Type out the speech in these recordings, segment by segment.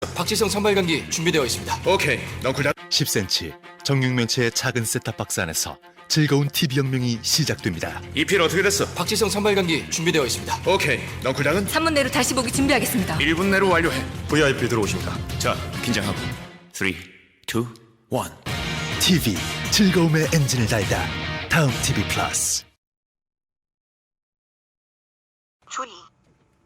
박지성 선발경기 준비되어 있습니다. 오케이, 넝쿨다. 10cm 정육면체의 작은 셋탑박스 안에서 즐거운 TV 혁명이 시작됩니다. EPL 어떻게 됐어? 박지성 선발경기 준비되어 있습니다. 오케이, 넝쿨당은 3분 내로 다시 보기 준비하겠습니다. 1분 내로 완료해. VIP 들어오십니다. 자, 긴장하고 3, 2, 1. TV 즐거움의 엔진을 달다. 다음 TV 플러스. 주의,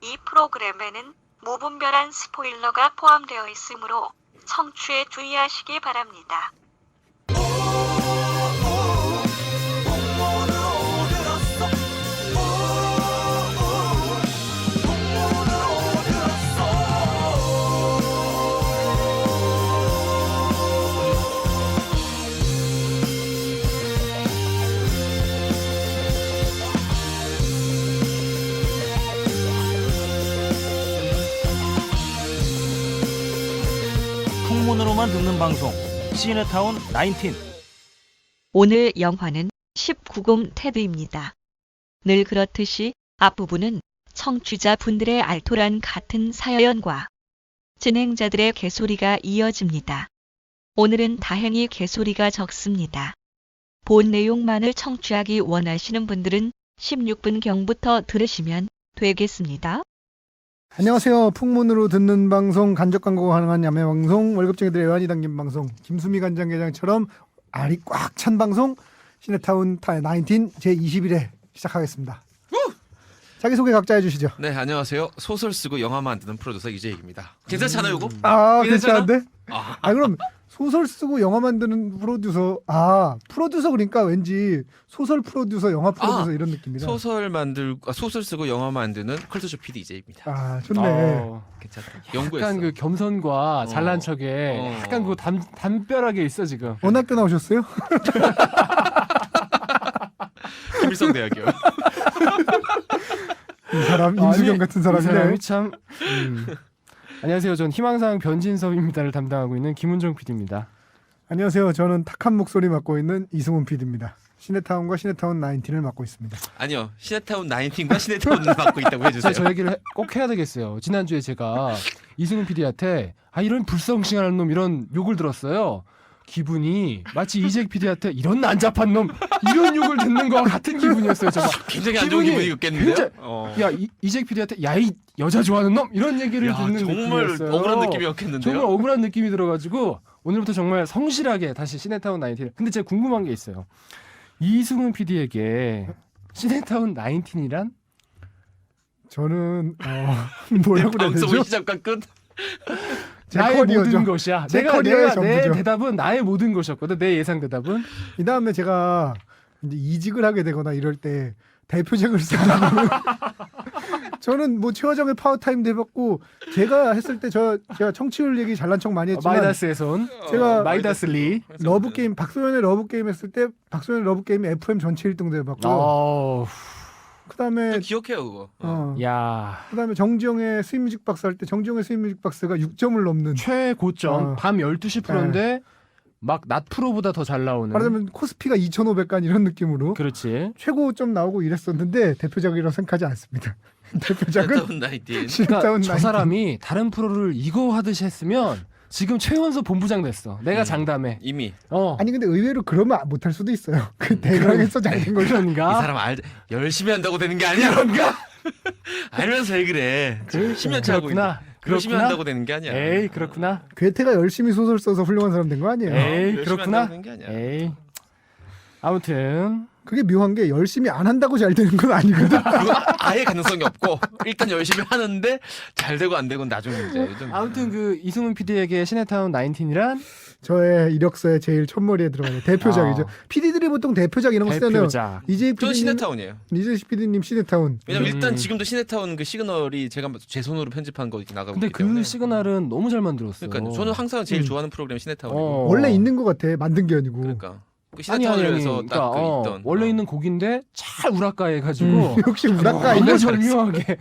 이 프로그램에는 무분별한 스포일러가 포함되어 있으므로 청취에 주의하시기 바랍니다. 풍문으로만 듣는 방송 시네타운 19. 오늘 영화는 19금 테드입니다. 늘 그렇듯이 앞부분은 청취자분들의 알토란 같은 사연과 진행자들의 개소리가 이어집니다. 오늘은 다행히 개소리가 적습니다. 본 내용만을 청취하기 원하시는 분들은 16분경부터 들으시면 되겠습니다. 안녕하세요. 풍문으로 듣는 방송, 간접 광고가 가능한 야매 방송, 월급쟁이들의 애환이 담긴 방송, 김수미 간장게장처럼 알이 꽉 찬 방송, 시네타운 19 제21회 시작하겠습니다. 자기소개 각자 해주시죠. 네, 안녕하세요. 소설 쓰고 영화 만드는 프로듀서 이재익입니다. 괜찮잖아요, 이거? 아, 괜찮아? 괜찮은데? 그럼 소설 쓰고 영화 만드는 프로듀서, 프로듀서 그러니까 왠지 소설 프로듀서, 영화 프로듀서 이런 느낌이라. 소설 쓰고 영화 만드는 컬투쇼 PD 이재익입니다. 좋네. 괜찮다. 약간 연구했어. 그 겸손과 잘난 척에 약간 그 담벼락에 있어 지금. 어느 학교 나오셨어요? 김일성대학교. 이 사람 임수경 같은 이 사람이네. 사람이 참. 안녕하세요. 전 희망사항 변진섭입니다를 담당하고 있는 김은정 PD입니다. 안녕하세요. 저는 탁한 목소리 맡고 있는 이승훈 PD입니다. 시네타운과 시네타운 19을 맡고 있습니다. 아니요, 시네타운 19과 시네타운을 맡고 있다고 해주세요. 저 얘기를 꼭 해야 되겠어요. 지난주에 제가 이승훈 PD한테 이런 불성실한 놈 이런 욕을 들었어요. 기분이 마치 이재익 PD한테 이런 난잡한 놈 이런 욕을 듣는 거와 같은 기분이었어요. 제가 굉장히 안 좋은 기분이겠는데요? 이재익 PD한테 야 이 여자 좋아하는 놈 이런 얘기를 듣는 정말 느낌이었어요. 억울한 느낌이었겠는데요? 정말 억울한 느낌이 들어가지고 오늘부터 정말 성실하게 다시 시네타운 19. 근데 제가 궁금한 게 있어요. 이승훈 PD에게 시네타운 19이란? 저는 뭐라고 해야 되죠? 방송 시작과 끝. 나의 커리어죠. 모든 것이야. 제 내가 커리어의 내 전부죠. 대답은 나의 모든 것이었거든. 내 예상 대답은. 이 다음에 제가 이제 이직을 하게 되거나 이럴 때 대표작을 쓰려면 저는 뭐 최화정의 파워타임도 해봤고 제가 했을 때 제가 청취율 얘기 잘난 척 많이 했지만 마이다스의 손. 제가 마이다스 리. 러브게임 박소연의 러브게임 했을 때 박소연의 러브게임 FM 전체 1등도 해봤고 그다음에 기억해요, 그거. 야. 그다음에 정지영의 스윗뮤직 박스 할 때 정지영의 스윗뮤직 박스가 6점을 넘는 최고점 밤 12시 프로인데 막 낮 프로보다 더 잘 나오는. 말하자면 코스피가 2,500간 이런 느낌으로 그렇지. 최고점 나오고 이랬었는데 대표작이라고 생각하지 않습니다. 대표작은 시네타운 19. 시네타운 저 19. 사람이 다른 프로를 이거 하듯이 했으면 지금 최연소 본부장 됐어. 내가 장담해. 이미 아니 근데 의외로 그러면 못할 수도 있어요. 그 대강에서 잘 된 거죠. 이 사람 열심히 한다고 되는 게 아니야. 그런가? 알면서 왜 그래? 10년째 하고 있나? 열심히 한다고 되는 게 아니야. 에이 그렇구나. 괴테가 열심히 소설 써서 훌륭한 사람 된 거 아니에요. 에이 열심히 그렇구나. 한다고 되는 게 아니야. 에이 아무튼 그게 묘한 게 열심히 안 한다고 잘 되는 건 아니거든. 그거 아예 가능성이 없고 일단 열심히 하는데 잘 되고 안 되고는 나중 문제. 아무튼 그 이승훈 PD에게 시네타운 19이란 저의 이력서에 제일 첫머리에 들어가는 대표작이죠. PD들이 보통 대표작 이런 거 쓰잖아요. 대표작. 이재익 저는 PD님, 시네타운이에요. 이재익 PD님 시네타운. 왜냐면 일단 지금도 시네타운 그 시그널이 제가 제 손으로 편집한 거 나가고 근데 있기 그 때문에. 시그널은 너무 잘 만들었어. 그러니까 저는 항상 제일 좋아하는 프로그램 시네타운이고. 원래 있는 것 같아. 만든 게 아니고. 그러니까 그 시네타운에서 그러니까, 딱 그 있던 원래 있는 곡인데 잘 우라카이 해가지고 역시 우라카이. 너무 절묘하게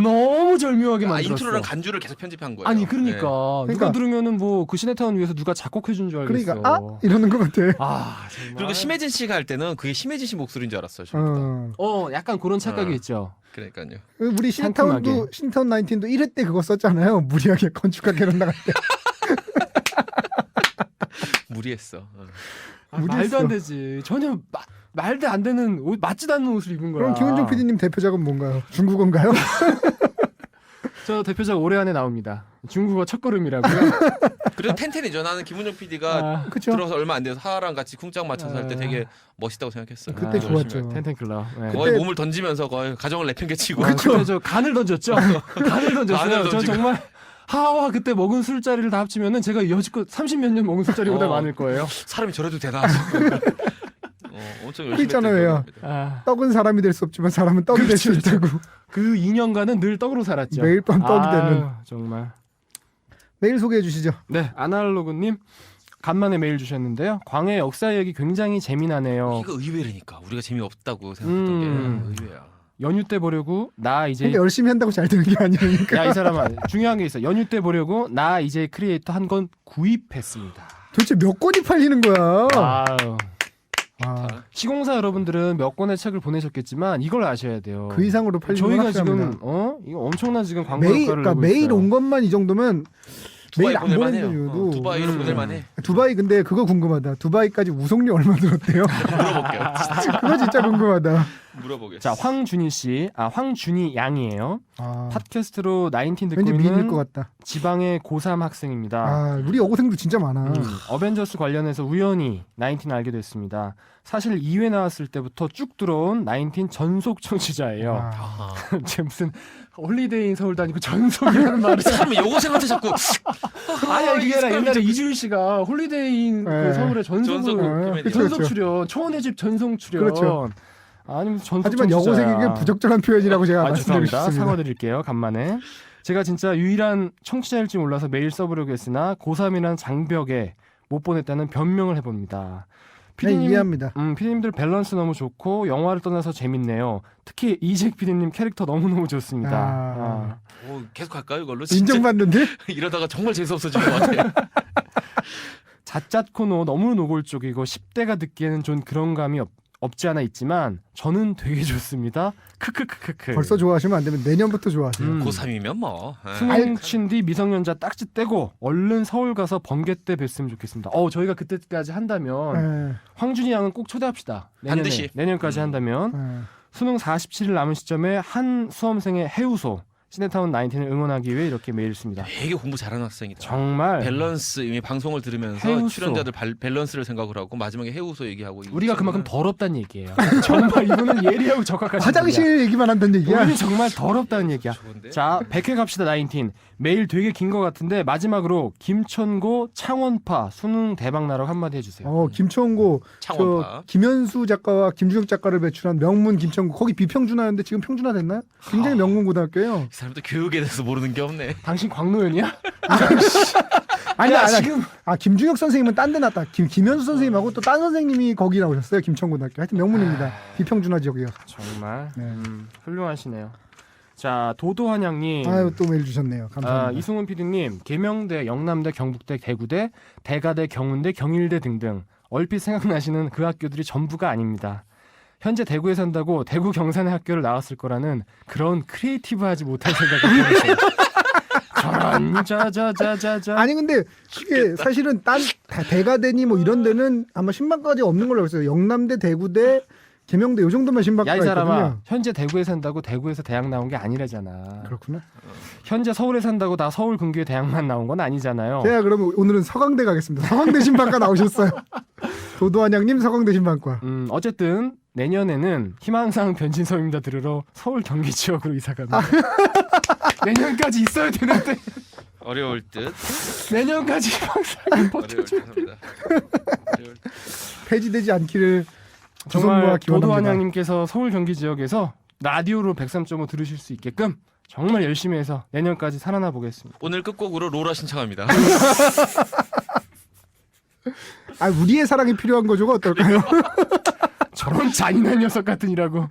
너무 절묘하게 아, 만들었어. 인트로랑 간주를 계속 편집한 거예요. 아니 그러니까 네. 누가 들으면은 뭐 그 시네타운 위해서 누가 작곡해준 줄 알겠어. 그러니까 이러는 것 같아. 정말. 그리고 심혜진 씨가 할 때는 그게 심혜진 씨 목소리인 줄 알았어요. 저는. 약간 그런 착각이 있죠. 그러니까요. 우리 상큼하게. 신타운 19도 1회 때 그거 썼잖아요. 무리하게 건축학개론 나갈 때. 무리했어. 말도 안 되지. 전혀 말도 안 되는 옷, 맞지도 않는 옷을 입은 거야. 그럼 김은중 PD님 대표작은 뭔가요? 중국어인가요? 저 대표작 올해 안에 나옵니다. 중국어 첫걸음이라고요. 그래도 텐텐이죠. 나는 김은정 PD가 그쵸? 들어서 얼마 안 돼서 하하랑 같이 쿵짝 맞춰서 할 때 되게 멋있다고 생각했어요. 그때 좋았죠. 텐텐클럽. 네. 거의 몸을 던지면서 거의 가정을 내팽개치고. 그때 저 간을 던졌죠. 간을 던졌어요. 간을 전 던지고. 정말 하하와 그때 먹은 술자리를 다 합치면은 제가 여지껏 30몇 년 먹은 술자리보다 많을 거예요. 사람이 저래도 되나? 엄청 열심히 있잖아요. 떡은 사람이 될 수 없지만 사람은 떡이 될 수 그렇죠, 있다고. 그 2년간은 늘 떡으로 살았죠. 매일 밤 떡이 되는. 정말. 메일 소개해 주시죠. 네, 아날로그님 간만에 메일 주셨는데요. 광해 역사 얘기 굉장히 재미나네요. 이거 의외라니까. 우리가 재미없다고 생각했던 게 의외야. 연휴 때 보려고 나 이제 근데 열심히 한다고 잘 되는 게 아니니까. 야 이 사람아 중요한 게 있어. 연휴 때 보려고 나 이제 크리에이터 한 권 구입했습니다. 도대체 몇 권이 팔리는 거야? 아유. 시공사 여러분들은 몇 권의 책을 보내셨겠지만 이걸 아셔야 돼요. 그 이상으로 팔리는 건 저희가 지금 확실합니다. 이거 엄청난 지금 광고 메일, 효과를 그러니까 내고 메일 있어요. 온 것만 이 정도면 메일 안 보낼만 보내는 해요. 이유도 두바이로 보낼만해. 두바이 근데 그거 궁금하다. 두바이까지 우송료 얼마 들었대요? 물어볼게요. 그거 진짜 궁금하다. 물어보겠어. 자, 황준희 씨, 황준희 양이에요. 아, 팟캐스트로 19 듣고 왠지 미인일 있는 것 같다. 지방의 고3 학생입니다. 아, 우리 여고생도 진짜 많아. 어벤져스 관련해서 우연히 19 알게 됐습니다. 사실 2회 나왔을 때부터 쭉 들어온 19 전속 청취자예요. 아, 제 무슨 홀리데이인 서울 다니고 전속이라는 말을 사람이 여고생한테 자꾸 아니야 이게 아니라 사람이 옛날에 자꾸- 이주일 씨가 홀리데이인 네. 그 서울의 전속 전속으로 코미디언. 그쵸, 전속 그쵸. 출연 초원의 집 전속 출연 그렇죠. 아니 무슨 전속 하지만 청취자야. 여고생에게 부적절한 표현이라고 제가 말씀드리고 죄송합니다. 싶습니다. 사과드릴게요. 간만에 제가 진짜 유일한 청취자일지 몰라서 메일 써보려고 했으나 고3이란 장벽에 못 보냈다는 변명을 해봅니다. 네, 이해합니다. 피디님들 밸런스 너무 좋고 영화를 떠나서 재밌네요. 특히 이잭 피디님 캐릭터 너무너무 좋습니다. 계속 할까요 이걸로? 진짜 인정받는데? 이러다가 정말 재수없어질 것 같아. 잣잣 코너 너무 노골적이고 10대가 듣기에는 좀 그런 감이 없지 않아 있지만 저는 되게 좋습니다. 크크크크크. 벌써 좋아하시면 안 되면 내년부터 좋아하세요. 고3이면 뭐. 수능 친 뒤 미성년자 딱지 떼고 얼른 서울 가서 번개 때 뵀으면 좋겠습니다. 저희가 그때까지 한다면 네, 황준희 양은 꼭 초대합시다. 반드시. 내년까지 한다면 네. 수능 47일 남은 시점에 한 수험생의 해우소 시네타운 19을 응원하기 위해 이렇게 메일 씁니다. 되게 공부 잘하는 학생이다. 정말 밸런스 이미 방송을 들으면서 해우소. 출연자들 밸런스를 생각을 하고 마지막에 해우소 얘기하고 우리가 그만큼 더럽다는 얘기예요. 정말 이분은 예리하고 적합하신 분이야. 화장실 얘기만 한다는 얘기야. 우리는 정말 더럽다는 얘기야. 좋은데? 자, 100회 갑시다 19. 메일 되게 긴 것 같은데 마지막으로 김천고 창원파 수능 대박 나라고 한마디 해주세요. 김천고 창원파. 김현수 작가와 김주영 작가를 배출한 명문 김천고 거기 비평준화였는데 지금 평준화 됐나요? 굉장히 명문 고등학교예요. 이 사람도 교육에 대해서 모르는 게 없네. 당신 광노현이야? 아니야. 지금 김중혁 선생님은 딴 데 났다. 김현수 선생님하고 또 딴 선생님이 거기 나오셨어요. 김천고등학교. 하여튼 명문입니다. 비평준화 지역이요. 정말 네. 훌륭하시네요. 자, 도도한양님. 아유 또 메일 주셨네요. 감사합니다. 이승훈 PD님, 계명대, 영남대, 경북대, 대구대, 대가대, 경운대, 경일대 등등 얼핏 생각나시는 그 학교들이 전부가 아닙니다. 현재 대구에 산다고 대구 경산의 학교를 나왔을 거라는 그런 크리에이티브하지 못한 생각이 들었어요. 저런 자자자자자. 아니 근데 이게 사실은 딴 대가대니 뭐 이런 데는 아마 신방까지 없는 걸로 알고 있어요. 영남대, 대구대, 계명대 요 정도만 신방가 야 이 사람아, 있거든요. 현재 대구에 산다고 대구에서 대학 나온 게 아니라잖아. 그렇구나. 현재 서울에 산다고 다 서울 근교에 대학만 나온 건 아니잖아요. 제가 그러면 오늘은 서강대 가겠습니다. 서강대 신방과 나오셨어요. 도도한양님 서강대 신방과. 어쨌든 내년에는 희망사항 변진서입니다 들으러 서울 경기 지역으로 이사 갑니다. 내년까지 있어야 되는데 어려울 듯. 내년까지 희망사항 어려울 듯 합니다. 어려울 듯. 폐지되지 않기를 조선모아 정말 기원합니다. 도도한양님께서 서울 경기 지역에서 라디오로 103.5 들으실 수 있게끔 정말 열심히 해서 내년까지 살아나 보겠습니다. 오늘 끝곡으로 로라 신청합니다. 아, 우리의 사랑이 필요한 거죠가 어떨까요? 저런 잔인한 녀석 같으니라고.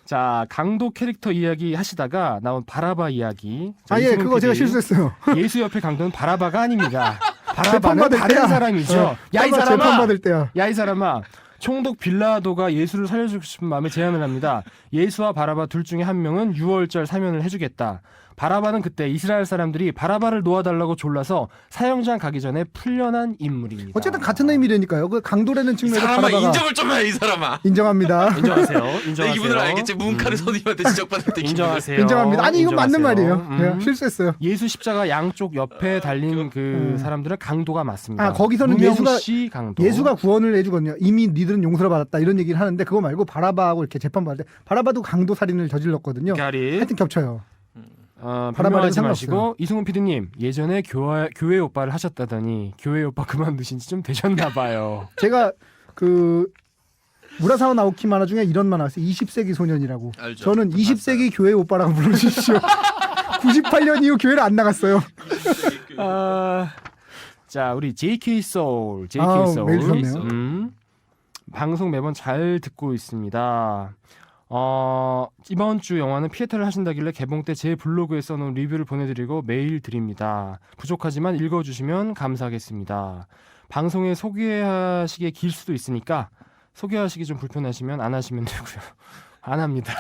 자, 강도 캐릭터 이야기 하시다가 나온 바라바 이야기. 자, 아, 예, 이승훈 그거 제가 PD. 실수했어요. 예수 옆에 강도는 바라바가 아닙니다. 바라바는 재판받을 다른 때야. 사람이죠. 야, 이 재판 사람아! 받을 때야. 야, 이 사람아. 총독 빌라도가 예수를 살려주고 싶은 마음에 제안을 합니다. 예수와 바라바 둘 중에 한 명은 6월절 사면을 해주겠다. 바라바는 그때 이스라엘 사람들이 바라바를 놓아달라고 졸라서 사형장 가기 전에 풀려난 인물입니다. 어쨌든 같은 의미라니까요. 그 강도라는 이 측면에서 사람아 바라바가 인정을 좀 해 이 사람아. 인정합니다. 인정하세요. 내 인정하세요. 기분을 알겠지. 문카르 선임한테 지적받을 때 기분을. 인정하세요. 인정합니다. 아니 이건 맞는 인정하세요. 말이에요. 예, 실수했어요. 예수 십자가 양쪽 옆에 달린 그 사람들은 강도가 맞습니다. 아, 거기서는 무명시 강도. 예수가 구원을 해주거든요. 이미 니들은 용서를 받았다 이런 얘기를 하는데 그거 말고 바라바하고 이렇게 재판받을 때 바라바도 강도 살인을 저질렀거든요. 가리. 하여튼 겹쳐요. 변명하지 바라바는 마시고 이승훈 PD님 예전에 교회 오빠를 하셨다더니 교회 오빠 그만두신 지 좀 되셨나 봐요. 제가 그 무라사와 나오키 만화 중에 이런 만화 있어요. 20세기 소년이라고. 알죠. 저는 20세기 교회 오빠라고 불러주십시오. 98년 이후 교회를 안 나갔어요. 자, 우리 JK 소울, 아우, JK 소울. 메일 좋네요. 방송 매번 잘 듣고 있습니다. 이번 주 영화는 피에타를 하신다길래 개봉 때 제 블로그에 써놓은 리뷰를 보내드리고 메일 드립니다. 부족하지만 읽어주시면 감사하겠습니다. 방송에 소개하시기에 길 수도 있으니까 소개하시기 좀 불편하시면 안 하시면 되고요. 안 합니다.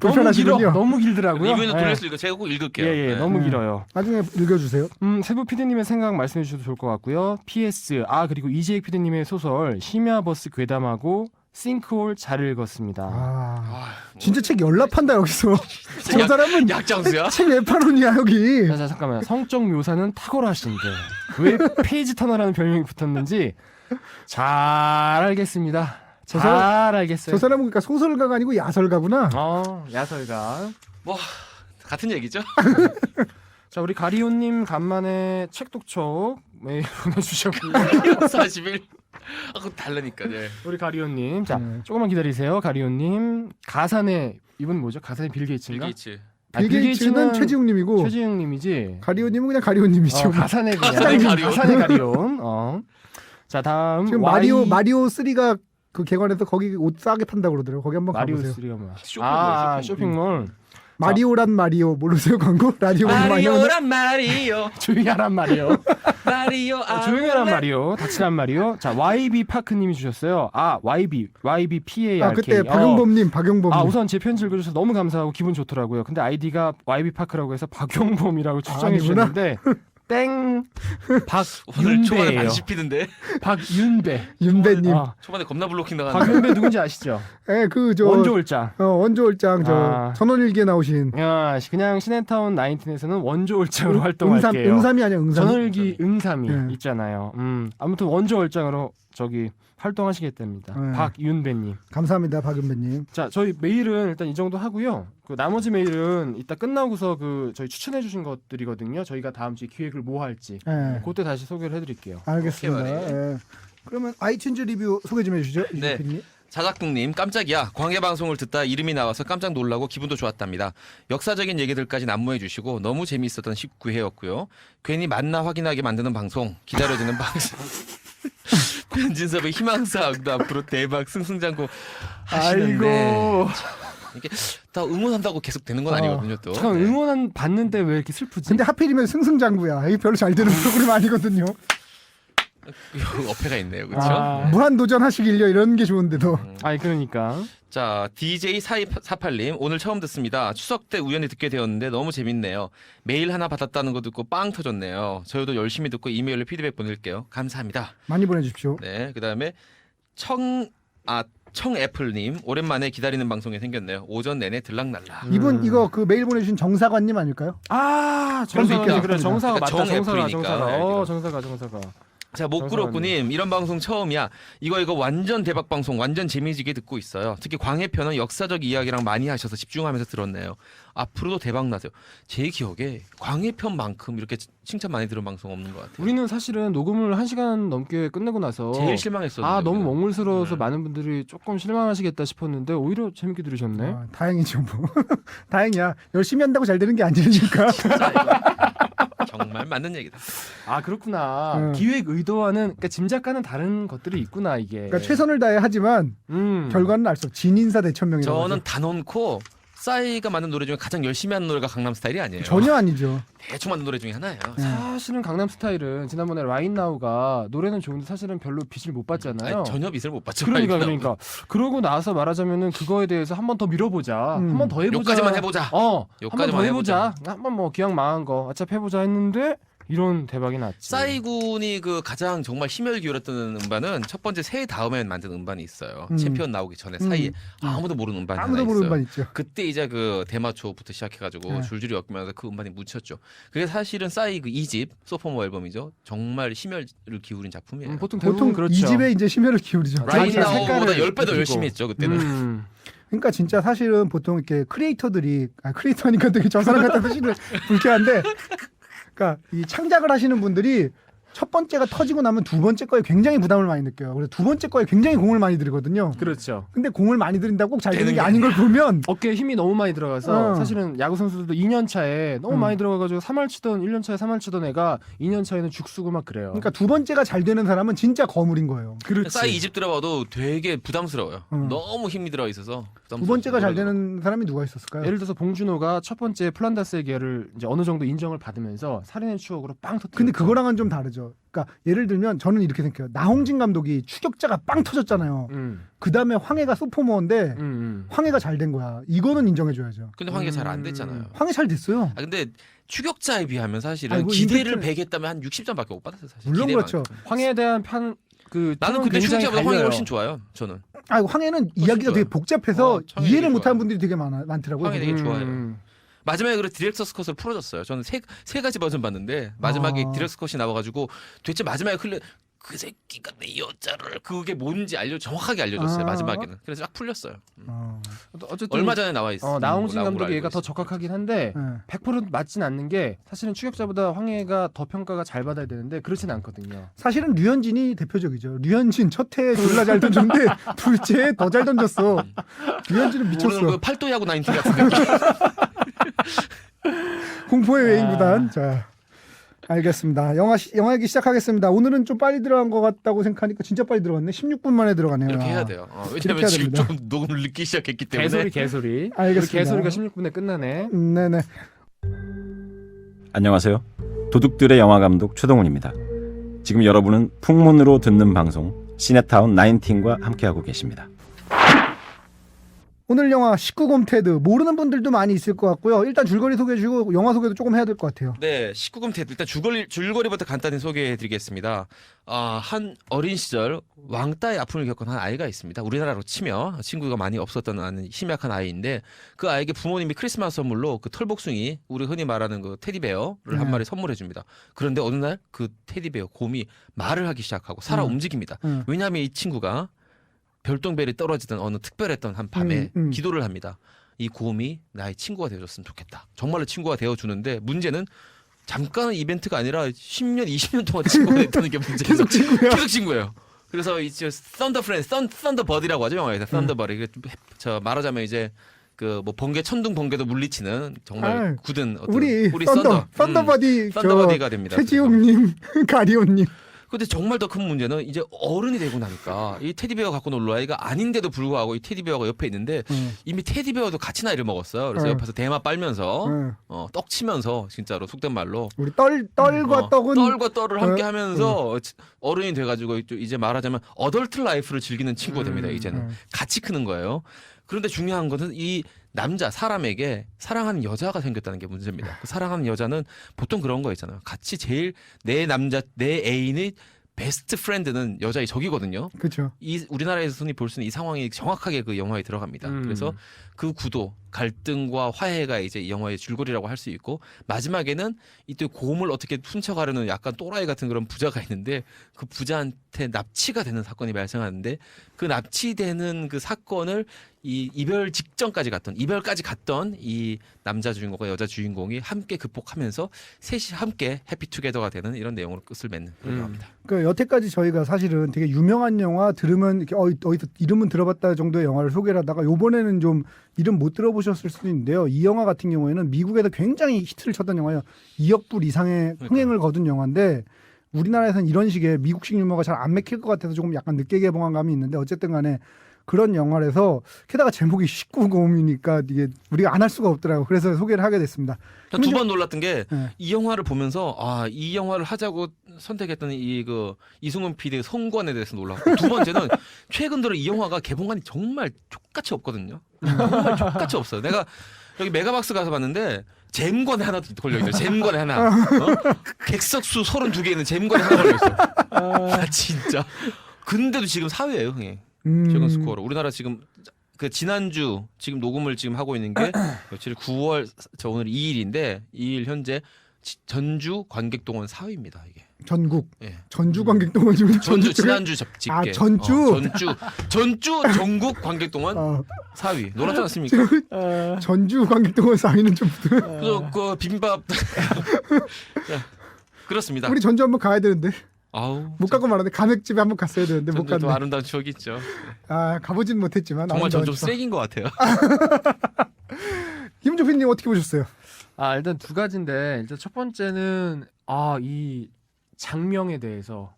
불편하시군요. 너무 길더라고요. 리뷰는 네. 돌려서 읽어. 제가 꼭 읽을게요. 예, 네. 너무 길어요. 나중에 읽어주세요. 세부 PD님의 생각 말씀해 주셔도 좋을 것 같고요. PS, 그리고 이재익 PD님의 소설 심야버스 괴담하고 싱크홀 잘 읽었습니다. 진짜 책 열납한다 여기서. 저 사람은 약장수야? 책 왜 파노니야 여기. 자, 잠깐만. 성적 묘사는 탁월하신데 왜 페이지 터너라는 별명이 붙었는지 잘 알겠습니다. 잘 알겠어요. 저 사람은 그러니까 소설가가 아니고 야설가구나. 야설가. 뭐 같은 얘기죠. 자, 우리 가리온님 간만에 책 독촉 메일 보내주셨고요. 40일. 그거 다르니까. 네. 우리 가리온님, 자 조금만 기다리세요. 가리온님, 가산의 이분 뭐죠? 가산의 빌 게이츠인가? 빌게이츠. 빌 게이츠는 최지웅님이고 최지웅님이지. 가리오님은 그냥 가리오님이죠. 가산의 가산의 가리온. 가산의 가리온. 자, 다음 지금 마리오 3가 그 개관해서 거기 옷 싸게 판다고 그러더라고요. 거기 한번 마리오 가보세요. 3가 뭐야? 쇼핑몰. 마리오란 마리오 모르세요 광고? 마리오란 마리오. 조용히 하란 말이요. 마리오. 조용히 하란 말이요. 닥치란 말이요. 자, YB 파크님이 주셨어요. YB PARK. 그때 박용범님. 우선 제 편지 읽어주셔서 너무 감사하고 기분 좋더라고요. 근데 아이디가 YB 파크라고 해서 박용범이라고 추정해 아니구나. 주셨는데 땡. 오늘 초반에 박윤배예요. 안 씹히던데. 박윤배. 윤배님. 초반에 겁나 블로킹 나가는. 박윤배 누군지 아시죠? 예, 그 원조올장. 원조올장 전원일기에 나오신. 야, 그냥 시네타운 19에서는 원조올장으로 활동할게요. 응삼이 아니야, 응삼. 전월기 응삼이 네. 있잖아요. 아무튼 원조올장으로 저기 활동하시겠답니다. 네. 박윤배님. 감사합니다, 박윤배님. 자, 저희 메일은 일단 이 정도 하고요. 그 나머지 메일은 이따 끝나고서 그 저희 추천해주신 것들이거든요. 저희가 다음 주에 기획을 뭐 할지 그때 다시 소개를 해드릴게요. 알겠습니다. 오케이, 예. 그러면 아이튠즈 리뷰 소개 좀 해주시죠. 네. 이준필님. 자작극님 깜짝이야. 광해 방송을 듣다 이름이 나와서 깜짝 놀라고 기분도 좋았답니다. 역사적인 얘기들까지 난무해 주시고 너무 재미있었던 19회였고요. 괜히 만나 확인하게 만드는 방송, 기다려지는 방송. 변진섭의 희망사항도 앞으로 대박 승승장구 하시는데 아이고. 이게 다 응원한다고 계속 되는 건 아니거든요. 또 잠깐 네. 응원한 받는데 왜 이렇게 슬프지? 근데 하필이면 승승장구야. 이게 별로 잘 되는 프로그램 아니거든요. 어폐가 있네요, 그렇죠? 무한도전 하시길요. 이런 게 좋은데도. 아니 그러니까. 자, DJ4248님 오늘 처음 듣습니다. 추석 때 우연히 듣게 되었는데 너무 재밌네요. 메일 하나 받았다는 거 듣고 빵 터졌네요. 저희도 열심히 듣고 이메일로 피드백 보낼게요. 감사합니다. 많이 보내주십시오. 네, 그다음에 청애플님 오랜만에 기다리는 방송이 생겼네요. 오전 내내 들락날락. 이분 이거 그 메일 보내주신 정사관님 아닐까요? 정사가 그래 정사가 그러니까 맞다. 정애플이니까. 정사가. 자, 목구로꾸님 이런 방송 처음이야. 이거 완전 대박 방송, 완전 재미지게 듣고 있어요. 특히 광해편은 역사적 이야기랑 많이 하셔서 집중하면서 들었네요. 앞으로도 대박 나세요. 제 기억에 광해편만큼 이렇게 칭찬 많이 들은 방송 없는 것 같아요. 우리는 사실은 녹음을 1시간 넘게 끝내고 나서 제일 실망했었는데. 너무 먹물스러워서 네. 많은 분들이 조금 실망하시겠다 싶었는데 오히려 재밌게 들으셨네. 다행이죠 뭐. 다행이야. 열심히 한다고 잘 되는 게 아니니까. 정말 맞는 얘기다. 아 그렇구나. 음. 기획 의도와는 그러니까 짐작과는 다른 것들이 있구나 이게. 그러니까 최선을 다해 하지만 결과는 알 수 없어. 진인사 대천명이라고. 저는 하죠. 단언코 싸이가 만든 노래 중에 가장 열심히 하는 노래가 강남 스타일이 아니에요. 전혀 아니죠. 대충 만든 노래 중에 하나예요. 사실은 강남스타일은 지난번에 라인나우가 노래는 좋은데 사실은 별로 빛을 못 봤잖아요. 아니, 전혀 빛을 못 봤죠. 그러니까 그러고 나서 말하자면은 그거에 대해서 한 번 더 밀어보자, 한 번 더 해보자. 요까지만 해보자. 한 번 더 요까지만 해보자. 한번 뭐 기왕 망한 거 어차피 해보자 했는데 이런 대박이 났지. 싸이군이 그 가장 정말 힘을 기울였던 음반은 첫 번째 새해 다음에 만든 음반이 있어요. 챔피언 나오기 전에 사이에 아무도 모르는 음반이 아무도 하나 모르는 있어요. 음반 있죠. 그때 이제 그 대마초부터 시작해가지고 네. 줄줄이 엮이면서 그 음반이 묻혔죠. 그게 사실은 싸이 그 2집 소포머 앨범이죠. 정말 심혈을 기울인 작품이에요. 보통 대부분 보통 그렇죠. 이 집에 이제 심혈을 기울이죠. 라인 자기 나우보다 색깔을 10배 더 느끼고. 열심히 했죠 그때는. 그러니까 진짜 사실은 보통 이렇게 크리에이터들이 크리에이터니까 되게 저 사람 같은 뜻이 불쾌한데, 그러니까 이 창작을 하시는 분들이 첫 번째가 터지고 나면 두 번째 거에 굉장히 부담을 많이 느껴요. 그래서 두 번째 거에 굉장히 공을 많이 들이거든요. 그렇죠. 근데 공을 많이 들인다고 꼭 잘 되는 되는 게 게 아닌 걸 보면 어깨에 힘이 너무 많이 들어가서 어. 사실은 야구 선수들도 2년 차에 너무 음. 많이 들어가가지고 3할 치던 1년 차에 3할 치던 애가 2년 차에는 죽쓰고 막 그래요. 그러니까 두 번째가 잘 되는 사람은 진짜 거물인 거예요. 그렇지. 싸이 2집 들어봐도 되게 부담스러워요. 음. 너무 힘이 들어 있어서. 두 번째가 잘 되는 사람이 누가 있었을까요? 예를 들어서 봉준호가 첫 번째 플란다스의 계를 이제 어느 정도 인정을 받으면서 살인의 추억으로 빵 터뜨렸죠. 근데 그거랑은 좀 다르죠. 그러니까 예를 들면 저는 이렇게 생각해요. 나홍진 감독이 추격자가 빵 터졌잖아요. 그 다음에 황해가 소포머인데 황해가 잘 된 거야. 이거는 인정해줘야죠. 근데 황희가 잘 안 됐잖아요. 황해 잘 됐어요. 아 근데 추격자에 비하면 사실은 아니, 뭐 기대를 임팩트- 100했다면 한 60점밖에 못 받았어요. 사실. 물론 기대만큼. 그렇죠. 황해에 대한 나는 근데 추격자보다 황해가 훨씬 좋아요. 저는. 아, 황해는 이야기가 좋아요. 되게 복잡해서 청해가 이해를 되게 못하는 좋아요. 분들이 되게 많더라고요. 황해 되게 좋아해요. 마지막에 그래 디렉터스 컷을 풀어줬어요. 저는 세 가지 버전 봤는데 마지막에 디렉터스 컷이 나와가지고 도대체 마지막에 그 새끼가 내 여자를 그게 뭔지 정확하게 알려줬어요. 마지막에는. 그래서 딱 풀렸어요. 어쨌든 얼마 전에 나와 있어요. 나홍진 감독의 얘가 더 적합하긴 한데 네. 100% 맞진 않는 게 사실은 추격자보다 황해가 더 평가가 잘 받아야 되는데 그렇진 않거든요. 사실은 류현진이 대표적이죠. 류현진 첫해 졸라 잘 던졌는데 둘째에 더 잘 던졌어. 류현진은 미쳤어. 그 팔도 야구 90 같은 느낌. 공포의 외인구단. 자, 알겠습니다. 영화 얘기 시작하겠습니다. 오늘은 좀 빨리 들어간 것 같다고 생각하니까 진짜 빨리 들어갔네. 16분 만에 들어가네요. 이렇게 해야 돼요. 왜냐면 해야 지금 됩니다. 좀 녹음을 늦게 시작했기 때문에. 개소리. 알겠습니다. 개소리가 16분에 끝나네. 네네. 안녕하세요. 도둑들의 영화감독 최동훈입니다. 지금 여러분은 풍문으로 듣는 방송 시네타운 19과 함께하고 계십니다. 오늘 영화 19금 테드 모르는 분들도 많이 있을 것 같고요. 일단 줄거리 소개해주고 영화 소개도 조금 해야 될 것 같아요. 네, 19금 테드 일단 줄거리부터 간단히 소개해드리겠습니다. 한 어린 시절 왕따의 아픔을 겪은 한 아이가 있습니다. 우리나라로 치며 친구가 많이 없었던 심약한 아이인데 그 아이에게 부모님이 크리스마스 선물로 그 털복숭이 우리 흔히 말하는 그 테디베어를 한 마리 선물해 줍니다. 그런데 어느 날 그 테디베어 곰이 말을 하기 시작하고 살아 움직입니다. 왜냐하면 이 친구가 별똥별이 떨어지던 어느 특별했던 한 밤에 기도를 합니다. 이 곰이 나의 친구가 되어줬으면 좋겠다. 정말로 친구가 되어주는데 문제는 잠깐의 이벤트가 아니라 10년, 20년 동안 친구가 됐다는 게 문제예요. 계속 친구야. 계속 친구예요. 그래서 이제 썬더 프렌드, 썬더버드라고 하죠 영화에서. 썬더버드. 저 말하자면 이제 그 뭐 번개 천둥 번개도 물리치는 정말 굳은 어떤 우리 썬더버디 썬더버디가 됩니다. 최지웅님, 가리온님. 근데 정말 더 큰 문제는 이제 어른이 되고 나니까 이 테디베어 갖고 놀 아이가 아닌데도 불구하고 이 테디베어가 옆에 있는데 이미 테디베어도 같이 나이를 먹었어요. 그래서 옆에서 대마 빨면서 떡 치면서 진짜로 속된 말로 우리 떨과 떡은 떨과 떨을 함께 하면서 어른이 돼가지고 이제 말하자면 어덜트 라이프를 즐기는 친구가 됩니다. 이제는 같이 크는 거예요. 그런데 중요한 것은 이 남자 사람에게 사랑하는 여자가 생겼다는 게 문제입니다. 그 사랑하는 여자는 보통 그런 거 있잖아요. 같이 제일 내 애인의 베스트 프렌드는 여자의 적이거든요. 그렇죠. 이 우리나라에서 흔히 볼 수 있는 이 상황이 정확하게 그 영화에 들어갑니다. 그래서 그 구도, 갈등과 화해가 이제 이 영화의 줄거리라고 할 수 있고 마지막에는 이때 곰을 어떻게 훔쳐가려는 약간 또라이 같은 그런 부자가 있는데 그 부자한테 납치가 되는 사건이 발생하는데 그 납치되는 그 사건을 이 이별까지 갔던 이 남자 주인공과 여자 주인공이 함께 극복하면서 셋이 함께 해피투게더가 되는 이런 내용으로 끝을 맺는 그런 영화입니다. 그러니까 여태까지 저희가 사실은 되게 유명한 영화 들으면 이렇게 어디서 이름은 들어봤다 정도의 영화를 소개를 하다가 요번에는 좀 이름 못 들어보셨을 수도 있는데요. 이 영화 같은 경우에는 미국에서 굉장히 히트를 쳤던 영화예요. 2억 불 이상의 흥행을 거둔 영화인데 우리나라에서는 이런 식의 미국식 유머가 잘 안 맥힐 것 같아서 조금 약간 늦게 개봉한 감이 있는데 어쨌든 간에 그런 영화라서 게다가 제목이 19금이니까 이게 우리가 안 할 수가 없더라고요. 그래서 소개를 하게 됐습니다. 두 번 놀랐던 게 이 네. 영화를 보면서 이 영화를 하자고 선택했던 이승훈 PD의 성관에 대해서 놀랐고 두 번째는 최근 들어 이 영화가 개봉관이 정말 족같이 없거든요. 정말 족같이 없어요. 내가 여기 메가박스 가서 봤는데 잼관에 하나 걸려있어요. 잼관에 하나. 객석수 32개 있는 잼관에 하나 걸려있어요. 진짜. 근데도 지금 4위예요, 흥행. 최근 스코어로. 우리나라 지금 그 지난주 지금 녹음을 지금 하고 있는 게 며칠 9월 오늘 2일인데 2일 현재 전주 관객동원 4위입니다, 이게. 전국. 예. 전주 관객동원이면 전주 지난주 집계. 아, 전주. 전주 전국 관객동원 4위. 놀랐지 않습니까? 전주 관객동원 4위는 좀 그래서 그 비빔밥 그렇습니다. 우리 전주 한번 가야 되는데 아우, 못 가고 말았는데 감액집에 한번 갔어야 되는데 못 전주도 갔네. 아름다운 추억이 있죠. 아, 가보진 못했지만 정말 아름다운 좀 추억. 쓰레기인 것 같아요. 김조필님 어떻게 보셨어요? 일단 두 가지인데 일단 첫 번째는 이 장명에 대해서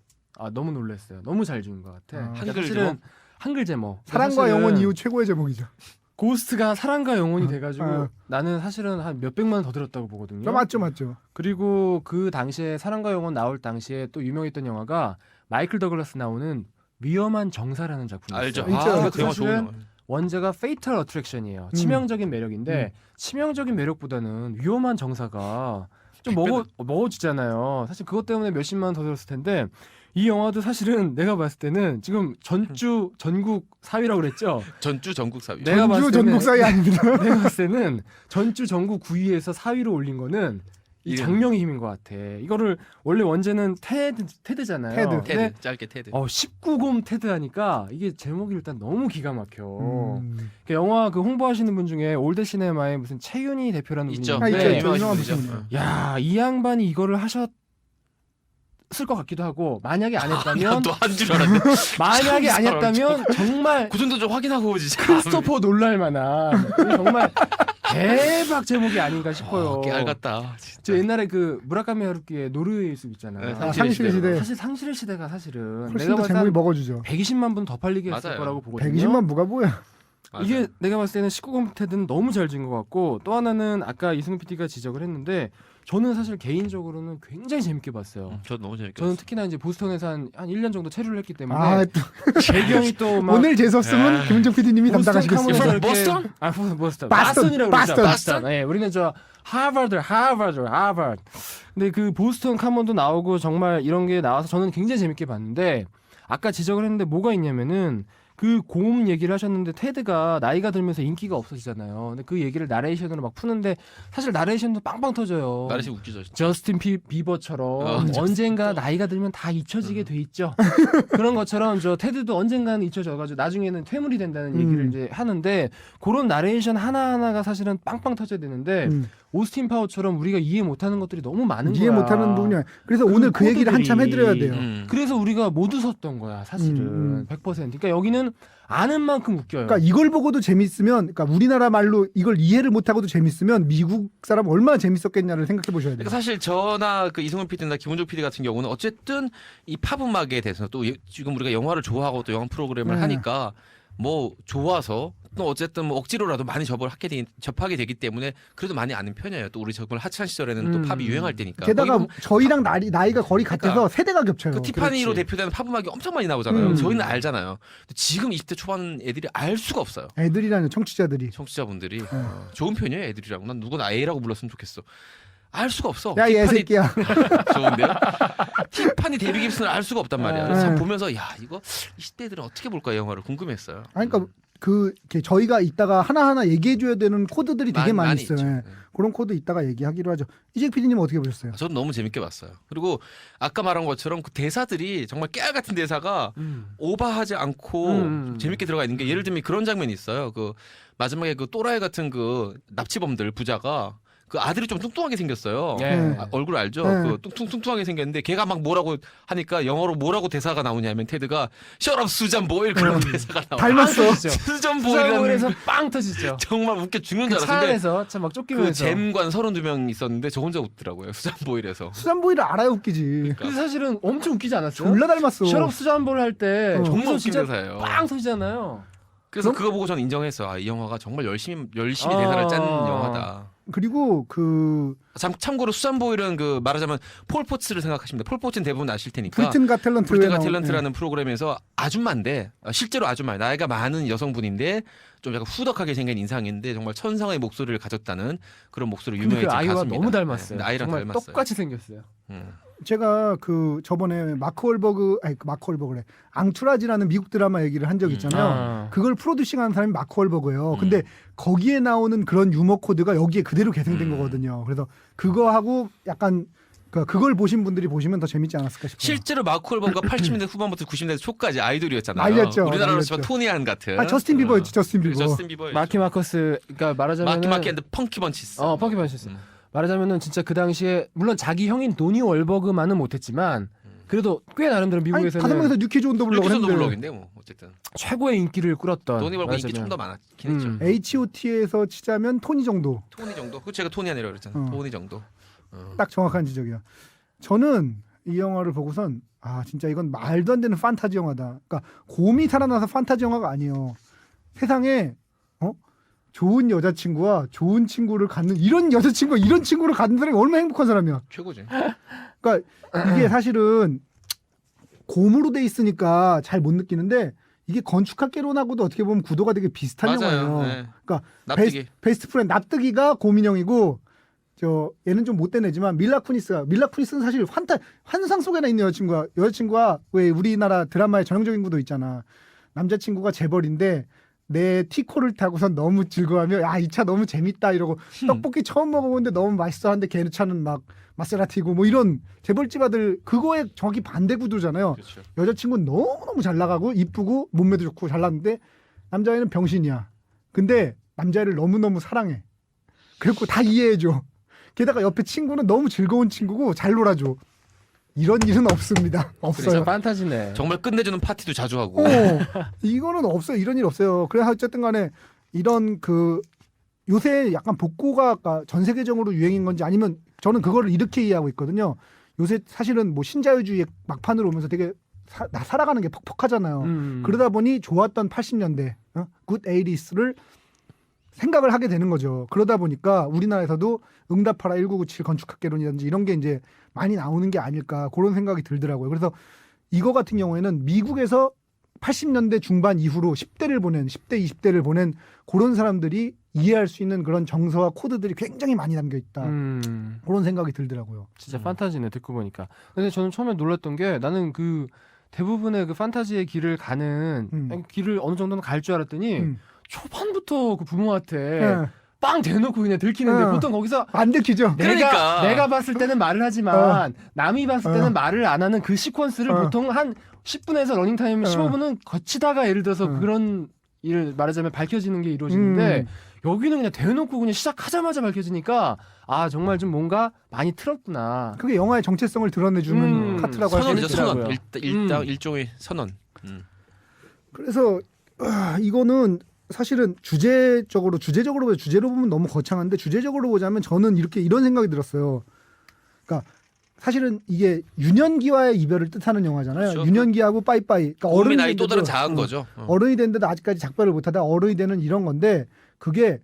너무 놀랐어요. 너무 잘 지은 것 같아. 한글 그러니까 사실은 한글 제목. 사랑과 사실은 영혼 이후 최고의 제목이죠. 고스트가 사랑과 영혼이 돼가지고 어. 나는 사실은 한 몇백만 원 더 들었다고 보거든요. 맞죠. 그리고 그 당시에 사랑과 영혼 나올 당시에 또 유명했던 영화가 마이클 더글라스 나오는 위험한 정사라는 작품이었어요. 알죠. 있죠. 그 영화 좋은 사실은 영화. 원제가 페이털 어트랙션이에요. 치명적인 매력인데 치명적인 매력보다는 위험한 정사가 좀 먹어주잖아요. 사실 그것 때문에 몇십만 원 더 들었을 텐데 이 영화도 사실은 내가 봤을 때는 지금 전주 전국 4위라고 그랬죠. 전주 전국 4위. 내가 봤을 전주 때는 전국 사이 아닙니다. 내가 봤을 때는 전주 전국 9위에서 4위로 올린 거는 이 장명의 힘인 것 같아. 이거를 원래 원제는 테드잖아요. 근데 테드 짧게 테드. 19금 테드 하니까 이게 제목이 일단 너무 기가 막혀. 그 음. 영화 그 홍보하시는 분 중에 올드 시네마의 무슨 최윤희 대표라는 분이 있죠. 있는데 있죠. 유명한 분이죠. 분이죠. 야, 이 양반이 이거를 하셨을 것 같기도 하고 만약에 안 했다면 또한줄 알았는데. 만약에 안 했다면 정말 그 정도 좀 확인하고 오지. 크리스토퍼 놀랄 만한 정말 대박 제목이 아닌가 싶어요. 깨알 같다. 저 옛날에 그 무라카미 하루키의 노르웨이 숲 있잖아요. 네, 상실의 시대. 사실 상실의 시대가 사실은 훨씬 내가 더 봤을 때 제목이 한 먹어주죠. 120만 분 더 팔리게 했을 맞아요. 거라고 보거든요. 120만 뭐가 뭐야? 이게 내가 봤을 때는 19금 테드는 너무 잘 지은 것 같고 또 하나는 아까 이승훈 PD가 지적을 했는데 저는 사실 개인적으로는 굉장히 재밌게 봤어요. 저도 너무 재밌게 저는 봤어요. 특히나 이제 보스턴에서 한 1년 정도 체류를 했기 때문에 아, 또 배경이 또 막 오늘 재수 없으면 김은정 PD님이 보스턴 담당하시겠습니다. 카몬에서 이렇게- 보스턴? 보스턴. 바스턴, 바스턴이라고 그러죠. 바스턴. 바스턴. 예, 우리는 저 하버드. 근데 그 보스턴 카몬도 나오고 정말 이런 게 나와서 저는 굉장히 재밌게 봤는데 아까 지적을 했는데 뭐가 있냐면은 그 고음 얘기를 하셨는데 테드가 나이가 들면서 인기가 없어지잖아요. 근데 그 얘기를 나레이션으로 막 푸는데 사실 나레이션도 빵빵 터져요. 나르시 웃기죠. 진짜. 저스틴 비버처럼 언젠가 나이가 들면 다 잊혀지게 돼 있죠. 그런 것처럼 저 테드도 언젠가는 잊혀져가지고 나중에는 퇴물이 된다는 얘기를 이제 하는데 그런 나레이션 하나하나가 사실은 빵빵 터져야 되는데 오스틴 파워처럼 우리가 이해 못하는 것들이 너무 많은 거야. 이해 못하는 부분이야. 그래서 그 오늘 그 얘기를 코드들이. 한참 해드려야 돼요. 그래서 우리가 못 웃었던 거야 사실은 100%. 그러니까 여기는 아는 만큼 웃겨요. 그러니까 이걸 보고도 재밌으면, 그러니까 우리나라 말로 이걸 이해를 못하고도 재밌으면 미국 사람 얼마나 재밌었겠냐를 생각해 보셔야 돼요. 그러니까 사실 저나 그 이승훈 PD나 김은조 PD 같은 경우는 어쨌든 이 팝 음악에 대해서 또 지금 우리가 영화를 좋아하고 또 영화 프로그램을 하니까 뭐 좋아서 또 어쨌든 뭐 억지로라도 많이 접하게 되기 때문에 그래도 많이 아는 편이에요. 또 우리 정말 하찮은 시절에는 또 팝이 유행할 때니까. 게다가 거의 저희랑 나이가 거리 같아서 그러니까 세대가 겹쳐요. 그 티파니로 그렇지. 대표되는 팝 음악이 엄청 많이 나오잖아요. 저희는 알잖아요. 근데 지금 20대 초반 애들이 알 수가 없어요. 애들이라는 청취자들이. 청취자분들이 좋은 편이에요. 애들이라고. 난 누구나 애라고 불렀으면 좋겠어. 알 수가 없어. 야, 얘 새끼야. 좋은데요? 티파니 데뷔 깁슨을 알 수가 없단 말이야. 그래서 참 보면서 야 이거 20대들은 어떻게 볼까 영화를 궁금했어요. 아니, 그러니까 이렇게 저희가 이따가 하나하나 얘기해줘야 되는 코드들이 되게 많이 있어요. 있죠. 예. 그런 코드 이따가 얘기하기로 하죠. 이재익 PD님 어떻게 보셨어요? 저는 너무 재밌게 봤어요. 그리고 아까 말한 것처럼 그 대사들이 정말 깨알 같은 대사가 오버하지 않고 좀 재밌게 들어가 있는 게 예를 들면 그런 장면이 있어요. 그 마지막에 그 또라이 같은 그 납치범들 부자가 그 아들이 좀 뚱뚱하게 생겼어요. 네. 얼굴 알죠? 네. 그 뚱뚱하게 생겼는데 걔가 막 뭐라고 하니까 영어로 뭐라고 대사가 나오냐면 테드가 Shut up, Susan Boyle 그런 대사가 나와요. 닮았어. 수잔 수산보일에서 보일이라는 빵 터지죠. 정말 웃겨 죽는 그 줄 차 알았는데 안에서 참 막 그 쫓기면서. 잼관 32명 있었는데 저 혼자 웃더라고요. 수잔 보일에서. 수산보이를 알아야 웃기지. 근데 사실은 엄청 웃기지 않았어요? 졸라 닮았어. 셔럽 수잔볼 할 때 어. 정말 정말 웃긴 진짜 대사예요. 빵 터지잖아요. 그래서 그거 보고 저는 인정했어요. 아, 이 영화가 정말 열심히 아. 대사를 짠 영화다. 그리고 참고로 수잔 보일은 그 말하자면 폴 포츠를 생각하시면 돼요. 폴 포츠는 대부분 아실 테니까. 브리튼 가 탤런트에 브리튼가 나온- 탤런트라는 프로그램에서 아줌마인데 실제로 아줌마 나이가 많은 여성분인데 좀 약간 후덕하게 생긴 인상인데 정말 천상의 목소리를 가졌다는 그런 목소리 근데 유명해진 그 아이와 가수입니다. 너무 닮았어요. 네, 아이랑 정말 닮았어요. 똑같이 생겼어요. 제가 저번에 마크 월버그래 앙투라지라는 미국 드라마 얘기를 한 적 있잖아요. 아. 그걸 프로듀싱하는 사람이 마크 월버그예요. 근데 거기에 나오는 그런 유머 코드가 여기에 그대로 개생된 거거든요. 그래서 그거하고 약간 그걸 보신 분들이 보시면 더 재밌지 않았을까 싶어요. 실제로 마크 홀버가 80년대 후반부터 90년대 초까지 아이돌이었잖아요. 날렸죠, 우리나라로 날렸죠. 치면 토니안 같은. 저스틴 비버였지, 저스틴 비버. 저스틴 비버. 마키 마커스, 그러니까 말하자면 마키 앤드 펑키 번치스. 펑키 번치스. 말하자면은 진짜 그 당시에 물론 자기 형인 도니 월버그만은 못했지만 그래도 꽤 나름대로 아니, 미국에서는 다섯 명에서 뉴키즈 온 더 블럭을 뉴키즈 온 더 했는데 블럭인데 뭐 어쨌든 최고의 인기를 끌었던. 도니 월버 인기 말하자면. 좀 더 많았긴 했죠. H.O.T에서 치자면 토니 정도. 토니 정도? 그 제가 토니안이라고 그랬잖아요. 토니 정도. 딱 정확한 지적이야. 저는 이 영화를 보고선 진짜 이건 말도 안 되는 판타지 영화다. 그러니까 곰이 살아나서 판타지 영화가 아니에요. 세상에 좋은 여자친구와 좋은 친구를 갖는 이런 여자친구 이런 친구를 갖는 사람이 얼마나 행복한 사람이야. 최고지. 그러니까 이게 사실은 곰으로 돼 있으니까 잘 못 느끼는데 이게 건축학개론하고도 어떻게 보면 구도가 되게 비슷한 맞아요. 영화예요. 네. 그러니까 납득이. 베스트 프렌드 납득이가 곰인형이고 얘는 좀 못된 애지만 밀라 쿠니스는 사실 환상 속에나 있는 여자친구가 왜 우리나라 드라마의 전형적인 구도 있잖아. 남자친구가 재벌인데 내 티코를 타고선 너무 즐거워하며 이 차 너무 재밌다 이러고 떡볶이 처음 먹어보는데 너무 맛있어 하는데 걔네 차는 막 마세라티고 뭐 이런 재벌집 아들 그거에 정확히 반대 구도잖아요. 그렇죠. 여자친구는 너무너무 잘 나가고 이쁘고 몸매도 좋고 잘났는데 남자애는 병신이야. 근데 남자애를 너무너무 사랑해. 그리고 다 이해해줘. 게다가 옆에 친구는 너무 즐거운 친구고 잘 놀아줘. 이런 일은 없습니다. 없어요. 그래서 판타지네. 정말 끝내주는 파티도 자주 하고. 이거는 없어요. 이런 일 없어요. 그래서 어쨌든 간에 이런 요새 약간 복고가 전 세계적으로 유행인 건지 아니면 저는 그거를 이렇게 이해하고 있거든요. 요새 사실은 뭐 신자유주의 막판으로 오면서 되게 살아가는 게 퍽퍽하잖아요. 그러다 보니 좋았던 80년대, 굿 80s를 생각을 하게 되는 거죠. 그러다 보니까 우리나라에서도 응답하라 1997 건축학개론이라든지 이런 게 이제 많이 나오는 게 아닐까 그런 생각이 들더라고요. 그래서 이거 같은 경우에는 미국에서 80년대 중반 이후로 10대, 20대를 보낸 그런 사람들이 이해할 수 있는 그런 정서와 코드들이 굉장히 많이 담겨 있다. 그런 생각이 들더라고요. 진짜 판타지네 듣고 보니까. 근데 저는 처음에 놀랐던 게 나는 그 대부분의 그 판타지의 길을 가는 길을 어느 정도는 갈 줄 알았더니 초반부터 그 부모한테 빵 대놓고 그냥 들키는데 보통 거기서 안 들키죠. 내가 봤을 때는 말을 하지만 남이 봤을 때는 말을 안 하는 그 시퀀스를 보통 한 10분에서 러닝타임 15분은 거치다가 예를 들어서 그런 일을 말하자면 밝혀지는 게 이루어지는데 여기는 그냥 대놓고 그냥 시작하자마자 밝혀지니까 정말 좀 뭔가 많이 틀었구나. 그게 영화의 정체성을 드러내주는 카트라고 할 수 선언이죠. 있더라고요. 선언. 일종의 선언. 그래서 이거는 사실은 주제로 보면 너무 거창한데 주제적으로 보자면 저는 이런 생각이 들었어요. 그러니까 사실은 이게 유년기와의 이별을 뜻하는 영화잖아요. 그렇죠. 유년기하고 빠이빠이. 그러니까 어른이 나이 또 다른 자한 거죠. 어른이 됐는데도 아직까지 작별을 못하다 어른이 되는 이런 건데 그게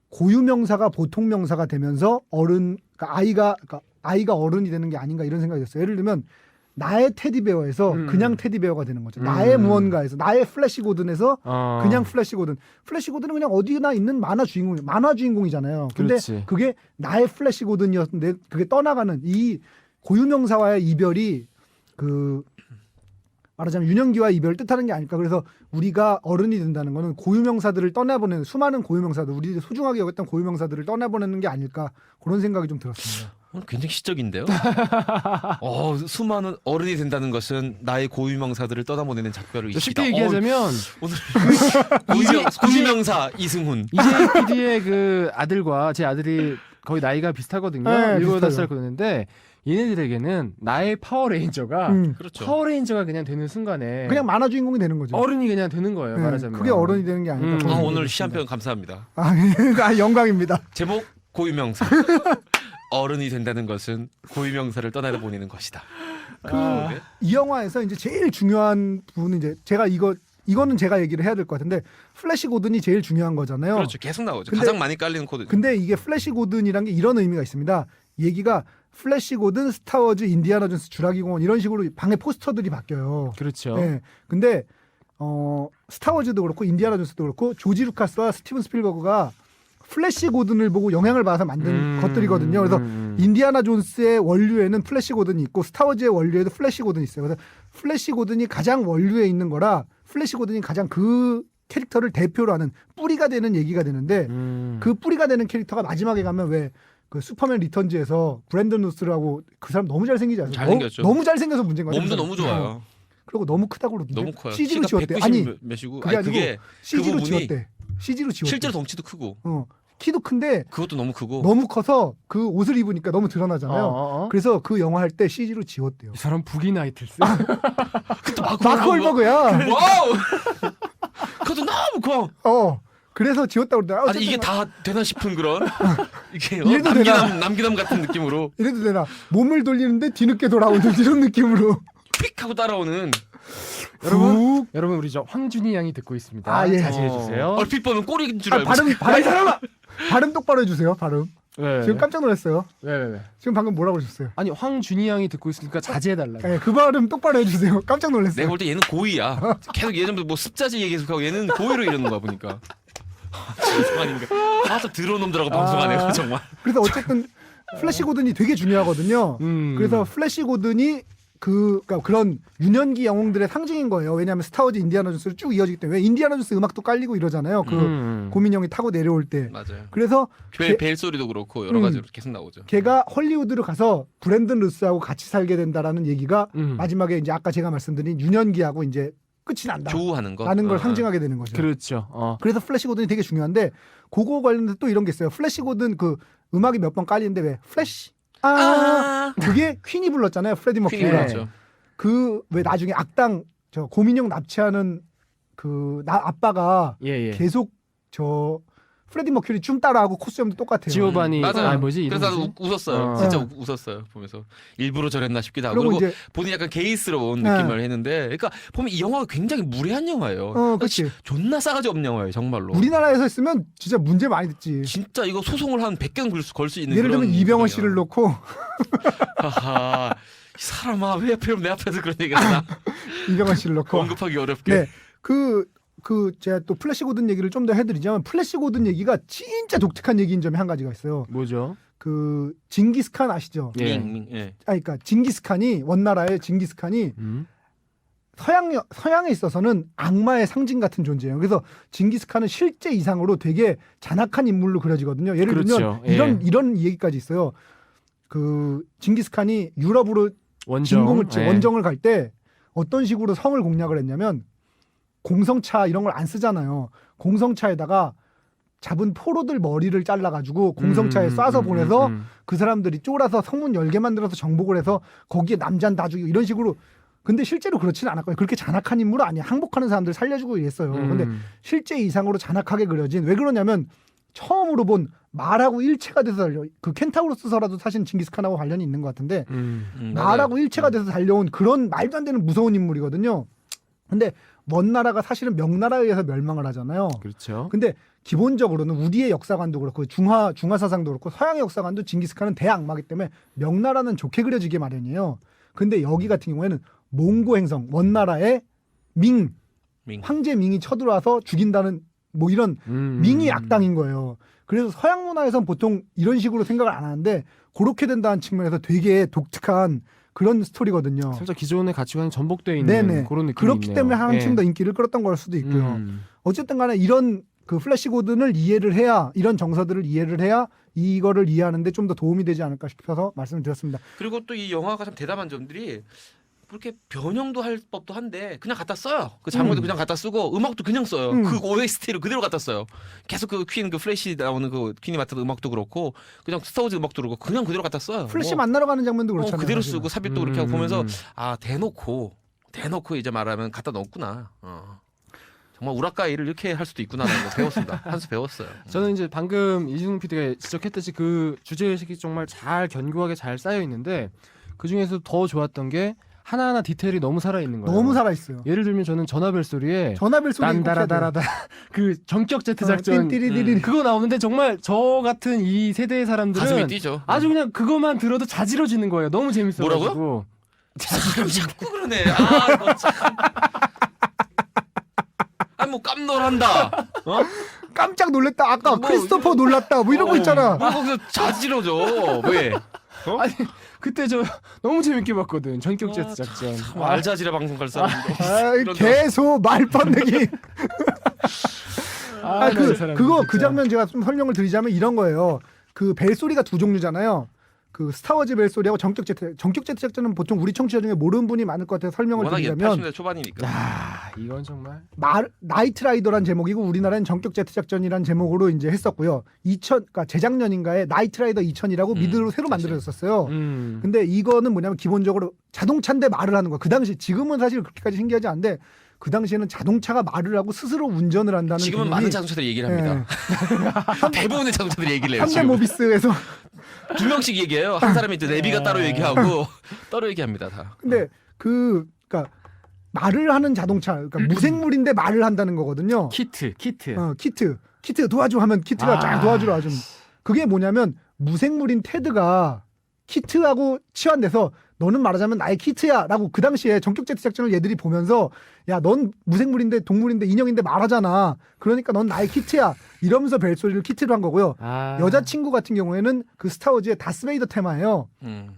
고유명사가 보통명사가 되면서 그러니까 아이가 어른이 되는 게 아닌가 이런 생각이 들었어요. 예를 들면 나의 테디베어에서 그냥 테디베어가 되는 거죠. 나의 무언가에서 나의 플래시 고든에서 그냥 플래시 고든. 플래시 고든은 그냥 어디나 있는 만화 주인공이잖아요. 근데 그렇지. 그게 나의 플래시 고든이었는데 그게 떠나가는 이 고유명사와의 이별이 말하자면 유년기와 이별을 뜻하는 게 아닐까. 그래서 우리가 어른이 된다는 거는 고유명사들을 떠나보내는 수많은 고유명사들, 우리들이 소중하게 여겼던 고유명사들을 떠나보내는 게 아닐까 그런 생각이 좀 들었습니다. 오늘 굉장히 시적인데요. 수많은 어른이 된다는 것은 나의 고유명사들을 떠나보내는 작별을 쉽게 이시다. 얘기하자면 오늘 고유명사 이승훈. 이재익 PD의 그 아들과 제 아들이 거의 나이가 비슷하거든요. 네, 7, 8살 비슷하죠. 그러는데 얘네들에게는 나의 파워레인저가 그렇죠. 파워레인저가 그냥 되는 순간에 그냥 만화 주인공이 되는 거죠. 어른이 그냥 되는 거예요. 네, 말하자면. 그게 어른이 되는 게 아닐까. 그런 생각이 오늘 들었습니다. 시한편 감사합니다. 영광입니다. 제목 고유명사. 어른이 된다는 것은 고유명사를 떠나보내는 것이다. 이 영화에서 이제 제일 중요한 부분은 이제 제가 이거는 제가 얘기를 해야 될 것 같은데 플래시 고든이 제일 중요한 거잖아요. 그렇죠. 계속 나오죠. 근데- 가장 많이 깔리는 코드죠. 근데 이게 플래시 고든이란 게 이런 의미가 있습니다. 얘기가 플래시 고든, 스타워즈, 인디아나 존스, 주라기 공원 이런 식으로 방에 포스터들이 바뀌어요. 그렇죠. 네. 근데 스타워즈도 그렇고 인디아나 존스도 그렇고 조지 루카스와 스티븐 스필버그가 플래시 고든을 보고 영향을 받아서 만든 것들이거든요. 그래서 인디아나 존스의 원류에는 플래시 고든이 있고 스타워즈의 원류에도 플래시 고든이 있어요. 그래서 플래시 고든이 가장 원류에 있는 거라 플래시 고든이 가장 그 캐릭터를 대표로 하는 뿌리가 되는 얘기가 되는데 그 뿌리가 되는 캐릭터가 마지막에 가면 왜 그 슈퍼맨 리턴즈에서 브랜든 루스라고 그 사람 너무 잘생기지 않아요? 잘생겼죠. 너무 잘생겨서 문제인 거예요. 몸도 너무 좋아요. 그리고 너무 크다고 그러던데. 너무 커요. CG로 키가 지웠대. 190 아니 몇이고 그게 아니, 아니고 그게 CG로 그 부분이 지웠대. CG로 지웠대. 실제로 덩치도 크고 키도 큰데 그것도 너무 크고 너무 커서 그 옷을 입으니까 너무 드러나잖아요. 그래서 그 영화 할 때 CG로 지웠대요. 이 사람 북이 나이틀스. 그것도 마크 월버그야. 와우. 그것도 너무 커. 그래서 지웠다고 그러더라. 아니 이게 다 되나 싶은 그런 이게 이래도 되나? 남기남 같은 느낌으로 이래도 되나? 몸을 돌리는데 뒤늦게 돌아오는 이런 느낌으로. 픽 하고 따라오는 여러분 우리 저 황준희 양이 듣고 있습니다. 아, 예. 자제해 주세요. 얼핏 보면 꼬리인 줄 알고 발음 똑바로 해주세요. 발음. 네. 지금 깜짝 놀랐어요. 네. 지금 방금 뭐라고 하셨어요? 아니 황준희 양이 듣고 있으니까 자제해 달라고. 네, 그 발음 똑바로 해주세요. 깜짝 놀랐어요. 내가 볼 때 얘는 고의야. 계속 예전부터 뭐 습자지 얘기 계속하고 얘는 고의로 이러는 거야 보니까. 죄송하니까. 또 들어온 놈들하고 방송하네요 정말. 그래서 어쨌든 플래시 고든이 되게 중요하거든요. 그래서 플래시 고든이 그러니까 그런 유년기 영웅들의 상징인 거예요. 왜냐하면 스타워즈, 인디아나 존스를 쭉 이어지기 때문에 왜 인디아나 존스 음악도 깔리고 이러잖아요. 그 고민 형이 타고 내려올 때. 맞아요. 그래서 벨 소리도 그렇고 여러 가지로 계속 나오죠. 걔가 헐리우드로 가서 브랜든 루스하고 같이 살게 된다라는 얘기가 마지막에 이제 아까 제가 말씀드린 유년기하고 이제 끝이 난다. 조우하는 거. 라는 걸 상징하게 되는 거죠. 그렇죠. 그래서 플래시 고든이 되게 중요한데 그거 관련해서 또 이런 게 있어요. 플래시 고든 그 음악이 몇 번 깔리는데 왜 플래시 그게 퀸이 불렀잖아요. 프레디 머큐리가. 그렇죠. 그 왜 나중에 악당 저 고민형 납치하는 그 아빠가 예. 계속 저 프레디 머큐리 춤 따라하고 코스염도 똑같아요. 지오바니. 맞아요. 뭐지? 그래서 나도 웃었어요. 진짜 웃었어요. 보면서 일부러 저랬나 싶기도 하고. 그리고 이제 본인이 약간 게이스러운 느낌을 했는데, 그러니까 보면 이 영화가 굉장히 무례한 영화예요. 그렇지. 존나 싸가지 없는 영화예요, 정말로. 우리나라에서 했으면 진짜 문제 많이 듣지. 진짜 이거 소송을 한 100개는 걸 수 있는. 예를 들면 이병헌 부분이야. 씨를 놓고 하하, 이 사람아 왜 하필 내 앞에서 그런 얘기를 하나. 이병헌 씨를 놓고 언급하기 어렵게. 네. 제가 또 플래시 고든 얘기를 좀 더 해드리자면 플래시 고든 얘기가 진짜 독특한 얘기인 점이 한 가지가 있어요. 뭐죠? 그 징기스칸 아시죠? 예. 그러니까 징기스칸이 원나라의 징기스칸이 서양에 있어서는 악마의 상징 같은 존재예요. 그래서 징기스칸은 실제 이상으로 되게 잔악한 인물로 그려지거든요. 예를 들면 이런 얘기까지 있어요. 그 징기스칸이 유럽으로 원정을 갈 때 어떤 식으로 성을 공략을 했냐면 공성차 이런 걸 안 쓰잖아요. 공성차에다가 잡은 포로들 머리를 잘라가지고 공성차에 쏴서 보내서 그 사람들이 쫄아서 성문 열게 만들어서 정복을 해서 거기에 남자는 다 죽이고 이런 식으로. 근데 실제로 그렇지는 않았거든요. 그렇게 잔악한 인물은 아니에요. 항복하는 사람들 살려주고 이랬어요. 근데 실제 이상으로 잔악하게 그려진. 왜 그러냐면 처음으로 본 말하고 일체가 돼서 달려. 그 켄타우로스서라도 사실 징기스칸하고 관련이 있는 것 같은데 말하고 일체가 돼서 달려온 그런 말도 안 되는 무서운 인물이거든요. 근데 먼 나라가 사실은 명나라에 의해서 멸망을 하잖아요. 그렇죠. 근데 기본적으로는 우리의 역사관도 그렇고 중화 사상도 그렇고 서양의 역사관도 징기스칸은 대악마기 때문에 명나라는 좋게 그려지게 마련이에요. 근데 여기 같은 경우에는 몽고 행성, 먼 나라의 밍. 황제 밍이 쳐들어와서 죽인다는 뭐 이런 밍이 악당인 거예요. 그래서 서양 문화에선 보통 이런 식으로 생각을 안 하는데 그렇게 된다는 측면에서 되게 독특한 그런 스토리거든요. 살짝 기존의 가치관이 전복되어 있는 네네. 그런 느낌이 그렇기 있네요. 때문에 한층 예. 더 인기를 끌었던 걸 수도 있고요. 음. 어쨌든 간에 이런 그 플래시 고든을 이해를 해야, 이런 정서들을 이해를 해야 이거를 이해하는데 좀 더 도움이 되지 않을까 싶어서 말씀을 드렸습니다. 그리고 또 이 영화가 참 대담한 점들이 그렇게 변형도 할 법도 한데 그냥 갖다 써요. 그 장면도 그냥 갖다 쓰고 음악도 그냥 써요. 그 OST로 그대로 갖다 써요. 계속 그 퀸 그 플래시 나오는 그 퀸이 맡은 음악도 그렇고 그냥 스타워즈 음악도 그렇고 그냥 그대로 갖다 써요. 플래시 뭐, 만나러 가는 장면도 그렇잖아요. 그대로 사실은. 쓰고 삽입도 그렇게 하고 보면서 아 대놓고 이제 말하면 갖다 넣었구나. 정말 우라카이를 이렇게 할 수도 있구나라는 거 배웠습니다. 한 수 배웠어요. 저는 이제 방금 이승훈 PD가 지적했듯이 그 주제의식이 정말 잘 견고하게 잘 쌓여 있는데 그 중에서 더 좋았던 게 하나하나 디테일이 너무 살아있는 거예요. 너무 살아있어요. 예를 들면 저는 전화벨 소리에 전화벨 소리 딴다라다라다 그 전격 제트 작전 띠리리리. 그거 나오는데 정말 저 같은 이 세대의 사람들은 가슴이 뛰죠. 아주 그냥 그것만 들어도 자지러지는 거예요. 너무 재밌어가지고. 뭐라고요? 자꾸 그러네. 아 이거 참. 아니 뭐 깜놀한다. 어? 깜짝 놀랐다. 아까 뭐, 크리스토퍼 놀랐다. 뭐 이런 거 있잖아. 뭐 거기서 자지러져. 왜? 아니 그때 저 너무 재밌게 봤거든. 전격 제트 작전. 참 알자지라 방송 갈 사람인데. 아, 계속 말 뻗내기. 그 장면 제가 좀 설명을 드리자면 이런 거예요. 그 벨소리가 두 종류잖아요. 그 스타워즈 벨소리하고 전격 제트 작전은 보통 우리 청취자 중에 모르는 분이 많을 것 같아서 설명을 워낙에 드리자면 80년대 초반이니까. 야 이건 정말 나이트 라이더란 제목이고 우리나라는 전격 제트 작전이란 제목으로 이제 했었고요. 그러니까 재작년인가에 나이트 라이더 2000이라고 미드로 새로 만들어졌었어요. 근데 이거는 뭐냐면 기본적으로 자동차인데 말을 하는 거야. 그 당시 지금은 사실 그렇게까지 신기하지 않은데 그 당시에는 자동차가 말을 하고 스스로 운전을 한다는 지금은 개념이 많은 자동차들이 얘기를 합니다. 대부분의 자동차들이 얘기를 해요. 현대 모비스에서 두 명씩 얘기해요. 한 사람이 이제 내비가 따로 얘기하고 따로 얘기합니다 다. 근데 그러니까 말을 하는 자동차, 그러니까 무생물인데 말을 한다는 거거든요. 키트. 키트 도와줘 하면 키트가 쫙 도와주러 와준. 그게 뭐냐면 무생물인 테드가 키트하고 치환돼서 너는 말하자면 나의 키트야라고 그 당시에 전격 제트 작전을 얘들이 보면서 야 넌 무생물인데 동물인데 인형인데 말하잖아. 그러니까 넌 나의 키트야 이러면서 벨소리를 키트로 한 거고요. 여자친구 같은 경우에는 그 스타워즈의 다스베이더 테마예요.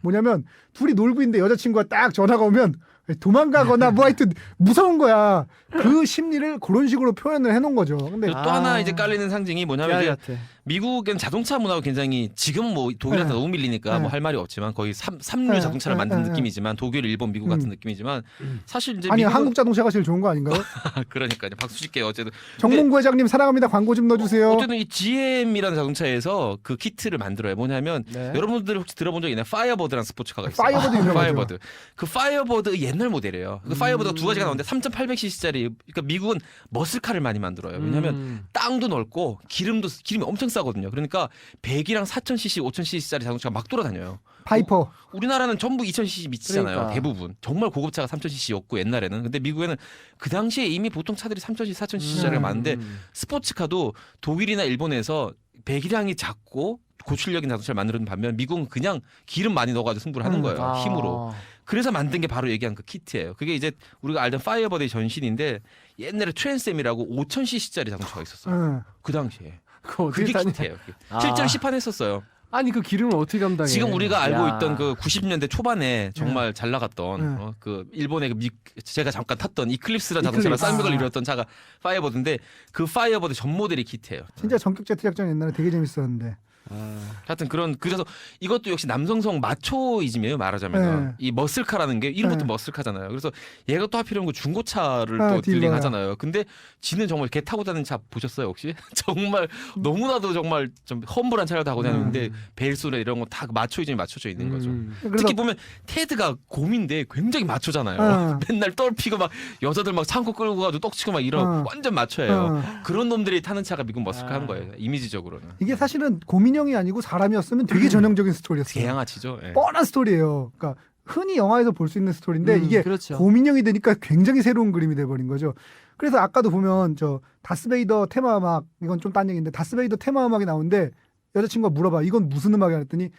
뭐냐면 둘이 놀고 있는데 여자친구가 딱 전화가 오면 도망가거나 뭐 하여튼 무서운 거야. 그 심리를 그런 식으로 표현을 해놓은 거죠. 근데 또 하나 이제 깔리는 상징이 뭐냐면 이제 같아. 미국은 자동차 문화가 굉장히 지금 뭐 독일한테 너무 밀리니까 뭐 할 말이 없지만 거의 삼류 자동차를 만든 느낌이지만 독일, 일본, 미국 같은 느낌이지만 사실 이제 아니 미국은 한국 자동차가 제일 좋은 거 아닌가요? 그러니까요. 박수 칠게요. 어쨌든 정몽구 회장님 사랑합니다. 광고 좀 넣어주세요. 어쨌든 이 GM이라는 자동차에서 그 키트를 만들어요. 뭐냐면 여러분들 혹시 들어본 적 있나요? 파이어버드라는 스포츠카가 있어요. 파이어버드 유명하죠. 파이어버드. 그 파이어버드 옛날 모델이에요. 그 파이어버드가 두 가지가 나오는데 3,800cc짜리. 그러니까 미국은 머슬카를 많이 만들어요. 왜냐하면 땅도 넓고 기름이 엄청 싸거든요. 그러니까 100이랑 4,000cc, 5,000cc짜리 자동차가 막 돌아다녀요. 파이퍼. 우리나라는 전부 2,000cc 미치잖아요. 그러니까. 대부분. 정말 고급차가 3,000cc였고 옛날에는. 근데 미국에는 그 당시에 이미 보통 차들이 3,000cc, 4,000cc짜리가 많은데 스포츠카도 독일이나 일본에서 배기량이 작고 고출력인 자동차를 만드는 반면 미국은 그냥 기름 많이 넣어가지고 승부를 하는 거예요. 힘으로. 그래서 만든 게 바로 얘기한 그 키트예요. 그게 이제 우리가 알던 파이어버드의 전신인데 옛날에 트랜스엠이라고 5,000cc짜리 자동차가 있었어요. 그 당시에. 그게 키트예요. 실제로 시판했었어요. 아니 그 기름을 어떻게 감당해? 지금 우리가 알고 야. 있던 그 90년대 초반에 정말 잘 나갔던 그 일본의 제가 잠깐 탔던 이클립스라는 자동차랑 쌍벽을 이뤘던 차가 파이어버드인데 그 파이어버드 전 모델이 키트예요. 진짜 전격 제트 작전 옛날에 되게 재밌었는데. 하여튼 그래서 이것도 역시 남성성 마초이즘이에요. 말하자면 이 머슬카라는 게 이름부터 머슬카잖아요. 그래서 얘가 또 하필이면 그 중고차를 또 딜링하잖아요. 근데 지는 정말 개 타고 다니는 차 보셨어요 혹시? 정말 너무나도 정말 좀 험불한 차를 타고 다니는데 벨소리 이런 거 다 마초이즘이 맞춰져 있는 거죠. 특히 보면 테드가 곰인데 굉장히 마초잖아요. 맨날 떨피고 막 여자들 막 창고 끌고 가지고 떡치고 막 이런 완전 마초예요. 그런 놈들이 타는 차가 미국 머슬카 하는 거예요. 이미지적으로는. 이게 사실은 고민형이 아니고 사람이었으면 되게 전형적인 스토리였어요. 개양아치죠. 예. 뻔한 스토리예요. 그러니까 흔히 영화에서 볼 수 있는 스토리인데 이게 그렇죠. 고민형이 되니까 굉장히 새로운 그림이 돼버린 거죠. 그래서 아까도 보면 저 다스베이더 테마 음악, 이건 좀 딴 얘기인데 다스베이더 테마 음악이 나오는데 여자친구가 물어봐. 이건 무슨 음악이야? 했더니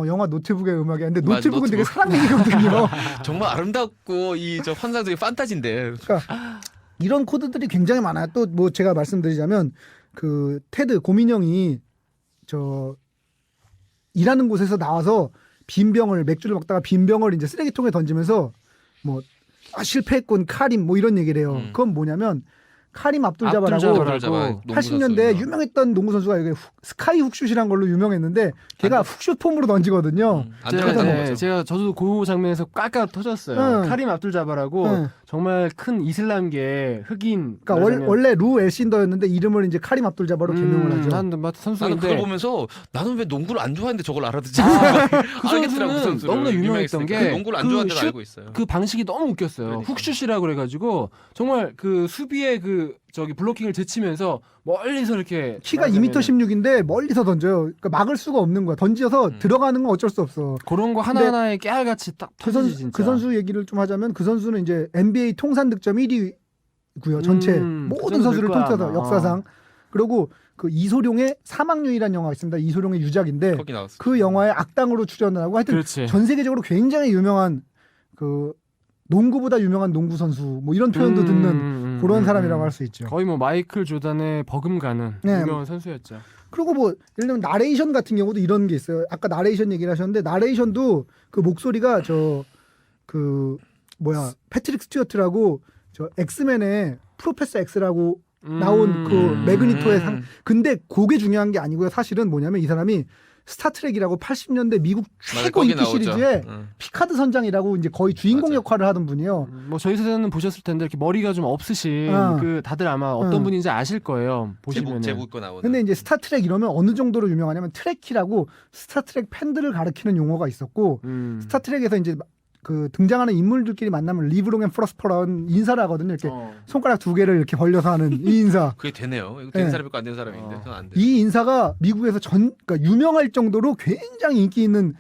영화 노트북의 음악이야. 근데 노트북은 되게 사랑 얘기거든요. 정말 아름답고 이 저 환상적인 판타지인데. 그러니까 이런 코드들이 굉장히 많아요. 또 뭐 제가 말씀드리자면 그 테드 고민형이 저 일하는 곳에서 나와서 빈 병을 맥주를 먹다가 빈 병을 이제 쓰레기통에 던지면서 뭐 실패했군 카림 뭐 이런 얘기를 해요. 그건 뭐냐면 카림 압둘자바라고 압둘자바라고 80년대에 유명했던 농구 선수가 이게 스카이 훅슛이란 걸로 유명했는데 걔가 훅슛 폼으로 던지거든요. 저도 그 장면에서 깎아 터졌어요. 응. 카림 압둘자바라고 응. 정말 큰 이슬람계 흑인. 그러니까 원래 루 엘신더였는데 이름을 이제 카림 압둘자바로 개명을 하죠. 나는 나는 선수인데 그걸 보면서 나는 왜 농구를 안 좋아하는데 저걸 알아듣지? 그 선수는 너무나 유명했던 게 농구를 안 그 좋아하는 걸 슛, 알고 있어요. 그 방식이 너무 웃겼어요. 그러니까. 훅슛이라고 그래가지고 정말 그 수비의 그 저기 블로킹을 제치면서 멀리서 이렇게 키가 2m 16인데 멀리서 던져요. 그러니까 막을 수가 없는 거야. 던져서 들어가는 건 어쩔 수 없어. 그런 거 하나하나에 깨알같이 딱 터지지 진짜. 그 선수 얘기를 좀 하자면 그 선수는 이제 NBA 통산 득점 1위고요. 전체 모든 선수를 통틀어서 역사상. 그리고 그 이소룡의 사막유이라는 영화가 있습니다. 이소룡의 유작인데 거기 나왔어요. 그 영화에 악당으로 출연을 하고 하여튼 그렇지. 전 세계적으로 굉장히 유명한 그 농구보다 유명한 농구 선수 뭐 이런 표현도 듣는 그런 사람이라고 할 수 있죠. 거의 뭐 마이클 조단의 버금가는 네. 유명한 선수였죠. 그리고 뭐 예를 들면 나레이션 같은 경우도 이런 게 있어요. 아까 나레이션 얘기를 하셨는데 나레이션도 그 목소리가 그 패트릭 스튜어트라고 저 엑스맨의 프로페서 X라고 나온 그 매그니토의 근데 그게 중요한 게 아니고요. 사실은 뭐냐면 이 사람이 스타트rek이라고 80년대 미국 최고 거기 인기 나오죠. 시리즈에 피카드 선장이라고 이제 거의 주인공 맞아. 역할을 하던 분이요. 뭐 저희 세대는 보셨을 텐데 이렇게 머리가 좀 없으신 그 다들 아마 어떤 분인지 아실 거예요. 보시면. 제복 입고 나오는. 근데 이제 스타트렉 이러면 어느 정도로 유명하냐면 트래키라고 스타트렉 팬들을 가리키는 용어가 있었고 스타트렉에서 이제 그 등장하는 인물들끼리 만나면 리브롱 앤 프로스퍼라는 인사를 하거든요. 이렇게 손가락 두 개를 이렇게 벌려서 하는 이 인사. 그게 되네요. 이거 된 네. 사람이 있고 안 된 사람인데 그건 안 돼. 이 인사가 미국에서 그러니까 유명할 정도로 굉장히 인기 있는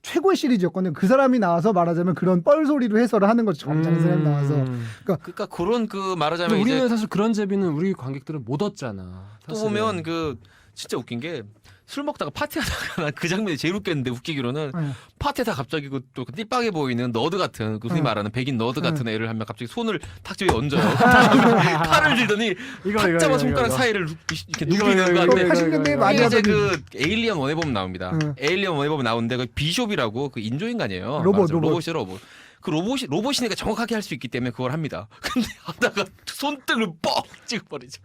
최고의 시리즈였거든요. 그 사람이 나와서 말하자면 그런 뻘소리로 해설을 하는 거죠. 점잖은 사람이 나와서. 그러니까 그런 그 말하자면 근데 우리는 이제 사실 그런 재미는 우리 관객들은 못 얻잖아. 또 사실은. 보면 그 진짜 웃긴 게 술 먹다가 파티하다가 난 그 장면이 제일 웃겼는데 웃기기로는 파티에다 갑자기 또 띠빵해 보이는 너드 같은 그 흔히 말하는 백인 너드 같은 애를 한 명 갑자기 손을 탁 집에 얹어요. 칼을 들더니 탁자와 손가락 사이를 이렇게 누비는 거 같은데 80년대에 많이 이게 이제 하던 그 에일리언 원에 보면 나옵니다. 에일리언 원에 보면 나오는데 그 비숍이라고 그 인조인간이에요. 로봇이 그 로봇이니까 정확하게 할 수 있기 때문에 그걸 합니다. 근데 하다가 손등을 뻑 찍어버리죠.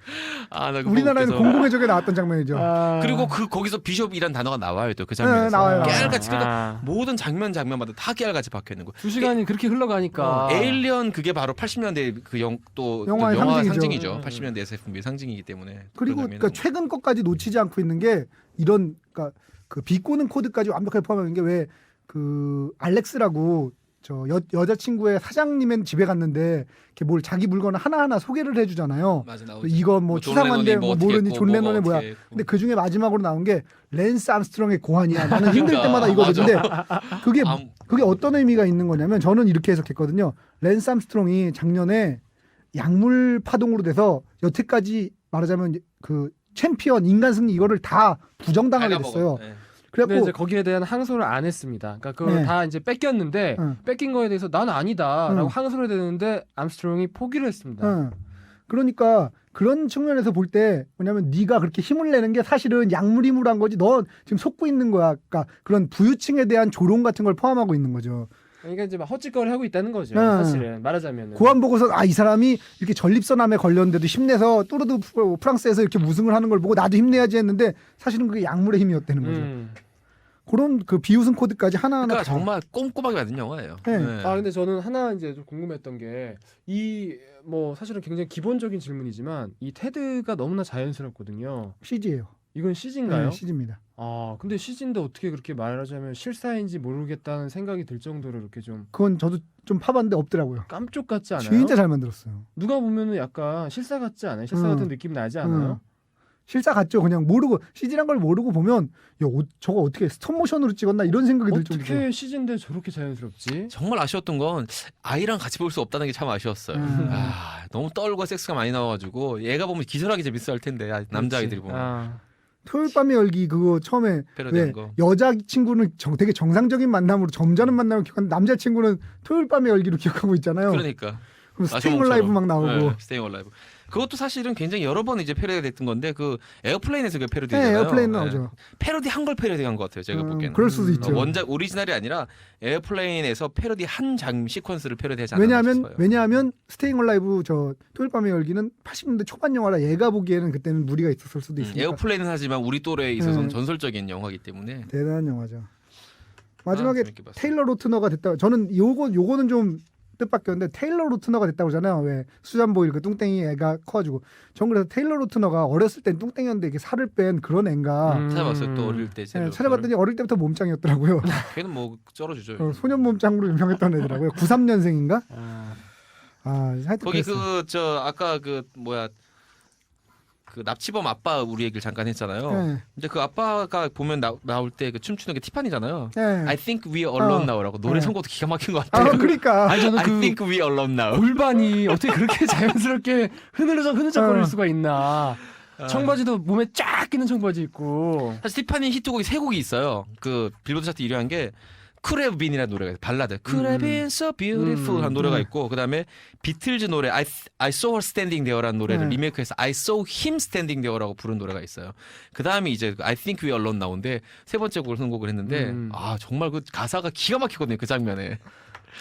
나 그거 우리나라에는 웃겨서. 공공의 적에 나왔던 장면이죠. 그리고 거기서 비숍이란 단어가 나와요. 또 그 장면에서 나와요. 깨알같이 그러니까 모든 장면마다 다 깨알같이 박혀 있는 거. 2시간이 그렇게 흘러가니까 에일리언 그게 바로 80년대 그 영화의 영화 상징이죠. 상징이죠. 80년대 SF의 상징이기 때문에. 그리고 그런 그러니까 최근 것까지 놓치지 않고 있는 게 이런 그러니까 그 비꼬는 코드까지 완벽하게 포함하는 게 왜 그 알렉스라고 저 여자친구의 사장님의 집에 갔는데 이렇게 뭘 자기 물건을 하나하나 소개를 해주잖아요. 맞아, 나오죠. 이거 뭐 추상한데 뭐 모르니 존 레논의 뭐야. 했고. 근데 그 중에 마지막으로 나온 게 랜스 암스트롱의 고환이야. 나는 힘들 때마다 이거거든. 근데 그게 어떤 의미가 있는 거냐면 저는 이렇게 해석했거든요. 랜스 암스트롱이 작년에 약물 파동으로 돼서 여태까지 말하자면 그 챔피언 인간 승리 이거를 다 부정당하게 됐어요. 근데 그래갖고 이제 거기에 대한 항소를 안 했습니다. 그러니까 그걸 네. 다 이제 뺏겼는데 뺏긴 거에 대해서 난 아니다라고 항소를 되는데 암스트롱이 포기를 했습니다. 그러니까 그런 측면에서 볼 때 뭐냐면 네가 그렇게 힘을 내는 게 사실은 약물이물한 거지 너 지금 속고 있는 거야. 그러니까 그런 부유층에 대한 조롱 같은 걸 포함하고 있는 거죠. 그러니까 이제 막 헛짓거리 하고 있다는 거죠. 사실은 말하자면. 고안 보고서 이 사람이 이렇게 전립선암에 걸렸는데도 힘내서 뚜르드 프랑스에서 이렇게 우승을 하는 걸 보고 나도 힘내야지 했는데 사실은 그게 약물의 힘이었다는 거죠. 그런 그 비웃음 코드까지 하나하나 그러니까 정말 꼼꼼하게 만든 영화예요. 네. 근데 저는 하나 이제 좀 궁금했던 게 이 뭐 사실은 굉장히 기본적인 질문이지만 이 테드가 너무나 자연스럽거든요. CG예요. 이건 CG인가요? 네, CG입니다. 근데 CG인데 어떻게 그렇게 말하자면 실사인지 모르겠다는 생각이 들 정도로 이렇게 좀 그건 저도 좀 파봤는데 없더라고요. 깜쪽 같지 않아요? 진짜 잘 만들었어요. 누가 보면은 약간 실사 같지 않아요? 실사 같은 느낌 나지 않아요? 실사 같죠. 그냥 모르고 CG란 걸 모르고 보면 야, 저거 어떻게 스톱모션으로 찍었나 이런 생각이 들 정도로. 어떻게 CG인데 저렇게 자연스럽지? 정말 아쉬웠던 건 아이랑 같이 볼 수 없다는 게 참 아쉬웠어요. 너무 떨고 섹스가 많이 나와가지고 얘가 보면 기절하기 재밌어 할 텐데 남자아이들이 보면. 토요일 밤의 열기 그거 처음에 패러디한 왜 거. 여자 친구는 되게 정상적인 만남으로 점잖은 만남을 기억하는데 남자 친구는 토요일 밤의 열기로 기억하고 있잖아요. 그러니까. 그럼 스테잉 얼라이브 막 나오고. 스테잉 얼라이브. 그것도 사실은 굉장히 여러 번 이제 패러디가 됐던 건데 그 에어플레인에서 그 패러디잖아요. 네, 에어플레인 나오죠. 패러디 한 걸 패러디한 것 같아요. 제가 보기에는. 그럴 수도 있죠. 원작 오리지널이 아니라 에어플레인에서 패러디 한 장 시퀀스를 패러디하지 않았나 싶어요. 왜냐하면 스테잉 얼라이브 저 토요일 밤의 열기는 80년대 초반 영화라 얘가 보기에는 그때는 무리가 있었을 수도 있으니까. 에어플레인은 하지만 우리 또래에 있어서는 전설적인 영화이기 때문에 대단한 영화죠. 마지막에 재밌게 봤어요. 테일러 로트너가 됐다. 저는 요거는 좀 뜻밖이었는데 테일러 로트너가 됐다고 하잖아요. 왜 수잔 보일 그 뚱땡이 애가 커가지고. 전 그래서 테일러 로트너가 어렸을 땐 뚱땡이였는데 이렇게 살을 뺀 그런 애인가. 찾아봤어요. 또 어릴 때 찾아봤더니 어릴 때부터 몸짱이었더라고요. 걔는 뭐 쩔어주죠. 소년 몸짱으로 유명했던 애더라고요. 93년생인가? 하여튼 거기 그랬어요. 아까 그 납치범 아빠 우리 얘기를 잠깐 했잖아요. 네. 이제 그 아빠가 보면 나올 때 그 춤추는 게 티파니잖아요. 네. I think we alone now라고 노래 네. 선곡도 기가 막힌 것 같아요. 그러니까. 아니 저는 I think we alone now. 골반이 어떻게 그렇게 자연스럽게 흐느적거릴 수가 있나. 청바지도 몸에 쫙 끼는 청바지 입고. 사실 티파니 히트곡이 세 곡이 있어요. 그 빌보드 차트 1위 한 게 Could Have Been이라는 노래가 있어요. 발라드 Could Have Been So Beautiful 한 노래가 있고 그다음에 비틀즈 노래 I Saw Her Standing There라는 노래를 리메이크해서 I Saw Him Standing There라고 부른 노래가 있어요. 그다음에 이제 I Think We Alone 나온데 세 번째 곡을 선곡을 했는데 정말 그 가사가 기가 막히거든요. 그 장면에.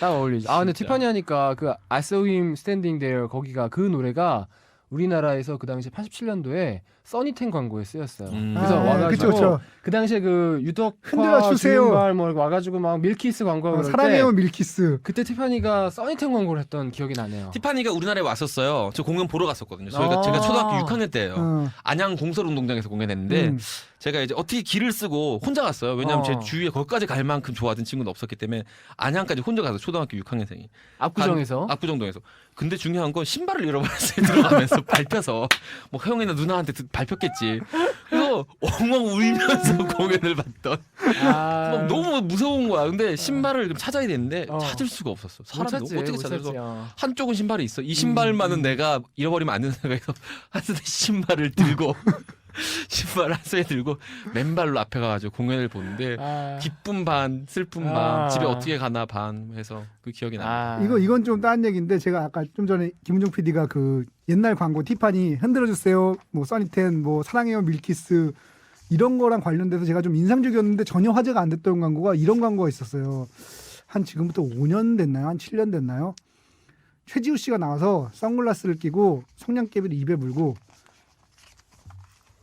딱 어울리죠. 근데 티파니 하니까 그 I Saw Him Standing There 거기가 그 노래가 우리나라에서 그 당시 87년도에 써니텐 광고에 쓰였어요. 그래서 와가지고 그쵸. 그 당시에 그 유덕화 흔들어 주세요. 주윤발 뭐 와가지고 막 밀키스 광고하고 그럴 사랑해요 때 밀키스. 그때 티파니가 써니텐 광고를 했던 기억이 나네요. 티파니가 우리나라에 왔었어요. 저 공연 보러 갔었거든요. 제가 초등학교 6학년 때예요. 안양 공설운동장에서 공연했는데 제가 이제 어떻게 길을 쓰고 혼자 갔어요. 왜냐하면 제 주위에 거기까지 갈 만큼 좋아하던 친구는 없었기 때문에 안양까지 혼자 가서 초등학교 6학년생이 압구정동에서. 근데 중요한 건 신발을 잃어버렸어요. 들어가면서 밟혀서 뭐 형이나 누나한테 밟혔겠지. 그래서 엉엉 울면서 공연을 봤던. 막 너무 무서운 거야. 근데 신발을 찾아야 되는데 찾을 수가 없었어. 사람이 어떻게 찾아서 한쪽은 신발이 있어. 이 신발만은 내가 잃어버리면 안 된다고 해서 한 손에 신발을 들고 신발 한 손에 들고 맨발로 앞에 가가지고 공연을 보는데 기쁨 반 슬픔 반 집에 어떻게 가나 반 해서 그 기억이 납니다. 이건 좀 딴 얘기인데 제가 아까 좀 전에 김은종 PD가 그 옛날 광고 티파니 흔들어주세요 뭐 써니텐 뭐 사랑해요 밀키스 이런 거랑 관련돼서 제가 좀 인상적이었는데 전혀 화제가 안 됐던 광고가 이런 광고가 있었어요. 한 지금부터 5년 됐나요? 한 7년 됐나요? 최지우 씨가 나와서 선글라스를 끼고 성냥개비를 입에 물고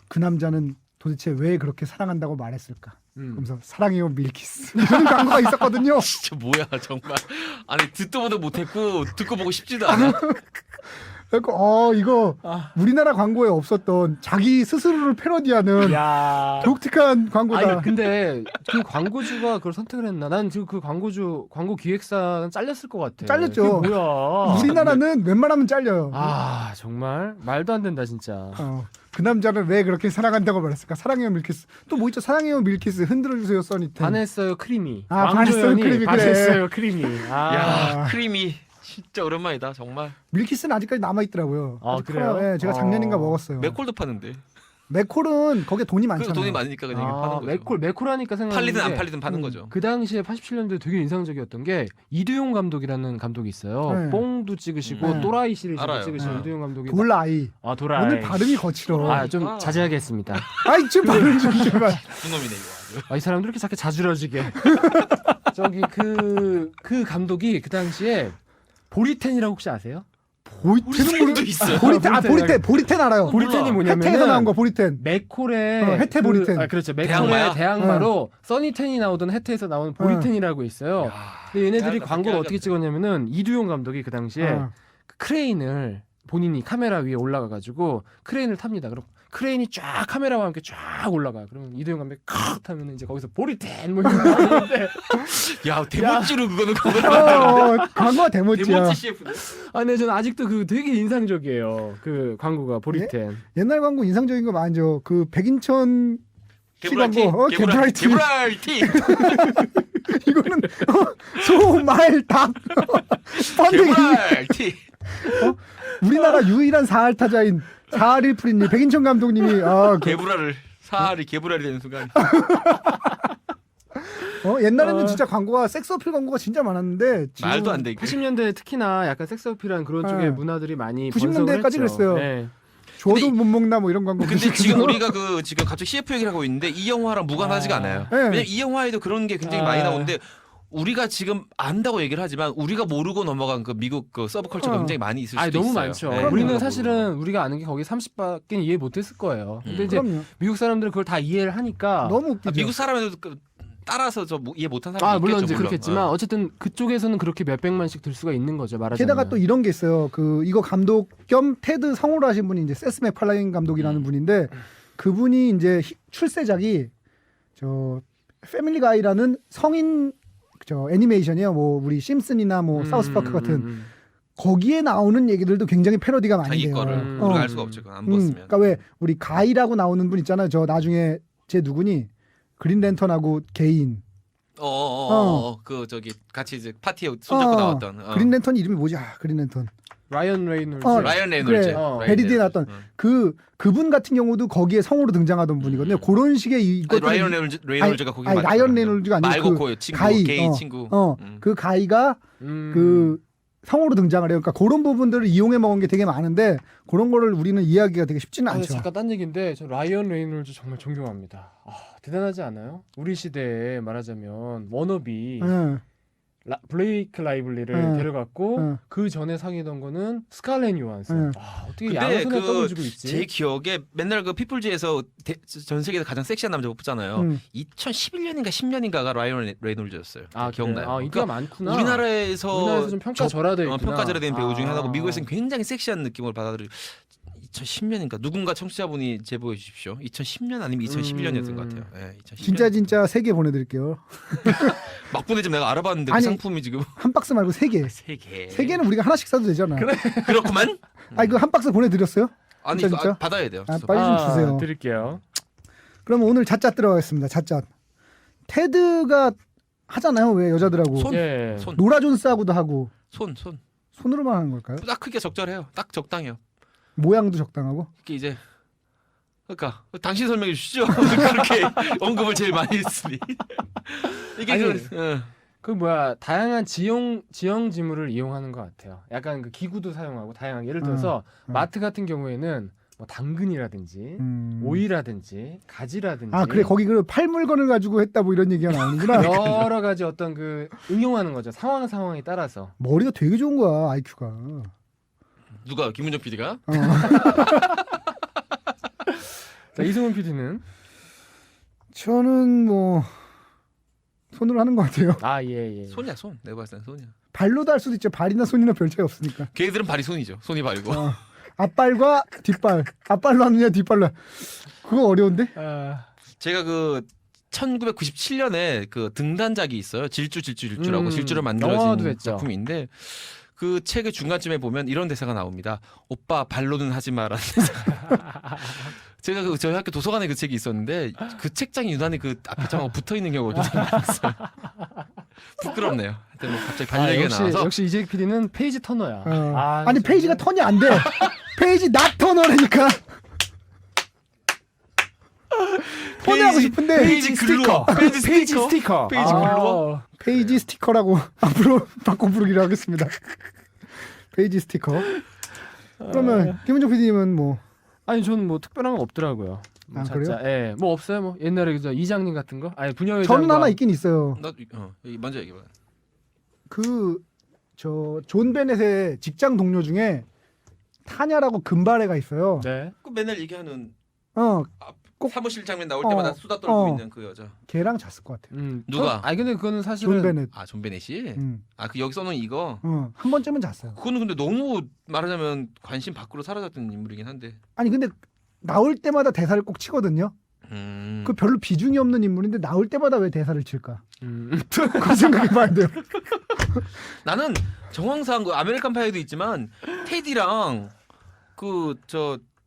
그 남자는 도대체 왜 그렇게 사랑한다고 말했을까? 그러면서 사랑해요 밀키스 이런 광고가 있었거든요. 진짜 뭐야 정말. 아니 듣도 보도 못했고 듣고 보고 싶지도 않아. 그래서 이거 우리나라 광고에 없었던 자기 스스로를 패러디하는 독특한 광고다. 아니 근데 그 광고주가 그걸 선택을 했나? 난 지금 그 광고 기획사는 잘렸을 것 같아. 잘렸죠. 그게 뭐야? 우리나라는 웬만하면 잘려요. 정말 말도 안 된다 진짜. 그 남자는 왜 그렇게 사랑한다고 말했을까? 사랑해요 밀키스. 또 뭐 있죠? 사랑해요 밀키스. 흔들어주세요 써니텐. 반했어요 크리미. 반했어요 크리미. 반했어요 크리미. 야 크리미 진짜 오랜만이다 정말. 밀키스는 아직까지 남아 있더라고요. 그래요? 네, 제가 작년인가 먹었어요. 맥콜도 파는데. 맥콜은 거기에 돈이 많잖아요. 돈이 많으니까 그냥 파는 거죠. 맥콜하니까 생각나는 팔리든 안 게 팔리든 파는 거죠. 그 당시에 87년도에 되게 인상적이었던 게 이두용 감독이라는 감독이 있어요. 네. 뽕도 찍으시고 또라이 시리즈도 알아요. 찍으신 이두용 감독이 돌라이. 돌아이. 오늘 발음이 거칠어. 좀 자제하겠습니다. 지금 발음 좀 제발. 놈이네 이거. 이 사람들 이렇게 자꾸 자주러지게. 저기 그 감독이 그 당시에 보리텐이라고 혹시 아세요? 보리텐도 있어요. 보리텐 알아요. 보리텐이 뭐냐면 혜태에서 나온 거 보리텐. 맥콜의 혜태 보리텐. 그렇죠. 맥콜의 대항마야? 대항마로 써니텐이 나오던 혜태에서 나온 보리텐이라고 있어요. 근데 얘네들이 광고를 어떻게 찍었냐면은 이두용 감독이 그 당시에 그 크레인을 본인이 카메라 위에 올라가가지고 크레인을 탑니다. 그럼 크레인이 쫙 카메라와 함께 쫙 올라가요. 그러면 이두용 감독이 칵 타면 이제 거기서 보리텐 뭐 이런 거 하는데 야 대모찌로 그거는 광고가 대모찌야. 대모찌 CF네. 근데 저는 아직도 그 되게 인상적이에요. 그 광고가 보리텐. 옛날 광고 인상적인 거 많죠. 그 백인천 씨 광고. 개브랄티. 이거는 소말 닭. 개브랄티. 우리나라 유일한 사할 타자인 4.1프리님 백인천 감독님이 개브라를 사알이 개브랄이 되는 순간 옛날에는 어. 진짜 광고가 섹스 어필 광고가 진짜 많았는데 지금 말도 안 돼. 이게. 80년대 특히나 약간 섹스 어필한 그런 쪽의 네. 문화들이 많이 90년대까지 번성을 했죠. 그랬어요. 네. 줘도 근데 못 먹나 뭐 이런 광고. 근데 계속해서. 지금 우리가 지금 갑자기 CF 얘기를 하고 있는데 이 영화랑 무관하지가 않아요. 네. 왜냐면 이 영화에도 그런 게 굉장히 많이 아. 나오는데 우리가 지금 안다고 얘기를 하지만 우리가 모르고 넘어간 그 미국 그 서브컬처가 굉장히 많이 있을 수도 너무 있어요. 많죠. 네, 우리는 우리가 사실은 모르고. 우리가 아는 게 거기 30밖에 이해 못했을 거예요. 근데 이제 그럼요. 미국 사람들은 그걸 다 이해를 하니까 너무 웃기죠. 미국 사람에도 따라서 이해 못한 사람이 물론 있겠죠. 이제 물론. 그렇겠지만 어쨌든 그쪽에서는 그렇게 몇백만씩 들 수가 있는 거죠. 말하자면. 게다가 또 이런 게 있어요. 이거 감독 겸 테드 성우로 하신 분이 이제 세스 맥팔라인 감독이라는 분인데 그분이 이제 출세작이 저 패밀리 가이라는 성인 저 애니메이션이에요. 뭐 우리 심슨이나 뭐 사우스파크 같은 거기에 나오는 얘기들도 굉장히 패러디가 많이 자기 돼요. 거를 우리가 알 수가 없죠. 그건 안 봤으면. 그러니까 왜 우리 가이라고 나오는 분 있잖아요. 저 나중에 쟤 누구니? 그린 랜턴하고 개인. 그 저기 같이 이제 파티에 손잡고 나왔던. 그린 랜턴 이름이 뭐지? 그린 랜턴. 라이언 레이놀즈. 라이언 레이놀즈. 그래. 베리드에 나왔던 그분 같은 경우도 거기에 성우로 등장하던 분이거든요. 그런 식의 이것 라이언 레이놀즈가 거기 아니 라이언 레이놀즈가 아니고 말고 그 친구, 가이 게이 친구. 그 가이가 그 성우로 등장을 해요. 그러니까 그런 부분들을 이용해 먹은 게 되게 많은데 그런 거를 우리는 이해하기가 되게 쉽지는 않죠. 잠깐 딴 얘기인데 저 라이언 레이놀즈 정말 존경합니다. 대단하지 않아요? 우리 시대에 말하자면 워너비 블레이크 라이블리를 데려갔고 그 전에 사귀던 거는 스칼렛 요한슨. 어떻게 양손에 떡을 쥐고 있지? 제 기억에 맨날 그 피플즈에서 전 세계에서 가장 섹시한 남자 뽑잖아요. 2011년인가 10년인가가 라이언 레이놀즈였어요. 기억나요? 인기가 많구나. 우리나라에서 좀 평가절하돼 있구나. 평가절하된 배우 중에 하나고 미국에서는 굉장히 섹시한 느낌을 받아들이고 2010년인가 누군가 청취자분이 제보해 주십시오. 2010년 아니면 2011년이었던 것 같아요. 네, 2010년. 진짜 3개 보내드릴게요. 막 보내지면 내가 알아봤는데 아니, 그 상품이 지금 한 박스 말고 3개. 3개. 3개는 우리가 하나씩 사도 되잖아. 그렇구만. 아니 그 한 박스 보내드렸어요? 아니 진짜? 받아야 돼요. 빨리 좀 주세요. 드릴게요. 그러면 오늘 잣잣 들어가겠습니다. 잣잣. 테드가 하잖아요. 왜 여자들하고 손. 노라 존스하고도 하고 손으로만 하는 걸까요? 딱 크게 적절해요. 딱 적당해요. 모양도 적당하고. 이게 이제 그러니까 당신 설명해 주시죠. 그렇게 언급을 제일 많이 했으니 이게 다양한 지형 지물을 이용하는 것 같아요. 약간 그 기구도 사용하고 다양한 예를 들어서 마트 같은 경우에는 뭐 당근이라든지 오이라든지 가지라든지 그래 거기 그 팔 물건을 가지고 했다 뭐 이런 얘기가 나오는구나. 여러 가지 어떤 그 응용하는 거죠. 상황에 따라서. 머리가 되게 좋은 거야 IQ가. 누가 김문정 PD가? 자, 이승훈 PD는 저는 뭐 손으로 하는 것 같아요. 예. 손이야 손. 내가 봤을 땐 손이야. 발로도 할 수도 있죠. 발이나 손이나 별 차이 없으니까. 걔들은 발이 손이죠. 손이 발이고. 앞발과 뒷발. 앞발로 하느냐 뒷발로. 그거 어려운데? 제가 1997년에 그 등단작이 있어요. 질주라고 질주를 영화도 만들어진 했죠. 작품인데 그 책의 중간쯤에 보면 이런 대사가 나옵니다. 오빠 발로는 하지 마라는 대사가. 제가 저희 학교 도서관에 그 책이 있었는데 그 책장이 유난히 그 앞에 장하고 붙어 있는 경우가 좀 많았어요. 부끄럽네요. 하여튼 뭐 갑자기 발 얘기가 나와서 역시 이재익 PD는 페이지 터너야. 아니 페이지가 턴이 안 돼. 페이지 낫 터너라니까. 턴하고 싶은데 페이지 글루어. 페이지 스티커. 페이지 글루어. 페이지 스티커라고 앞으로 바꿔 부르기로 하겠습니다. 페이지 스티커. 그러면 김은정 PD님은 뭐? 아니 저는 뭐 특별한 건 없더라고요. 그래요? 예, 뭐 없어요. 뭐 옛날에 그저 이장님 같은 거. 아니 분녀회장. 저는 하나 있긴 있어요. 먼저 얘기해봐. 존 베넷의 직장 동료 중에 타냐라고 금발애가 있어요. 네. 그 맨날 얘기하는 꼭 사무실 장면 나올 때마다 수다 떨고 있는 그 여자. 걔랑 잤을 것 같아요. 누가? 아니 근데 그거는 사실은 존 베넷. 존 베넷이? 그 여기 써놓은 이거? 한 번쯤은 잤어요. 그거는 근데 너무 말하자면 관심 밖으로 사라졌던 인물이긴 한데. 아니 근데 나올 때마다 대사를 꼭 치거든요. 그 별로 비중이 없는 인물인데 나올 때마다 왜 대사를 칠까? 그 생각해봐야 돼요. 나는 정황상 그 아메리칸 파이도 있지만 테디랑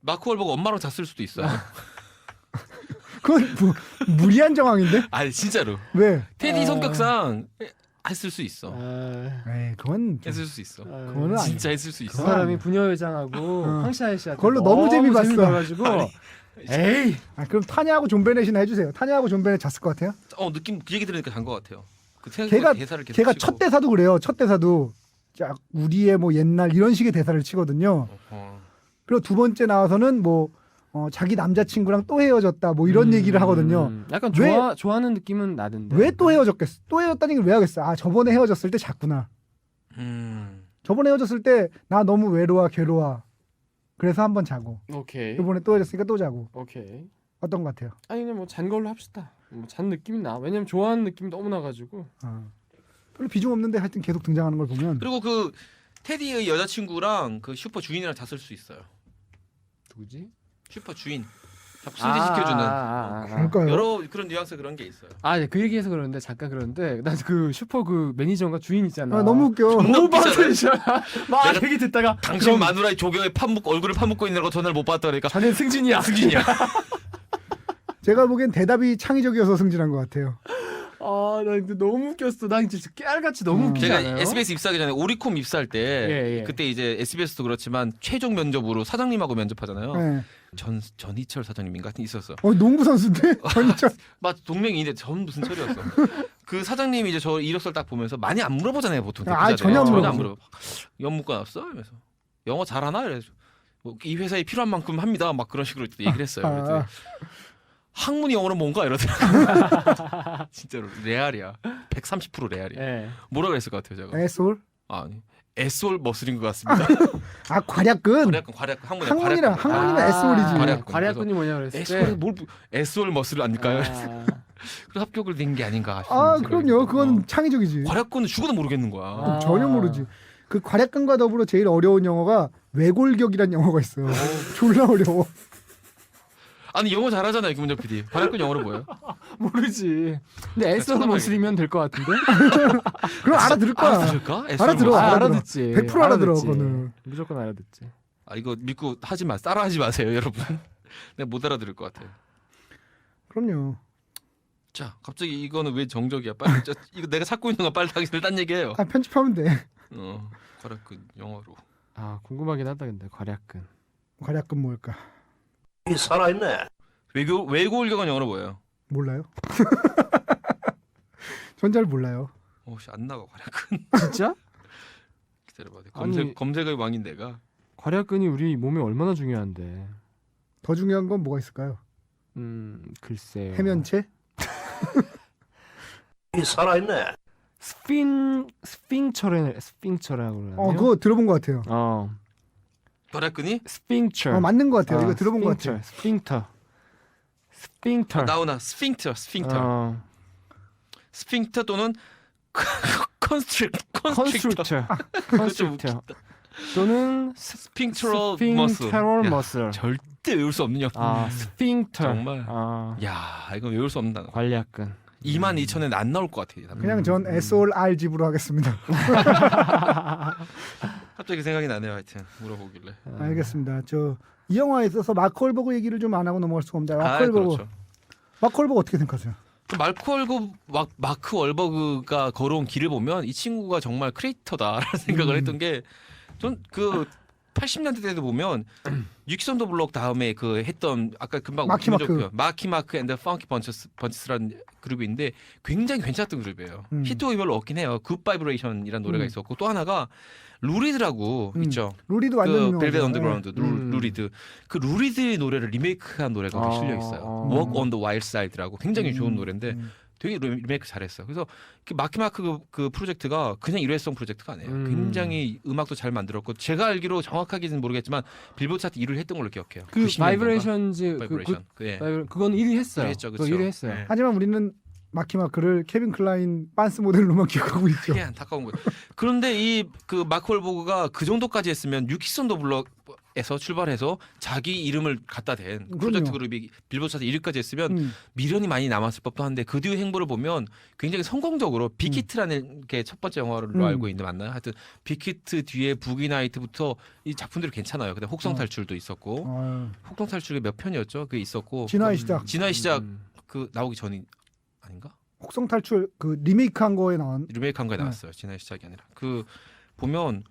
마크 월버그 엄마랑 잤을 수도 있어요. 그건 무리한 정황인데? 아니 진짜로. 왜? 테디 성격상 했을 수 있어. 그건 했을 수 있어. 그거는 진짜 했을 수 있어. 그 사람이 분녀회장하고 황샤이 씨한테 그걸로 너무 재미 봤어. 가지고 에이. 그럼 타냐하고 존 베넷이나 해주세요. 타냐하고 존 베넷 잤을 것 같아요. 느낌 그 얘기 들으니까 잔 것 같아요. 그 걔가 대사를 계속 걔가 치고. 첫 대사도 그래요. 첫 대사도 자, 우리의 뭐 옛날 이런 식의 대사를 치거든요. 그리고 두 번째 나와서는 뭐 자기 남자친구랑 또 헤어졌다 뭐 이런 얘기를 하거든요. 약간 왜- 좋아하는 느낌은 나던데. 왜 또 헤어졌겠어? 또 헤어졌다는 걸 왜 하겠어? 아 저번에 헤어졌을 때 잤구나. 저번에 헤어졌을 때 나 너무 외로워 괴로워. 그래서 한번 자고 오케이. 이번에 또 헤어졌으니까 또 자고. 오케이. 어떤 것 같아요? 아니 그냥 뭐 잔 걸로 합시다. 뭐 잔 느낌이 나. 왜냐면 좋아하는 느낌이 너무 나가지고. 별로 비중 없는데 하여튼 계속 등장하는 걸 보면 그리고 그 테디의 여자친구랑 그 슈퍼 주인이랑 잤을 수 있어요. 누구지? 슈퍼 주인. 자꾸 승진시켜주는 그럴까요? 여러 그런 뉘앙스 그런 게 있어요. 그 얘기해서 그러는데 잠깐 그러는데 난 그 슈퍼 그 매니저가 주인 있잖아. 너무 웃겨. 너무 웃기잖아요. 막 내가 얘기 듣다가 당신 마누라의 조경에 얼굴을 파묻고 있는 거 전화를 못 받더니까 자넨 승진이야. 승진이야. 제가 보기엔 대답이 창의적이어서 승진한 것 같아요. 나 근데 너무 웃겼어. 나 진짜 깨알같이 너무 웃기지 제가 않아요? SBS 입사하기 전에 오리콤 입사할 때 예. 그때 이제 SBS도 그렇지만 최종 면접으로 사장님하고 면접하잖아요. 네. 전희철 사장님인가 있었어. 농구 선수인데 전희철. 맞 동명이인데 전 무슨 철이었어. 그 사장님이 이제 저 이력서를 딱 보면서 많이 안 물어보잖아요 보통. 전혀 안 물어보죠. 물어봐. 연문과 나왔어? 이러면서 영어 잘하나? 이래서 이 회사에 필요한 만큼 합니다. 막 그런 식으로 얘기를 했어요. 그랬더니 학문이 영어는 뭔가 이러더라고요. 진짜로 레알이야. 130% 레알이야. 예. 뭐라 그랬을 것 같아요 제가? 애솔? 아니 애솔 머슬인 것 같습니다. 과략근. 과략근 학문이면 애솔이지. 과략근이 뭐냐 그랬을 때. 애솔 애솔 머슬 아닐까요? 그래서 합격을 낸 게 아닌가. 그럼요. 그건 창의적이지. 과략근은 죽어도 모르겠는 거야. 전혀 모르지. 그 과략근과 더불어 제일 어려운 영어가 외골격이라는 영어가 있어요. 졸라 어려워. 아니 영어 잘하잖아요 김은정 PD. 과략근 영어로 뭐예요? 모르지. 근데 애써 머슬이면 될 것 같은데. 그럼 알아들을 거야. 알아들을까? 알아듣지. 100% 알아들어 그거는. 무조건 알아듣지. 이거 믿고 하지 마. 따라하지 마세요 여러분. 내가 못 알아들을 것 같아요. 그럼요. 자 갑자기 이거는 왜 정적이야? 빨리 이거 내가 찾고 있는 거 빨리 당신들 딴 얘기해요. 편집하면 돼. 과략근 영어로. 궁금하긴 하다 근데 과략근. 과략근 뭘까? 살아있네. 외골격은 영어로 뭐예요? 몰라요. 전 잘 몰라요. 안 나가 과략근. 진짜? 기다려봐. 아니, 검색의 왕인 내가. 과략근이 우리 몸에 얼마나 중요한데. 더 중요한 건 뭐가 있을까요? 글쎄요. 해면체? 살아있네. 스핑처라고 그러나요? 그거 들어본 것 같아요. 과략근이? 스핑처. 맞는 것 같아요. 이거 들어본 것 같아요. 스핑터. 나오나 스핑터. 스핑터 또는 컨스트릭터. 또는 스핑트럴 머슬. 절대 외울 수 없는 영어. 스핑터. 정말. 야, 이건 외울 수 없는 단어. 관략근. 22,000엔 안 나올 것 같아. 그냥 전 SOR 집으로 하겠습니다. 갑자기 생각이 나네요. 하여튼 물어보길래. 알겠습니다. 이 영화에 있어서 마크 월버그 얘기를 좀 안 하고 넘어갈 수가 없는데 마크 월버그 어떻게 생각하세요? 마크 월버그가 걸어온 길을 보면 이 친구가 정말 크리에이터다라는 생각을 했던 게 전 그 80년대 때도 보면 유키선 더 블록 다음에 그 했던 아까 금방 마키 마크 앤드 펑키 번치스라는 그룹인데 굉장히 괜찮았던 그룹이에요. 히트곡이 별로 없긴 해요. 굿 바이브레이션이라는 노래가 있었고 또 하나가 루리드라고 있죠. 루리드 완전 유명하죠. 벨벳 언더그라운드 루리드. 그 루리드의 노래를 리메이크한 노래가 거기 실려 있어요. Walk on the Wild Side라고 굉장히 좋은 노래인데 되게 리메이크 잘했어. 그래서 마크 그 프로젝트가 그냥 일회성 프로젝트가 아니에요. 굉장히 음악도 잘 만들었고 제가 알기로 정확하게는 모르겠지만 빌보드 차트 1위를 했던 걸로 기억해요. 그 바이브레이션즈 그건 1위 했어요. 1위 했어요. 네. 하지만 우리는 마키마크를 케빈 클라인 빤스 모델로만 기억하고 있죠. 그게 안타까운 거예요. 그런데 이 그 마크 월버그가 그 정도까지 했으면 유키스 온 더 블럭에서 출발해서 자기 이름을 갖다 댄 프로젝트 그룹이 빌보드 차트 1위까지 했으면 미련이 많이 남았을 법도 한데 그 뒤의 행보를 보면 굉장히 성공적으로 빅히트라는 게 첫 번째 영화로 알고 있는데 맞나요? 하여튼 빅히트 뒤에 부기나이트부터 이 작품들이 괜찮아요. 근데 혹성 탈출도 있었고 혹성 탈출이 몇 편이었죠? 그게 있었고 진화의 시작 그 나오기 전이 아닌가? 혹성 탈출 그 리메이크한 거에 나왔어요. 진화의 시작이 아니라 그 보면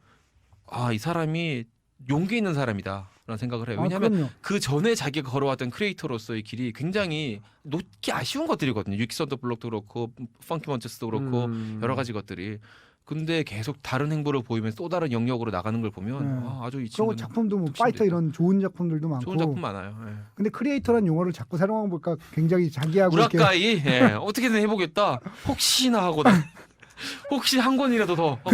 이 사람이 용기 있는 사람이다. 생각을 해요. 아, 왜냐하면 그럼요. 그 전에 자기가 걸어왔던 크리에이터로서의 길이 굉장히 놓기 아쉬운 것들이거든요. 유키선더 블록도 그렇고 펑키 먼체스도 그렇고 여러 가지 것들이. 근데 계속 다른 행보를 보이면 또 다른 영역으로 나가는 걸 보면 네. 아주 이 그리고 친구는 작품도 뭐 독심도 파이터 있다. 이런 좋은 작품들도 많고. 좋은 작품 많아요. 예. 근데 크리에이터란 용어를 자꾸 사용하고 보니까 굉장히 자기하고 이렇게 우라카이 예. 어떻게든 해보겠다. 혹시나 하고 나 혹시 한 권이라도 더. 하고.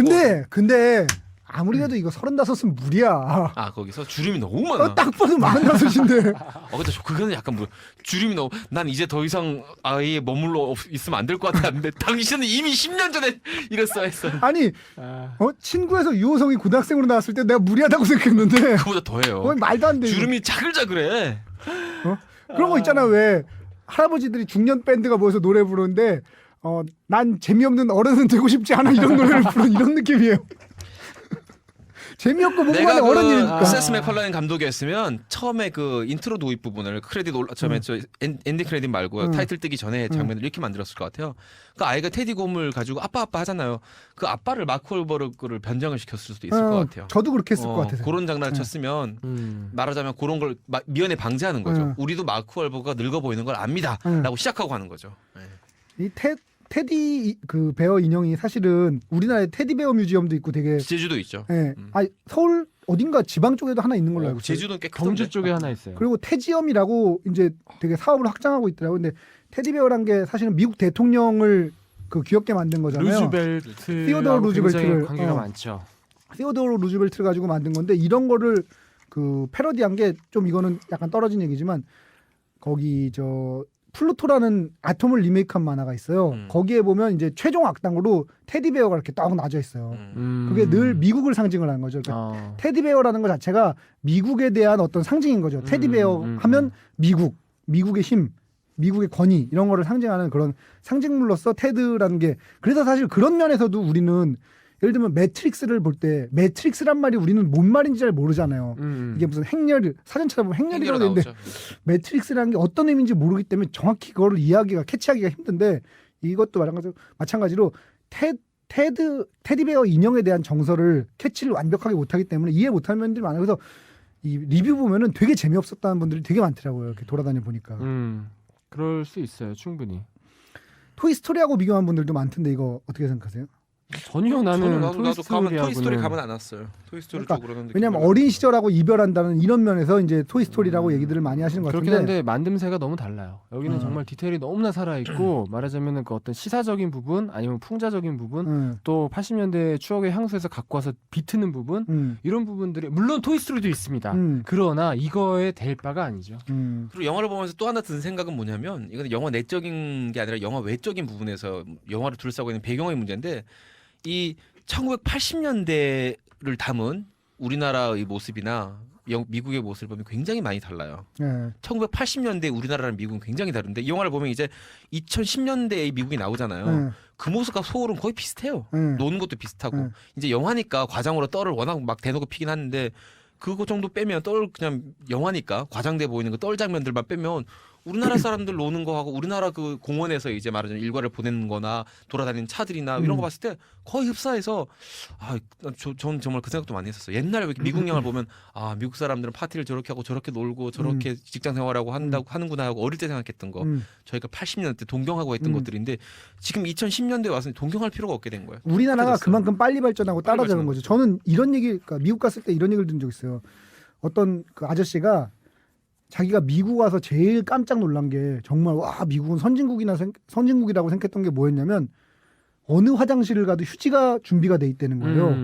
근데 아무리 해도 이거 35은 무리야. 아 거기서 주름이 너무 많아. 딱 봐도 45인데. 근데 그거는 약간 뭐 주름이 너무 난 이제 더 이상 아예 머물러 있으면 안 될 것 같았는데 당신은 이미 10년 전에 이랬어 했어. 아니 친구에서 유호성이 고등학생으로 나왔을 때 내가 무리하다고 생각했는데 그보다 더해요. 거의 말도 안 돼. 주름이 자글자글해. 그런 거 있잖아. 왜 할아버지들이 중년 밴드가 모여서 노래 부르는데 난 재미없는 어른은 되고 싶지 않아 이런 노래를 부르는 이런 느낌이에요. 재미없고 내가 뭔가는 어른이니까. 그 세스 맥팔라인 감독이었으면 처음에 그 인트로 도입 부분을 크레딧 처음에 저 엔딩 크레딧 말고 타이틀 뜨기 전에 장면을 이렇게 만들었을 것 같아요. 그 아이가 테디 곰을 가지고 아빠 하잖아요. 그 아빠를 마크 월버그를 변장을 시켰을 수도 있을 것 같아요. 저도 그렇게 했을 것 같아서. 그런 장난을 쳤으면 말하자면 그런 걸 미연에 방지하는 거죠. 우리도 마크 월버그가 늙어 보이는 걸 압니다라고 시작하고 하는 거죠. 이 테디 그 베어 인형이 사실은 우리나라에 테디 베어 뮤지엄도 있고 되게 제주도 있죠. 예. 서울 어딘가 지방 쪽에도 하나 있는 걸로 알고 있어요. 제주도는 깨끗한데. 경주 쪽에 하나 있어요. 그리고 테지엄이라고 이제 되게 사업을 확장하고 있더라고요. 근데 테디베어란 게 사실은 미국 대통령을 그 귀엽게 만든 거잖아요. 루즈벨트 시어도어 루즈벨트를, 굉장히 관계가 많죠. 시어도어 루즈벨트를 가지고 만든 건데 이런 거를 그 패러디한 게 좀 이거는 약간 떨어진 얘기지만 거기 저 플루토라는 아톰을 리메이크한 만화가 있어요. 거기에 보면 이제 최종 악당으로 테디베어가 이렇게 딱 나져 있어요. 그게 늘 미국을 상징을 하는 거죠. 그러니까 테디베어라는 것 자체가 미국에 대한 어떤 상징인 거죠. 테디베어 하면 미국의 힘, 미국의 권위 이런 거를 상징하는 그런 상징물로서 테드라는 게 그래서 사실 그런 면에서도 우리는 예를 들면 매트릭스를 볼 때 매트릭스란 말이 우리는 뭔 말인지 잘 모르잖아요. 이게 무슨 행렬 사전 찾아보면 행렬이라고 되는데 매트릭스라는 게 어떤 의미인지 모르기 때문에 정확히 그거를 이해하기가 캐치하기가 힘든데 이것도 마찬가지로 테디베어 인형에 대한 정서를 캐치를 완벽하게 못하기 때문에 이해 못하는 면들이 많아요. 그래서 이 리뷰 보면은 되게 재미없었다는 분들이 되게 많더라고요. 이렇게 돌아다녀 보니까. 그럴 수 있어요. 충분히. 토이스토리하고 비교한 분들도 많던데 이거 어떻게 생각하세요? 전혀 나는 토이스토리 가면 안 왔어요. 토이스토리 그러니까 쪽으로는 왜냐하면 어린 시절하고 이별한다는 이런 면에서 이제 토이스토리라고 얘기들을 많이 하시는 것 그렇긴 같은데 한데 만듦새가 너무 달라요. 여기는 정말 디테일이 너무나 살아있고 말하자면 그 어떤 시사적인 부분 아니면 풍자적인 부분 또 80년대 추억의 향수에서 갖고 와서 비트는 부분 이런 부분들이 물론 토이스토리도 있습니다. 그러나 이거에 될 바가 아니죠. 그리고 영화를 보면서 또 하나 든 생각은 뭐냐면 이건 영화 내적인 게 아니라 영화 외적인 부분에서 영화를 둘러싸고 있는 배경의 문제인데 이 1980년대를 담은 우리나라의 모습이나 미국의 모습을 보면 굉장히 많이 달라요. 1980년대 우리나라랑 미국은 굉장히 다른데 이 영화를 보면 이제 2010년대의 미국이 나오잖아요. 그 모습과 소울은 거의 비슷해요. 노는 것도 비슷하고 이제 영화니까 과장으로 떨을 워낙 막 대놓고 피긴 하는데 그거 정도 빼면 떨 그냥 영화니까 과장돼 보이는 그 떨 장면들만 빼면 우리나라 사람들 노는 거하고 우리나라 그 공원에서 이제 말하자면 일과를 보내는 거나 돌아다니는 차들이나 이런 거 봤을 때 거의 흡사해서 전 정말 그 생각도 많이 했었어요. 옛날에 미국 영화를 보면 미국 사람들은 파티를 저렇게 하고 저렇게 놀고 저렇게 직장 생활하고 하는구나 하고 어릴 때 생각했던 거 저희가 80년대 동경하고 했던 것들인데 지금 2010년대에 와서 동경할 필요가 없게 된 거예요. 우리나라가 그만큼 빨리 발전하고 따라잡은 거죠. 저는 이런 얘기, 그러니까 미국 갔을 때 이런 얘기를 들은 적 있어요. 어떤 그 아저씨가 자기가 미국 와서 제일 깜짝 놀란 게 정말 와 미국은 선진국이라고 생각했던 게 뭐였냐면 어느 화장실을 가도 휴지가 준비가 돼 있다는 거예요.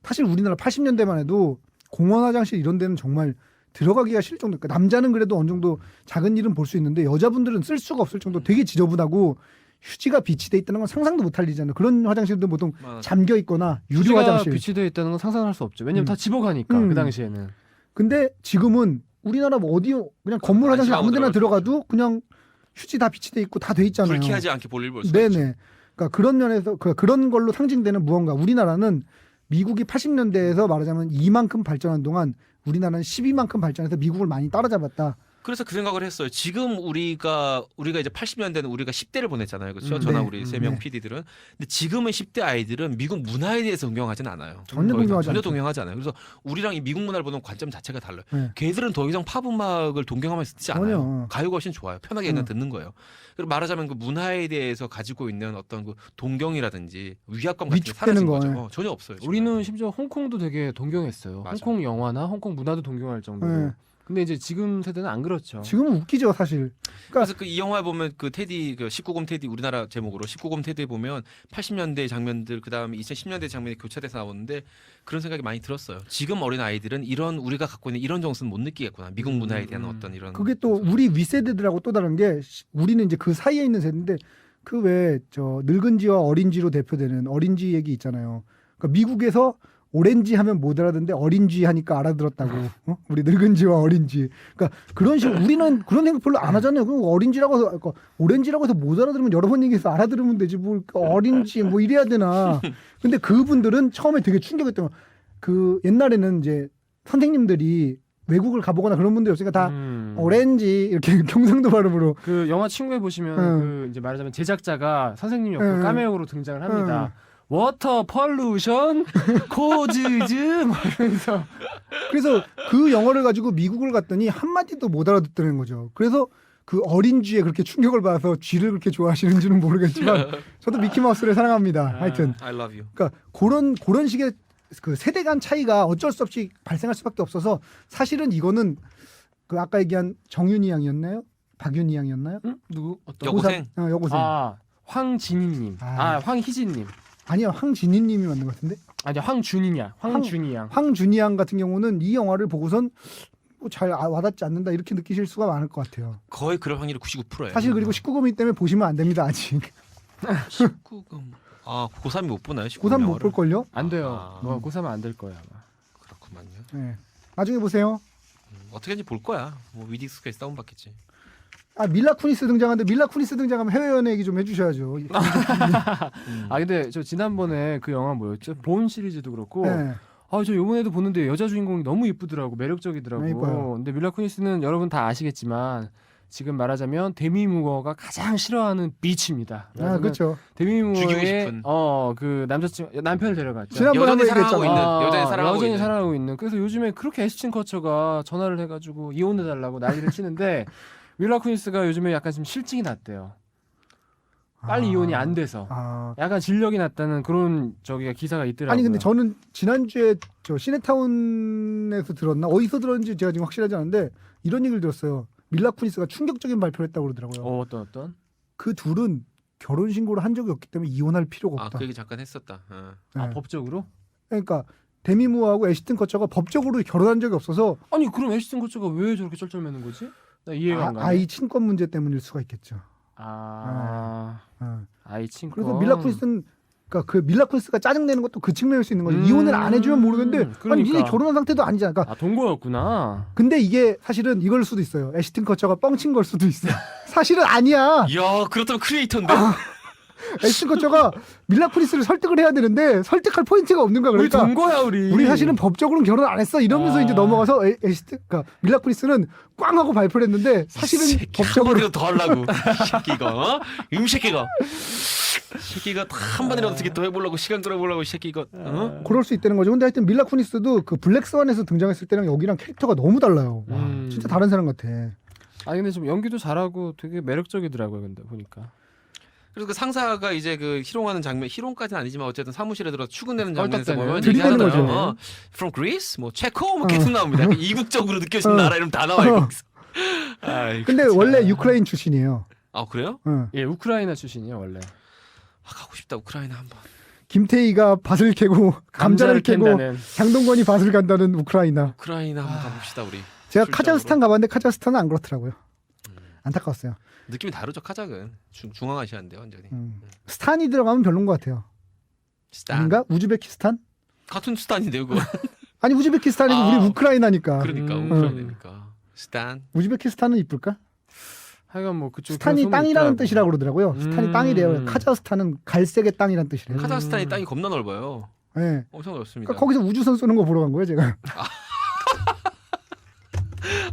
사실 우리나라 80년대만 해도 공원 화장실 이런 데는 정말 들어가기가 싫을 정도. 그러니까 남자는 그래도 어느 정도 작은 일은 볼 수 있는데 여자분들은 쓸 수가 없을 정도 되게 지저분하고 휴지가 비치돼 있다는 건 상상도 못할 일이잖아요. 그런 화장실도 보통 잠겨 있거나 유리 화장실. 비치되어 있다는 건 상상할 수 없죠. 왜냐면 다 집어가니까 그 당시에는. 근데 지금은 우리나라 뭐 어디 그냥 건물 화장실 아무데나 들어가도 그냥 휴지 다 비치돼 있고 다 돼 있잖아요. 불쾌하지 않게 볼일 볼 수 있죠. 네네. 그러니까 그런 면에서 그런 걸로 상징되는 무언가. 우리나라는 미국이 80년대에서 말하자면 이만큼 발전한 동안 우리나라는 12만큼 발전해서 미국을 많이 따라잡았다. 그래서 그 생각을 했어요. 지금 우리가 이제 80년대는 우리가 10대를 보냈잖아요. 그렇죠? 저나 네. 우리 3명 PD들은. 근데 지금의 10대 아이들은 미국 문화에 대해서 동경하진 않아요. 전혀 거의 다 동경하지 전혀 않죠. 동경하지 않아요. 그래서 우리랑 이 미국 문화를 보는 관점 자체가 달라요. 네. 걔들은 더 이상 팝 음악을 동경하면서 듣지 않아요. 전혀. 가요가 훨씬 좋아요. 편하게 그냥 듣는 거예요. 그리고 말하자면 그 문화에 대해서 가지고 있는 어떤 그 동경이라든지 위압감 같은 게 위축되는 사라진 거, 거죠. 네. 전혀 없어요. 지금. 우리는 심지어 홍콩도 되게 동경했어요. 맞아. 홍콩 영화나 홍콩 문화도 동경할 정도로. 네. 근데 이제 지금 세대는 안 그렇죠. 지금은 웃기죠 사실. 그래서 그 이 영화에 보면 그 테디 그 19금 테디 우리나라 제목으로 19금 테디에 보면 80년대 장면들 그다음에 2010년대 장면이 교차돼서 나오는데 그런 생각이 많이 들었어요. 지금 어린 아이들은 이런 우리가 갖고 있는 이런 정서는 못 느끼겠구나. 미국 문화에 대한 어떤 이런 그게 또 우리 윗세대들하고 또 다른 게 우리는 이제 그 사이에 있는 세대인데 그 왜 저 늙은지와 어린지로 대표되는 어린지 얘기 있잖아요. 그러니까 미국에서 오렌지 하면 못 알아듣는데 어린지 하니까 알아들었다고. 어? 우리 늙은지와 어린지. 그러니까 그런 식으로 우리는 그런 생각 별로 안 하잖아요. 그럼 어린지라고 해서 그러니까 오렌지라고 해서 못 알아들으면 여러 번 얘기해서 알아들으면 되지 뭘 어린지 뭐 이래야 되나. 근데 그분들은 처음에 되게 충격했던 거. 그 옛날에는 이제 선생님들이 외국을 가보거나 그런 분들이 없으니까 다 오렌지 이렇게 경상도 발음으로 그 영화 친구에 보시면 그 이제 말하자면 제작자가 선생님 역할 까메오로 등장을 합니다. 워터 펄루션 코즈즈 말하면서 그래서 그 영어를 가지고 미국을 갔더니 한마디도 못 알아듣더라는 거죠. 그래서 그 어린 쥐에 그렇게 충격을 받아서 쥐를 그렇게 좋아하시는지는 모르겠지만 저도 미키마우스를 사랑합니다. 하여튼 I love you. 그러니까 그런 식의 그 세대 간 차이가 어쩔 수 없이 발생할 수밖에 없어서 사실은 이거는 그 아까 얘기한 정윤이 양이었나요? 박윤이 양이었나요? 누구 어떤 여고생. 여고생. 황진희님, 황희진님, 아니요 황진희님이 맞는 것 같은데. 아니 황준이냐, 황준이 양. 황준이 양 같은 경우는 이 영화를 보고선 뭐 잘 와닿지 않는다 이렇게 느끼실 수가 많을 것 같아요. 거의 그럴 확률이 99%예요. 사실 그리고 19금이기 때문에 보시면 안 됩니다 아직. 19금. 아, 고3이 못 보나요? 19금 고3 못 영화를? 볼 걸요? 안 돼요. 아. 뭐 고3은 안 될 거야 아마. 그렇구만요. 네. 나중에 보세요. 어떻게든지 볼 거야. 뭐 위디스크에서 다운 받겠지. 아 밀라 쿠니스 등장하는데 밀라 쿠니스 등장하면 해외 연애 얘기 좀 해주셔야죠. 아 근데 저 지난번에 그 영화 뭐였죠? 본 시리즈도 그렇고. 네. 저 요번에도 보는데 여자 주인공이 너무 이쁘더라고, 매력적이더라고. 네, 이뻐요. 근데 밀라 쿠니스는 여러분 다 아시겠지만 지금 말하자면 데미 무어가 가장 싫어하는 비치입니다. 아 그렇죠. 데미 죽이고 무어의 싶은. 그 남편을 데려갔죠. 지난번에 여전히 한번 사랑하고 얘기했잖아. 있는 여전히 사랑하고 여전히 있는. 사랑하고 있는. 그래서 요즘에 그렇게 애스틴 커처가 전화를 해가지고 이혼해달라고 난리를 치는데 밀라 쿠니스가 요즘에 약간 좀 실증이 났대요. 빨리 이혼이 안 돼서 약간 진력이 났다는 그런 기사가 있더라고요. 아니 근데 저는 지난주에 저 시네타운에서 들었나 어디서 들었는지 제가 지금 확실하지 않은데 이런 얘기를 들었어요. 밀라 쿠니스가 충격적인 발표를 했다고 그러더라고요. 어떤? 그 둘은 결혼 신고를 한 적이 없기 때문에 이혼할 필요가 아, 없다. 그 얘기 잠깐 했었다. 네. 법적으로? 그러니까 데미 무어하고 애시튼 커처가 법적으로 결혼한 적이 없어서 아니 그럼 애시튼 커처가 왜 저렇게 쩔쩔매는 거지? 나 이해가 안 가네. 아이 친권 문제 때문일 수가 있겠죠. 아이 친권. 그래서 밀라 쿠니스는 그러니까 그 밀라 쿠니스가 짜증내는 것도 그 측면일 수 있는 거죠. 이혼을 안 해주면 모르겠는데 아니 그러니까. 니네 결혼한 상태도 아니잖아. 그러니까 동거였구나. 근데 이게 사실은 이걸 수도 있어요. 애시튼 커처가 뻥친 걸 수도 있어. 사실은 아니야. 이야, 그렇다면 크리에이터인데. 애시튼 커처가 밀라 쿠니스를 설득을 해야 되는데 설득할 포인트가 없는 거야. 그러니까 우리 동거야 우리. 우리 사실은 법적으로는 결혼 안 했어. 이러면서 이제 넘어가서 애시튼 그러니까 밀라 쿠니스는 꽝 하고 발표를 했는데 사실은 법적으로 한 번이라도 더 하려고. 이 새끼가. 새끼가 한 번이라도 어떻게 더 해보려고 시간 끌어보려고 이 새끼가. 그럴 수 있다는 거죠. 근데 하여튼 밀라 쿠니스도 그 블랙스완에서 등장했을 때랑 여기랑 캐릭터가 너무 달라요. 진짜 다른 사람 같아. 아니 근데 좀 연기도 잘하고 되게 매력적이더라고요. 근데 보니까. 그래서 그 상사가 이제 그 희롱하는 장면, 희롱까지는 아니지만 어쨌든 사무실에 들어서 출근되는 장면에서 보면 들이대는 거죠. From Greece, 뭐 체코, 뭐 계속 나옵니다. 약간 이국적으로 느껴지는 나라 이름 다 나와요. 거기서. 근데 원래 유크레인 출신이에요. 아 그래요? 예, 우크라이나 출신이에요 원래. 가고 싶다 우크라이나 한번. 김태희가 밭을 캐고 감자를 캐고 캔다는. 장동건이 밭을 간다는 우크라이나. 우크라이나 한번 가봅시다 우리. 제가 출장으로. 카자흐스탄 가봤는데 카자흐스탄은 안 그렇더라고요. 안타까웠어요. 느낌이 다르죠 카자흐는. 중앙아시아인데 완전히. 스탄이 들어가면 별론 것 같아요. 스탄. 아닌가? 우즈베키스탄? 같은 스탄인데요 그거. 아니 우즈베키스탄이고 우리 우크라이나니까. 그러니까 우크라이나니까. 스탄. 우즈베키스탄은 이쁠까? 하여간 뭐 그쪽 스탄이 땅이라는 뜻이라고 그러더라고요. 스탄이 땅이래요. 카자흐스탄은 갈색의 땅이라는 뜻이래요. 카자흐스탄이 땅이 겁나 넓어요. 네. 엄청 넓습니다. 그러니까 거기서 우주선 쏘는 거 보러 간 거예요, 제가.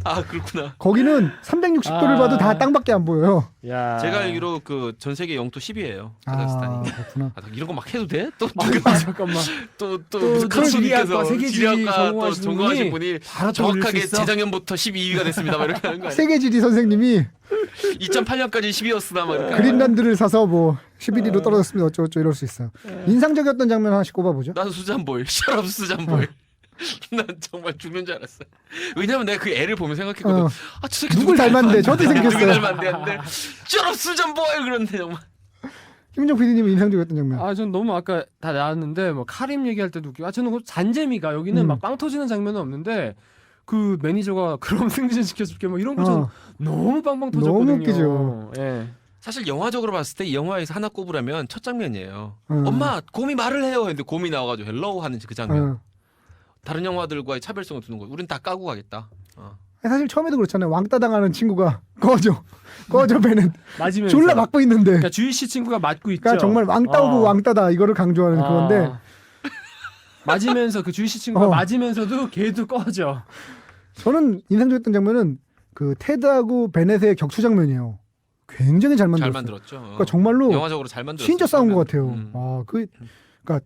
아 그렇구나. 거기는 360도를 봐도 다 땅밖에 안 보여요. 야. 제가 알기로 그 전 세계 영토 10위예요. 카자흐스탄이. 그렇구나. 아, 이런 거 막 해도 돼? 또 잠깐만. 또 또 감독님께서 세계지리 지리학과 또 전공하시는 전공하신 분이 바로 정확하게 재작년부터 12위가 됐습니다. 막 이렇게 하는 거 아니야? 세계지리 선생님이 2008년까지 10위였으나 막 이렇게. 그린란드를 사서 뭐 11위로 떨어졌습니다. 어쩌고저쩌고 이럴 수 있어요. 인상적이었던 장면 하나씩 꼽아보죠. 나도 수잔보일, 셔럽 수잔보일. 난 정말 죽는 줄 알았어. 왜냐면 내가 그 애를 보면 생각했거든. 아, 저 새끼 누굴 닮았는데 저한테 누굴 생겼어요. 닮았는데 했는데 셔럽 수잔보일 그런데 정말. 김정 PD님은 인상적이었던 장면. 아, 전 너무 아까 다 나왔는데 뭐 카림 얘기할 때도 웃기고. 아, 저는 그 잔재미가 여기는 막 빵 터지는 장면은 없는데 그 매니저가 그럼 승진 시켜줄게 뭐 이런 거 전 너무 빵빵 터졌거든요. 너무 웃기죠. 예. 사실 영화적으로 봤을 때 이 영화에서 하나 꼽으라면 첫 장면이에요. 엄마 곰이 말을 해요. 했는데 곰이 나와가지고 헬로우 하는 그 장면. 다른 영화들과의 차별성을 두는 거예요. 우린 다 까고 가겠다. 사실 처음에도 그렇잖아요. 왕따 당하는 친구가 꺼져 배는 맞으면서 졸라 맞고 있는데. 그러니까 주희 씨 친구가 맞고 있죠. 그러니까 정말 왕따 오브 왕따다 이거를 강조하는 그건데. 맞으면서 그 주희 씨 친구가 맞으면서도 걔도 꺼져. 저는 인상적이었던 장면은 그 테드하고 베넷의 격투 장면이에요. 굉장히 잘 만들었어요. 잘 만들었죠. 그러니까 정말로 영화적으로 잘 만들었어요. 진짜 싸운 것 같아요. 그러니까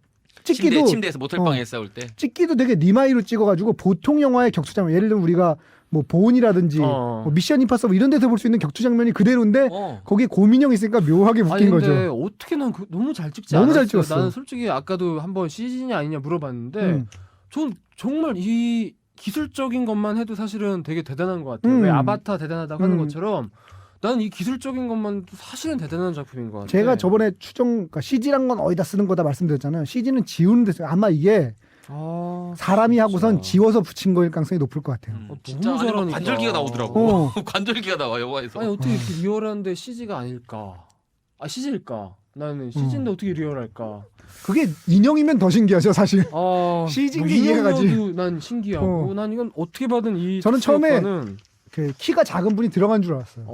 찍기도 침대에서 모텔방에 싸울 때 찍기도 되게 니마이로 찍어가지고 보통 영화의 격투 장면 예를 들면 우리가 뭐 보온이라든지 뭐 미션 임파서블 이런 데서 볼 수 있는 격투 장면이 그대로인데 거기에 고민형이 있으니까 묘하게 웃긴 거죠. 근데 어떻게 난 너무 잘 찍지 너무 않았어요. 잘 찍었어. 나는 솔직히 아까도 한번 CG냐 아니냐 물어봤는데 전 정말 이 기술적인 것만 해도 사실은 되게 대단한 것 같아요. 왜 아바타 대단하다고 하는 것처럼 난 이 기술적인 것만 사실은 대단한 작품인 것 같아요. 제가 저번에 그러니까 CG란 건 어디다 쓰는 거다 말씀드렸잖아요. CG는 지우는 데서 아마 이게 사람이 하고선 지워서 붙인 거일 가능성이 높을 것 같아요. 진짜 너무 잘하니까. 관절기가 나오더라고. 관절기가 나와 영화에서. 아니 어떻게 이렇게 리얼한데 CG가 아닐까? 아 CG일까? 나는 CG인데 어떻게 리얼할까? 그게 인형이면 더 신기하죠 사실. CG인 게 이해가 가지. 인형이어도 난 신기하고 난 이건 어떻게 봐든 이 저는 처음에 효과는 그 키가 작은 분이 들어간 줄 알았어요.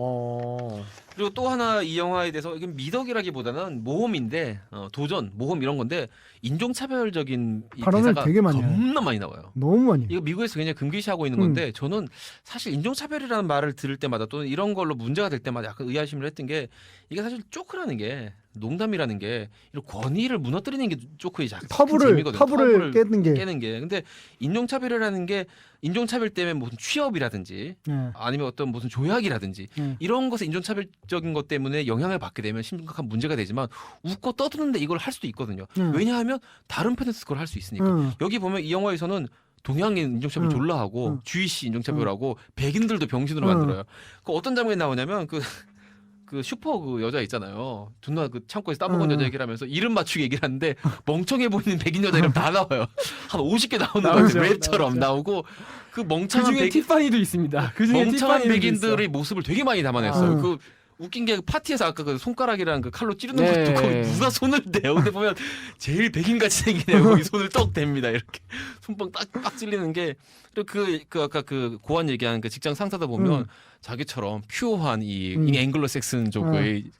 그리고 또 하나 이 영화에 대해서 이게 미덕이라기보다는 모험인데 도전, 모험 이런 건데 인종차별적인 이 발언을 대사가 되게 많이 해요. 겁나 많이 나와요. 너무 많이. 이거 미국에서 굉장히 금기시하고 있는 건데 저는 사실 인종차별이라는 말을 들을 때마다 또는 이런 걸로 문제가 될 때마다 약간 의아심을 했던 게 이게 사실 조크라는 게 농담이라는 게 이런 권위를 무너뜨리는 게 조크의 터부를 깨는 게 근데 인종차별이라는 게 인종차별 때문에 무슨 취업이라든지 아니면 어떤 무슨 조약이라든지 이런 것에 인종차별적인 것 때문에 영향을 받게 되면 심각한 문제가 되지만 웃고 떠드는데 이걸 할 수도 있거든요. 왜냐하면 다른 편에서 그걸 할 수 있으니까. 여기 보면 이 영화에서는 동양인 인종차별 졸라 하고 주이시 인종차별하고 백인들도 병신으로 만들어요. 그 어떤 장면이 나오냐면 그 슈퍼 그 여자 있잖아요. 존나 그 창고에서 따먹은 여자 얘기를 하면서 이름 맞추기 얘기를 하는데 멍청해 보이는 백인 여자 이름 다 나와요. 한 50개 나오는 거죠. 랩처럼 나오고 그 멍청한 그중에 티파니도 있습니다. 그중에 멍청한 백인들의 모습을 되게 많이 담아냈어요. 그 웃긴 게 파티에서 아까 그 손가락이랑 그 칼로 찌르는 것도 거기 누가 손을 대요. 근데 보면 제일 백인같이 생기네요. 거기 손을 떡 댑니다. 이렇게 손빵 딱 찔리는 게 그리고 그 아까 그 고한 얘기한 그 직장 상사다 보면 자기처럼 퓨어한 이 앵글로 섹슨족의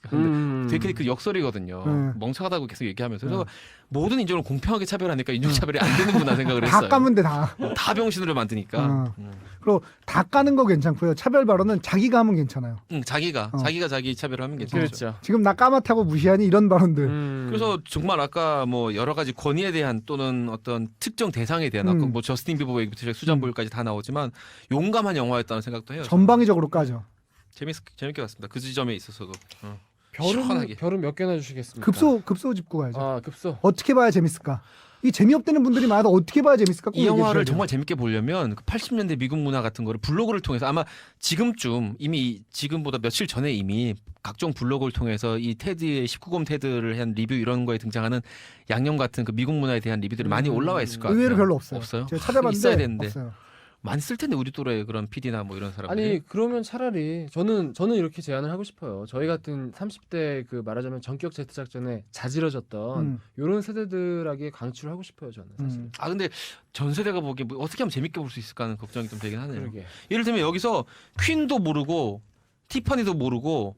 되게 그 역설이거든요. 멍청하다고 계속 얘기하면서 그래서 모든 인종을 공평하게 차별하니까 인종차별이 안 되는구나 생각을 했어요. 다 까면 돼 다. 다 병신으로 만드니까. 그리고 다 까는 거 괜찮고요. 차별 발언은 자기가 하면 괜찮아요. 자기가 자기 차별을 하면 괜찮죠. 그렇죠. 지금 나 까맣다고 무시하니 이런 발언들. 그래서 정말 아까 뭐 여러 가지 권위에 대한 또는 어떤 특정 대상에 대한 아까 뭐 저스틴 비버 얘기부터 수잔보일까지 다 나오지만 용감한 영화였다는 생각도 해요. 전방위적으로 까죠. 재밌게 봤습니다. 그 지점에 있어서도. 별은 몇 개나 주시겠습니까? 급소 짚고 가야죠. 아 급소. 어떻게 봐야 재밌을까? 이 재미없다는 분들이 많아도 어떻게 봐야 재밌을까? 이 영화를 정말 재밌게 보려면 80년대 미국 문화 같은 거를 블로그를 통해서 아마 지금쯤 이미 지금보다 며칠 전에 이미 각종 블로그를 통해서 이 테드의 19금 테드를 한 리뷰 이런 거에 등장하는 양념 같은 그 미국 문화에 대한 리뷰들이 많이 올라와 있을 것 같아요. 의외로 별로 없어요. 없어요? 제가 찾아봤는데 있어야 되는데. 없어요. 많이 쓸 텐데 우리 또래 그런 PD나 뭐 이런 사람들이. 아니 그러면 차라리 저는 이렇게 제안을 하고 싶어요. 저희 같은 30대 그 말하자면 전격 제트 작전에 자지러졌던 이런 세대들에게 강추를 하고 싶어요. 저는 사실. 아 근데 전 세대가 보기에 뭐 어떻게 하면 재밌게 볼 수 있을까 하는 걱정이 좀 되긴 하네요. 그러게. 예를 들면 여기서 퀸도 모르고 티파니도 모르고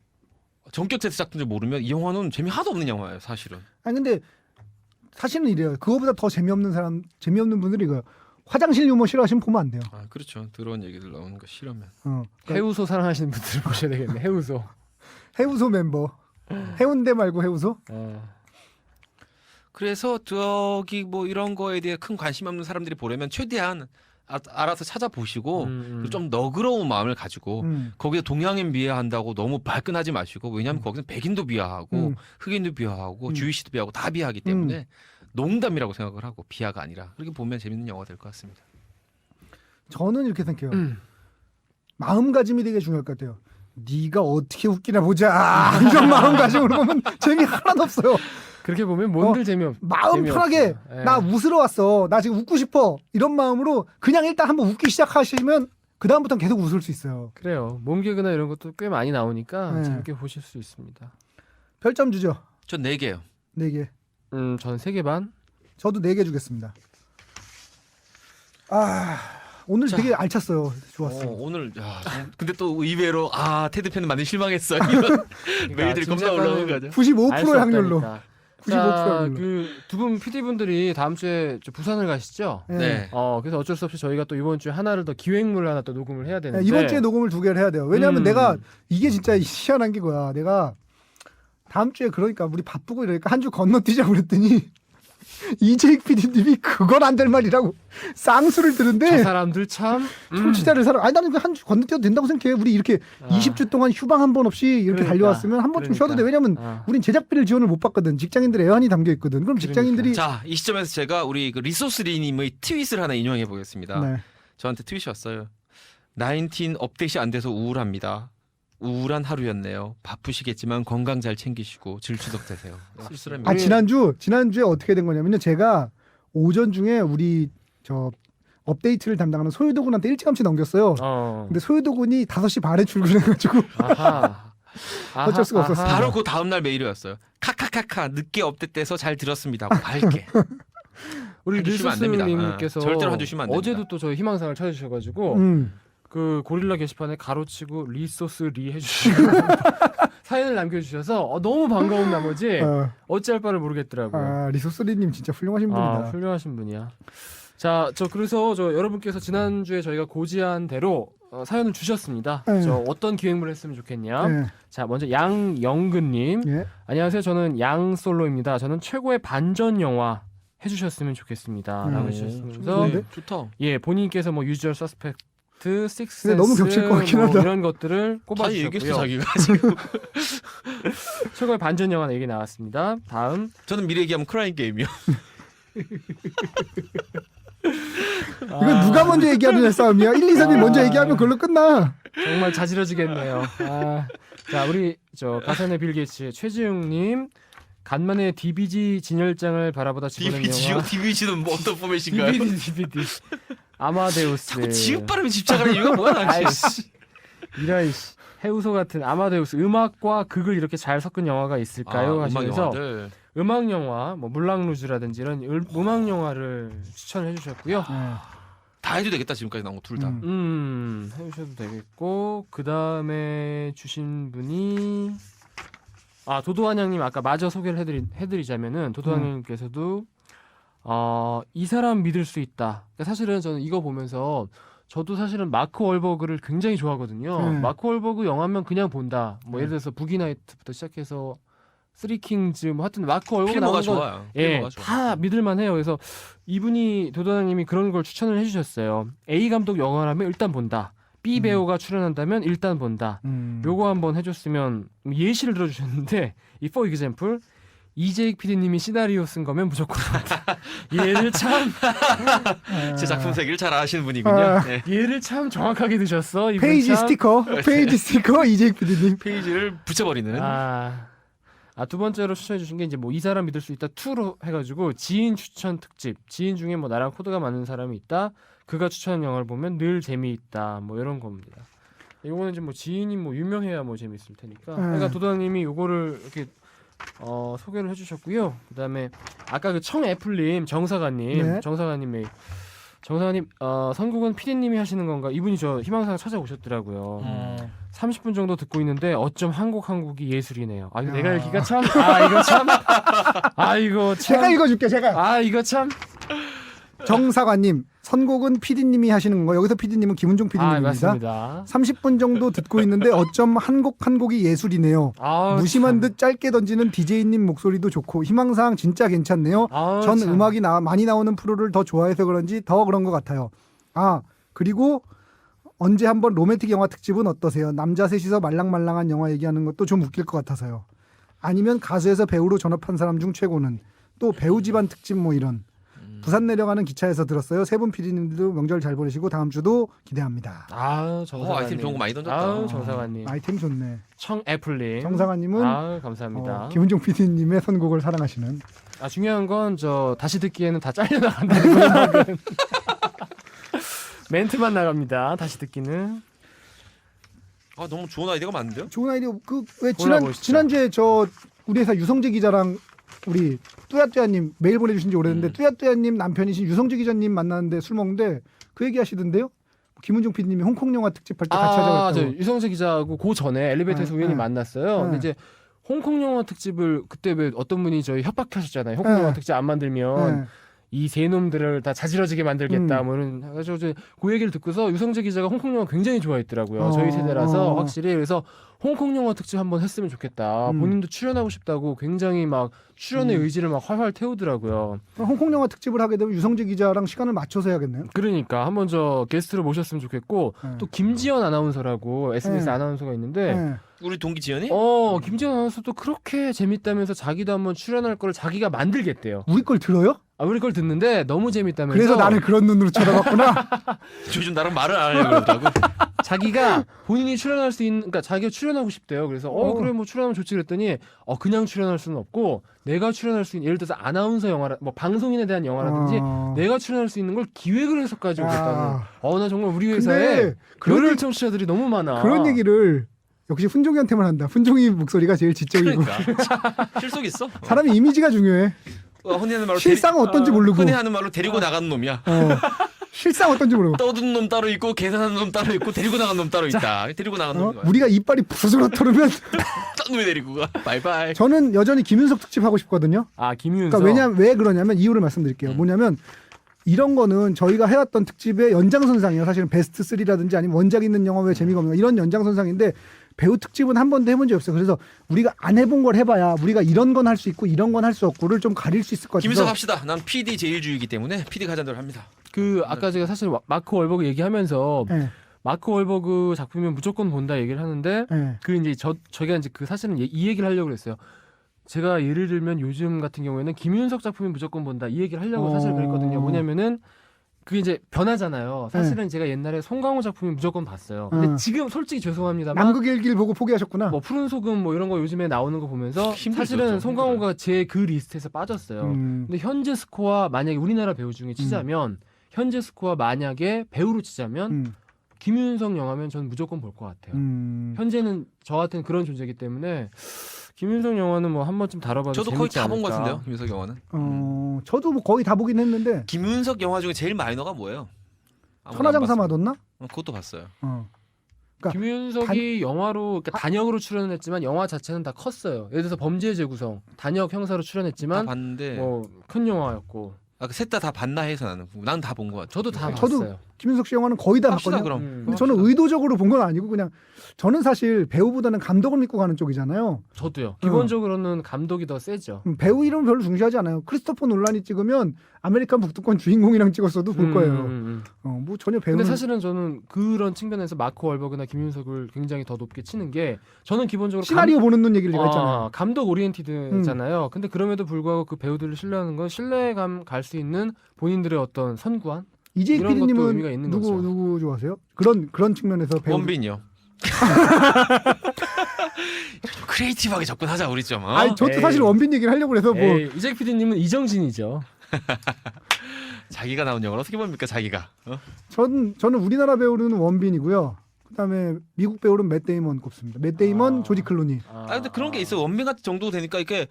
전격 제트 작전을 모르면 이 영화는 재미 하나도 없는 영화예요. 사실은. 아니 근데 사실은 이래요. 그거보다 더 재미없는 분들이 이거예요. 화장실 유머 싫어하시면 보면 안 돼요. 아 그렇죠. 더러운 얘기들 나오는 거 싫으면. 그러니까 해우소 사랑하시는 분들 보셔야 되겠네. 해우소. 해우소 멤버. 해운대 말고 해우소? 그래서 저기 뭐 이런 거에 대해 큰 관심 없는 사람들이 보려면 최대한 알아서 찾아보시고 좀 너그러운 마음을 가지고 거기에 동양인 비하한다고 너무 발끈하지 마시고 왜냐하면 거기는 백인도 비하하고 흑인도 비하하고 주위시도 비하하고 다 비하하기 때문에 농담이라고 생각을 하고 비하가 아니라 그렇게 보면 재밌는 영화가 될 것 같습니다. 저는 이렇게 생각해요. 마음가짐이 되게 중요할 것 같아요. 네가 어떻게 웃기나 보자. 이런 마음가짐으로 보면 재미 하나도 없어요. 그렇게 보면 뭔들 재미없. 마음 편하게 나 웃으러 왔어. 나 지금 웃고 싶어. 이런 마음으로 그냥 일단 한번 웃기 시작하시면 그 다음부터는 계속 웃을 수 있어요. 그래요. 몸개그나 이런 것도 꽤 많이 나오니까 네. 재밌게 보실 수 있습니다. 별점 주죠. 전 4개요. 4개. 전 3개 반. 저도 4개 주겠습니다. 오늘 자. 되게 알찼어요. 좋았어요. 오늘 근데 또 의외로 테드 팬은 많이 실망했어. 이런 메일들이 겁나 올라오는 거죠. 95%의 확률로. 95% 자, 확률로. 그 두 분 PD분들이 다음 주에 부산을 가시죠? 네. 그래서 어쩔 수 없이 저희가 또 이번 주에 하나를 더 기획물을 하나 또 녹음을 해야 되는데 이번 주에 녹음을 2개를 해야 돼요. 왜냐하면 내가 이게 진짜 희한한 게 뭐야. 내가 다음 주에 그러니까 우리 바쁘고 이러니까 한 주 건너뛰자고 그랬더니 이재익 PD님이 그건 안 될 말이라고 쌍수를 저 드는데 사람들 참 청취자를 아니 나는 한 주 건너뛰어도 된다고 생각해. 우리 이렇게 20주 동안 휴방 한 번 없이 이렇게 그러니까. 달려왔으면 한 번쯤 쉬어도 돼. 왜냐면 우린 제작비를 지원을 못 받거든. 직장인들의 애환이 담겨 있거든. 그럼 직장인들이 자, 이 시점에서 제가 우리 그 리소스리님의 트윗을 하나 인용해 보겠습니다. 네. 저한테 트윗이 왔어요. 19 업데이트 안 돼서 우울합니다. 우울한 하루였네요. 바쁘시겠지만 건강 잘 챙기시고 질추덕 되세요. 쓸쓸합니다. 지난주에 어떻게 된 거냐면요. 제가 오전 중에 우리 저 업데이트를 담당하는 소유도군한테 일찌감치 넘겼어요. 근데 소유도군이 5시 반에 출근해가지고 어쩔 수가 없었어요. 바로 그 다음 날 메일이 왔어요. 카카카카 늦게 업데이트돼서 잘 들었습니다. 밝게. 우리 한 주 쉬면 안 됩니다. 리소스님께서 절대로 한 주 쉬면 안 됩니다. 어제도 또 저희 희망상을 찾으셔가지고 그 고릴라 게시판에 가로치고 리소스 리 해주시고 사연을 남겨주셔서 너무 반가운 나머지 어찌할 바를 모르겠더라고요. 리소스리님 진짜 훌륭하신 분이다. 훌륭하신 분이야. 자, 그래서 여러분께서 지난주에 저희가 고지한 대로 사연을 주셨습니다. 저 어떤 기획물을 했으면 좋겠냐. 자, 먼저 양영근님. 안녕하세요. 저는 양솔로입니다. 저는 최고의 반전 영화 해주셨으면 좋겠습니다. 라고 해주셨으면서 좋다. 예, 본인께서 뭐 유주얼 서스펙트, 식스센스 너무 겹칠 것 같긴 하다. 이런 것들을 다 꼽아주셨고요. 얘기했어 자기가 지금. 최고의 반전 영화 얘기 나왔습니다. 다음 저는 미래 얘기하면 크라잉 게임이요. 이건 누가 먼저 얘기하느냐 싸움이야. 1, 2, 3이 먼저 얘기하면 그걸로 끝나. 정말 자지러지겠네요. 자, 우리 가산의 빌 게이츠 최지웅님. 간만에 DBG 진열장을 바라보다 죽어낸 영화. DBG는 뭐 어떤 포맷인가요? DVD. 아마데우스. 자꾸 지읒 발음에 집착하는 이유가 뭐야 당신? 아이씨. 이런 해우소 같은 아마데우스. 음악과 극을 이렇게 잘 섞은 영화가 있을까요? 하시면서 음악 영화, 뭐 물랑루즈라든지 이런 음악 영화를 추천을 해주셨고요. 다 해도 되겠다 지금까지 나온 거 둘 다. 해주셔도 되겠고 그 다음에 주신 분이 도도한양님 아까 마저 소개를 해드리자면은 도도한양님께서도 이 사람 믿을 수 있다. 그러니까 사실은 저는 이거 보면서 저도 사실은 마크 월버그를 굉장히 좋아하거든요. 마크 월버그 영화면 그냥 본다. 뭐 예를 들어서 부기나이트부터 시작해서 쓰리킹즈 뭐 하여튼 마크 월버그 나오는 거 좋아요. 다 믿을만해요. 그래서 이분이 도도한양님이 그런 걸 추천을 해주셨어요. A 감독 영화라면 일단 본다. B 배우가 출연한다면 일단 본다. 요거 한번 해줬으면 예시를 들어주셨는데 for example 이재익 PD님이 시나리오 쓴 거면 무조건 본다. 얘를 참 제 작품 세계를 잘 아시는 분이군요. 네. 얘를 참 정확하게 드셨어. 이분 페이지 참. 스티커 이재익 PD님. 페이지를 붙여버리는. 두 번째로 추천해 주신 게 이제 뭐 이 사람 믿을 수 있다 2로 해가지고 지인 추천 특집. 지인 중에 뭐 나랑 코드가 맞는 사람이 있다. 그가 추천한 영화를 보면 늘 재미있다. 뭐 이런 겁니다. 요거는 이제 뭐 지인이 뭐 유명해야 뭐 재밌을 테니까. 그러니까 도도님이 요거를 이렇게 소개를 해주셨고요. 그다음에 아까 그 청애플님 정사가님 정사가님 선곡은 PD님이 하시는 건가? 이분이 저 희망상 찾아오셨더라고요. 30분 정도 듣고 있는데 어쩜 한국이 예술이네요. 이거 내가 읽기가 참. 이거 참. 제가 읽어줄게 제가. 이거 참. 정사관님 선곡은 PD님이 하시는 건가요? 여기서 PD님은 김은종 아, PD님입니다. 맞습니다. 30분 정도 듣고 있는데 어쩜 한 곡 한 곡이 예술이네요. 아, 무심한 참. 듯 짧게 던지는 DJ님 목소리도 좋고 희망사항 진짜 괜찮네요. 아, 전 참. 음악이 많이 나오는 프로를 더 좋아해서 그런지 더 그런 것 같아요. 아 그리고 언제 한번 로맨틱 영화 특집은 어떠세요? 남자 셋이서 말랑말랑한 영화 얘기하는 것도 좀 웃길 것 같아서요. 아니면 가수에서 배우로 전업한 사람 중 최고는 또 배우 집안 특집 뭐 이런. 부산 내려가는 기차에서 들었어요. 세 분 PD님들도 명절 잘 보내시고 다음 주도 기대합니다. 아, 정사관님. 아이템 좋은 거 많이 던졌다. 아, 정사관님. 아이템 좋네. 청애플님. 정상아님은 아, 감사합니다. 김은종 PD님의 선곡을 사랑하시는. 아, 중요한 건 저 다시 듣기에는 다 잘려 나간다는 거는 멘트만 나갑니다. 다시 듣기는. 아 너무 좋은 아이디어가 많은데요? 좋은 아이디어. 그왜 골라보시죠. 지난주에 저 우리 회사 유성재 기자랑 우리 뚜야뚜야님 메일 보내주신 지 오래됐는데 뚜야뚜야님 남편이신 유성재 기자님 만났는데 술 먹는데 그 얘기 하시던데요? 김은종 PD님이 홍콩 영화 특집할 때 같이 하자고 저 했다고. 유성재 기자하고 그 전에 엘리베이터에서 네, 우연히 네. 만났어요. 네. 근데 이제 홍콩 영화 특집을 그때 왜 어떤 분이 저희 협박하셨잖아요. 홍콩 네. 영화 특집 안 만들면 네. 이 세 놈들을 다 자지러지게 만들겠다. 뭐는 그래서 그 얘기를 듣고서 유성재 기자가 홍콩 영화 굉장히 좋아했더라고요. 저희 세대라서 확실히 그래서 홍콩 영화 특집 한번 했으면 좋겠다. 본인도 출연하고 싶다고 굉장히 막 출연의 의지를 막 활활 태우더라고요. 그럼 홍콩 영화 특집을 하게 되면 유성재 기자랑 시간을 맞춰서 해야겠네요. 그러니까 한번 저 게스트로 모셨으면 좋겠고 네. 또 김지연 아나운서라고 SBS 네. 아나운서가 있는데 네. 우리 동기 지연이? 김지연 아나운서도 그렇게 재밌다면서 자기도 한번 출연할 거를 자기가 만들겠대요. 우리 걸 들어요? 아, 우리 걸 듣는데 너무 재밌다면서 그래서 나를 그런 눈으로 쳐다봤구나. 요즘 나랑 말을 안 하려고 그러더라고. 자기가 본인이 출연할 수 있는, 그러니까 자기가 출연하고 싶대요. 그래서 그래 뭐 출연하면 좋지 그랬더니 그냥 출연할 수는 없고 내가 출연할 수 있는, 예를 들어서 아나운서 영화라 뭐 방송인에 대한 영화라든지 내가 출연할 수 있는 걸 기획을 해서 가지고 오겠다는. 나 정말 우리 회사에 근데 그런 열혈 청취자들이 너무 많아. 그런 얘기를 역시 훈종이한테만 한다. 훈종이 목소리가 제일 지적이고. 그러니까 실속 있어. 사람이 이미지가 중요해. 흔히 하는 말로 실상은 어떤지 모르고. 흔히 하는 말로 데리고 나가는 놈이야. 실상 어떤지 모르고. 떠든 놈 따로 있고 계산하는 놈 따로 있고 데리고 나간 놈 따로 있다. 데리고 나간 놈이 우리가 이빨이 부스러 터르면 딴 놈이 데리고 가. 바이바이. 저는 여전히 김윤석 특집 하고 싶거든요. 김윤석. 그러니까 왜 그러냐면 이유를 말씀드릴게요. 뭐냐면 이런 거는 저희가 해왔던 특집의 연장선상이에요. 사실은 베스트 3라든지 아니면 원작 있는 영화 왜 재미가 없는가 이런 연장선상인데 배우 특집은 한 번도 해본 적이 없어요. 그래서 우리가 안 해본 걸 해봐야 우리가 이런 건 할 수 있고 이런 건 할 수 없고를 좀 가릴 수 있을 것 같아서. 김윤석 합시다. 난 PD 제일주의이기 때문에 PD 가자는 대로 합니다. 아까 제가 사실 마크 월버그 얘기하면서 네. 마크 월버그 작품이면 무조건 본다 얘기를 하는데 네. 이제 저희가 이제 사실은 이 얘기를 하려고 그랬어요. 제가 예를 들면 요즘 같은 경우에는 김윤석 작품이 무조건 본다 이 얘기를 하려고 사실 그랬거든요. 뭐냐면은 그게 이제 변하잖아요. 사실은 제가 옛날에 송강호 작품이 무조건 봤어요. 근데 지금 솔직히 죄송합니다만 남극의 일기를 보고 포기하셨구나. 뭐 푸른 소금 뭐 이런 거 요즘에 나오는 거 보면서 힘들죠, 사실은 좀 송강호가 제 그 리스트에서 빠졌어요. 근데 현재 스코어 만약에 우리나라 배우 중에 치자면 현재 스코어 만약에 배우로 치자면 김윤석 영화면 저는 무조건 볼 것 같아요. 현재는 저한테는 그런 존재이기 때문에 김윤석 영화는 뭐 한 번쯤 다뤄봐도 저도 거의 재밌지 다 본 것 않을까. 같은데요. 김윤석 영화는. 저도 뭐 거의 다 보긴 했는데. 김윤석 영화 중에 제일 마이너가 뭐예요? 천하장사 마돈나? 그것도 봤어요. 그러니까 김윤석이 영화로 그러니까 단역으로 출연을 했지만 영화 자체는 다 컸어요. 예를 들어서 범죄의 재구성 단역 형사로 다 출연했지만 봤는데 뭐 큰 영화였고. 셋 다 봤나 해서 난 다 본 것 같아요. 저도 다 저도 봤어요. 김윤석 씨 영화는 거의 다 합시다 봤거든요. 그럼. 근데 저는 의도적으로 본 건 아니고 그냥 저는 사실 배우보다는 감독을 믿고 가는 쪽이잖아요. 저도요. 기본적으로는 감독이 더 세죠. 배우 이름은 별로 중시하지 않아요. 크리스토퍼 놀란이 찍으면 아메리칸 북두권 주인공이랑 찍었어도 볼 거예요. 뭐 전혀 배우는. 근데 사실은 저는 그런 측면에서 마크 월버그나 김윤석을 굉장히 더 높게 치는 게 저는 기본적으로 시나리오 보는 눈 얘기를 제가 했잖아요. 감독 오리엔티드잖아요. 근데 그럼에도 불구하고 그 배우들을 신뢰하는 건 신뢰감 갈 수 있는 본인들의 어떤 선구안 이재익 이런 것도 의미가 PD님은 있는 누구 거죠. 누구 좋아하세요? 그런 측면에서 배우. 원빈이요. 크리에이티브하게 접근하자 우리 좀. 아니 저도 에이. 사실 원빈 얘기를 하려고 해서 뭐 이재익 PD님은 이정진이죠. 자기가 나온 영화를 어떻게 봅니까 자기가? 저는 우리나라 배우로는 원빈이고요. 그다음에 미국 배우는 맷 데이먼 꼽습니다. 맷 데이먼, 조지 클루니. 근데 그런 게 있어. 원빈 같은 정도 되니까 이게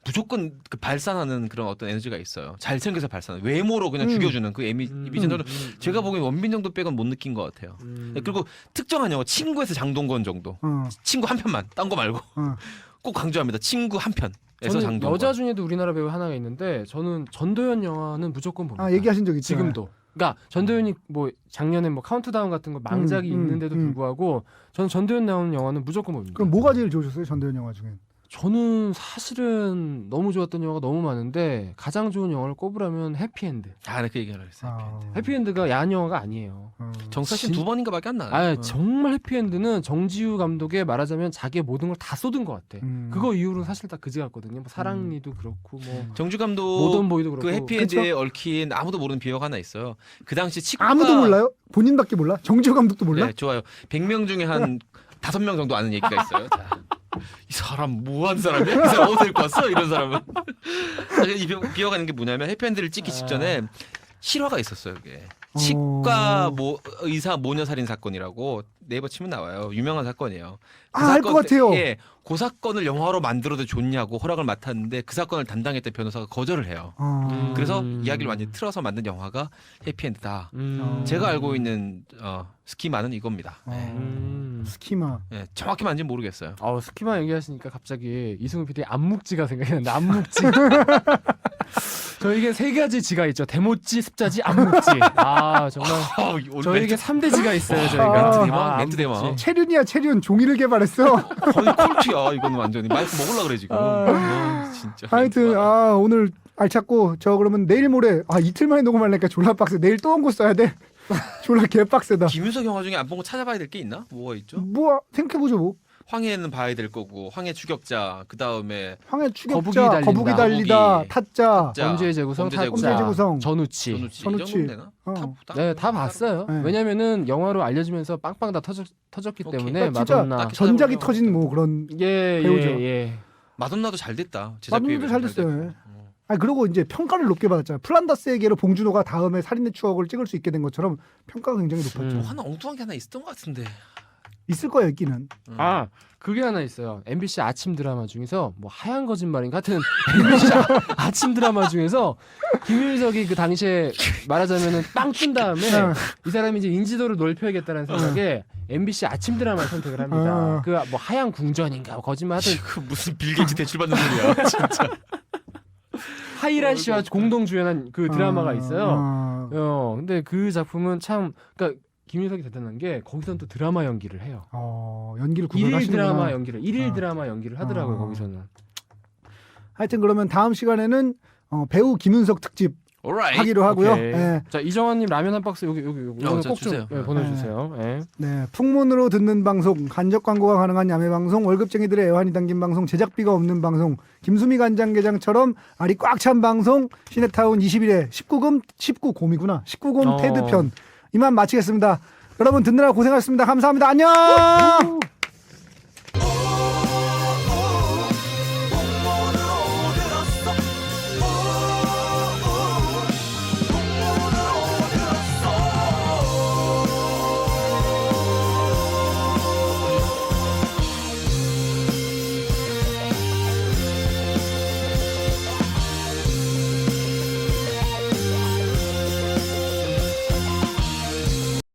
무조건 그 발산하는 그런 어떤 에너지가 있어요. 잘생겨서 발산하는 외모로 그냥 죽여주는 그 이미지는 저는 제가 보기엔 원빈 정도 빼곤 못 느낀 것 같아요. 그리고 특정한 영화 친구에서 장동건 정도 친구 한 편만 딴 거 말고 꼭 강조합니다. 친구 한 편에서 저는 장동건. 여자 중에도 우리나라 배우 하나가 있는데 저는 전도연 영화는 무조건 봅니다. 아 얘기하신 적 있죠. 지금도. 그러니까 전도연이 뭐 작년에 뭐 카운트다운 같은 거 망작이 있는데도 불구하고 저는 전도연 나오는 영화는 무조건 봅니다. 그럼 뭐가 제일 좋으셨어요? 전도연 영화 중에? 저는 사실은 너무 좋았던 영화가 너무 많은데 가장 좋은 영화를 꼽으라면 해피엔드. 아, 네, 그 얘기하려고 했어요. 해피엔드가 야한 영화가 아니에요. 정사 씨는 두 번인가밖에 안 나요. 아 정말 해피엔드는 정지우 감독의 말하자면 자기의 모든 걸 다 쏟은 것 같아. 그거 이후로는 사실 다 그지 같거든요. 뭐 사랑니도 그렇고 뭐 정주 감독 모던보이도 그렇고. 그 해피엔드에 그쵸? 얽힌 아무도 모르는 비화가 하나 있어요. 그 당시 치과 아무도 몰라요? 본인밖에 몰라? 정지호 감독도 몰라? 네, 좋아요. 100명 중에 한 5명 정도 아는 얘기가 있어요. 자, 이 사람 뭐 하는 사람이야? 이 사람 어디 데리고 왔어? 이런 사람은. 이 비화가 있는 게 뭐냐면 해피엔드를 찍기 직전에 실화가 있었어요. 이게. 치과 의사 모녀 살인 사건이라고 네이버 치면 나와요. 유명한 사건이에요. 알 것 같아요. 예, 그 사건을 영화로 만들어도 좋냐고 허락을 맡았는데 그 사건을 담당했던 변호사가 거절을 해요. 그래서 이야기를 완전히 틀어서 만든 영화가 해피엔드다. 제가 알고 있는 스키마는 이겁니다. 네. 스키마. 네, 정확히 맞는지 모르겠어요. 스키마 얘기하시니까 갑자기 이승훈 PD의 안묵지가 생각이 나는데 안묵지. 저에게 3가지 지가 있죠. 대모지, 습자지, 안묵지. 아 정말 저에게 3대 지가 있어요. 저희가. 멘트 대박. 체륜이야 체륜. 종이를 개발했어. 거의 콜트야 이거는 완전히. 마이크 먹으려고 그래 지금. 진짜. 하여튼 오늘 알찼고 저 그러면 내일 모레 이틀 만에 녹음하려니까 졸라 빡세. 내일 또 원고 써야 돼. 졸라 개빡세다. 김윤석 영화 중에 안 본 거 찾아봐야 될 게 있나? 뭐가 있죠? 뭐 생각해보죠 뭐. 황해는 봐야 될 거고 황해 추격자 그 다음에 황해 추격자, 거북이 달리다, 타짜, 범죄의 재구성, 범죄의 재구성, 전우치. 이 정도면 되나? 네, 다 봤어요. 네. 왜냐면은 영화로 알려지면서 빵빵 다 터졌기 때문에 진짜 마돈나. 전작이 터진 뭐 그런 배우죠. 예. 마돈나도 잘 됐다. 마돈나도 잘 됐어요. 그리고 이제 평가를 높게 받았잖아요. 플란다스에게로 봉준호가 다음에 살인의 추억을 찍을 수 있게 된 것처럼 평가가 굉장히 높았죠. 하나 엉뚱한 게 하나 있었던 것 같은데. 있을 거예요, 있기는. 그게 하나 있어요. MBC 아침 드라마 중에서 뭐 하얀 거짓말인가 같은 MBC 아침 드라마 중에서 김윤석이 그 당시에 말하자면은 빵 뜬 다음에 이 사람이 이제 인지도를 넓혀야겠다는 생각에 MBC 아침 드라마를 선택을 합니다. 그 뭐 하얀 궁전인가 거짓말 하든 그 무슨 빌게이츠 대출받는 소리야, 진짜. 하이란 씨와 공동 주연한 그 드라마가 있어요. 근데 그 작품은 참 그러니까 김윤석이 대단한 게 거기서는 또 드라마 연기를 해요. 연기를 일일 구별하시는구나. 드라마 연기를 일일 드라마 연기를 하더라고요. 거기서는. 하여튼 그러면 다음 시간에는 배우 김윤석 특집 Alright. 하기로 하고요. 오케이. 네. 자 이정환님 라면 한 박스 여기 이거는 꼭 주세요. 좀 보내주세요. 네. 네, 풍문으로 듣는 방송, 간접 광고가 가능한 야매 방송, 월급쟁이들의 애환이 담긴 방송, 제작비가 없는 방송, 김수미 간장게장처럼 알이 꽉 찬 방송, 시네타운 21회 19곰이구나. 19곰 테드 편 이만 마치겠습니다. 여러분 듣느라 고생하셨습니다. 감사합니다. 안녕.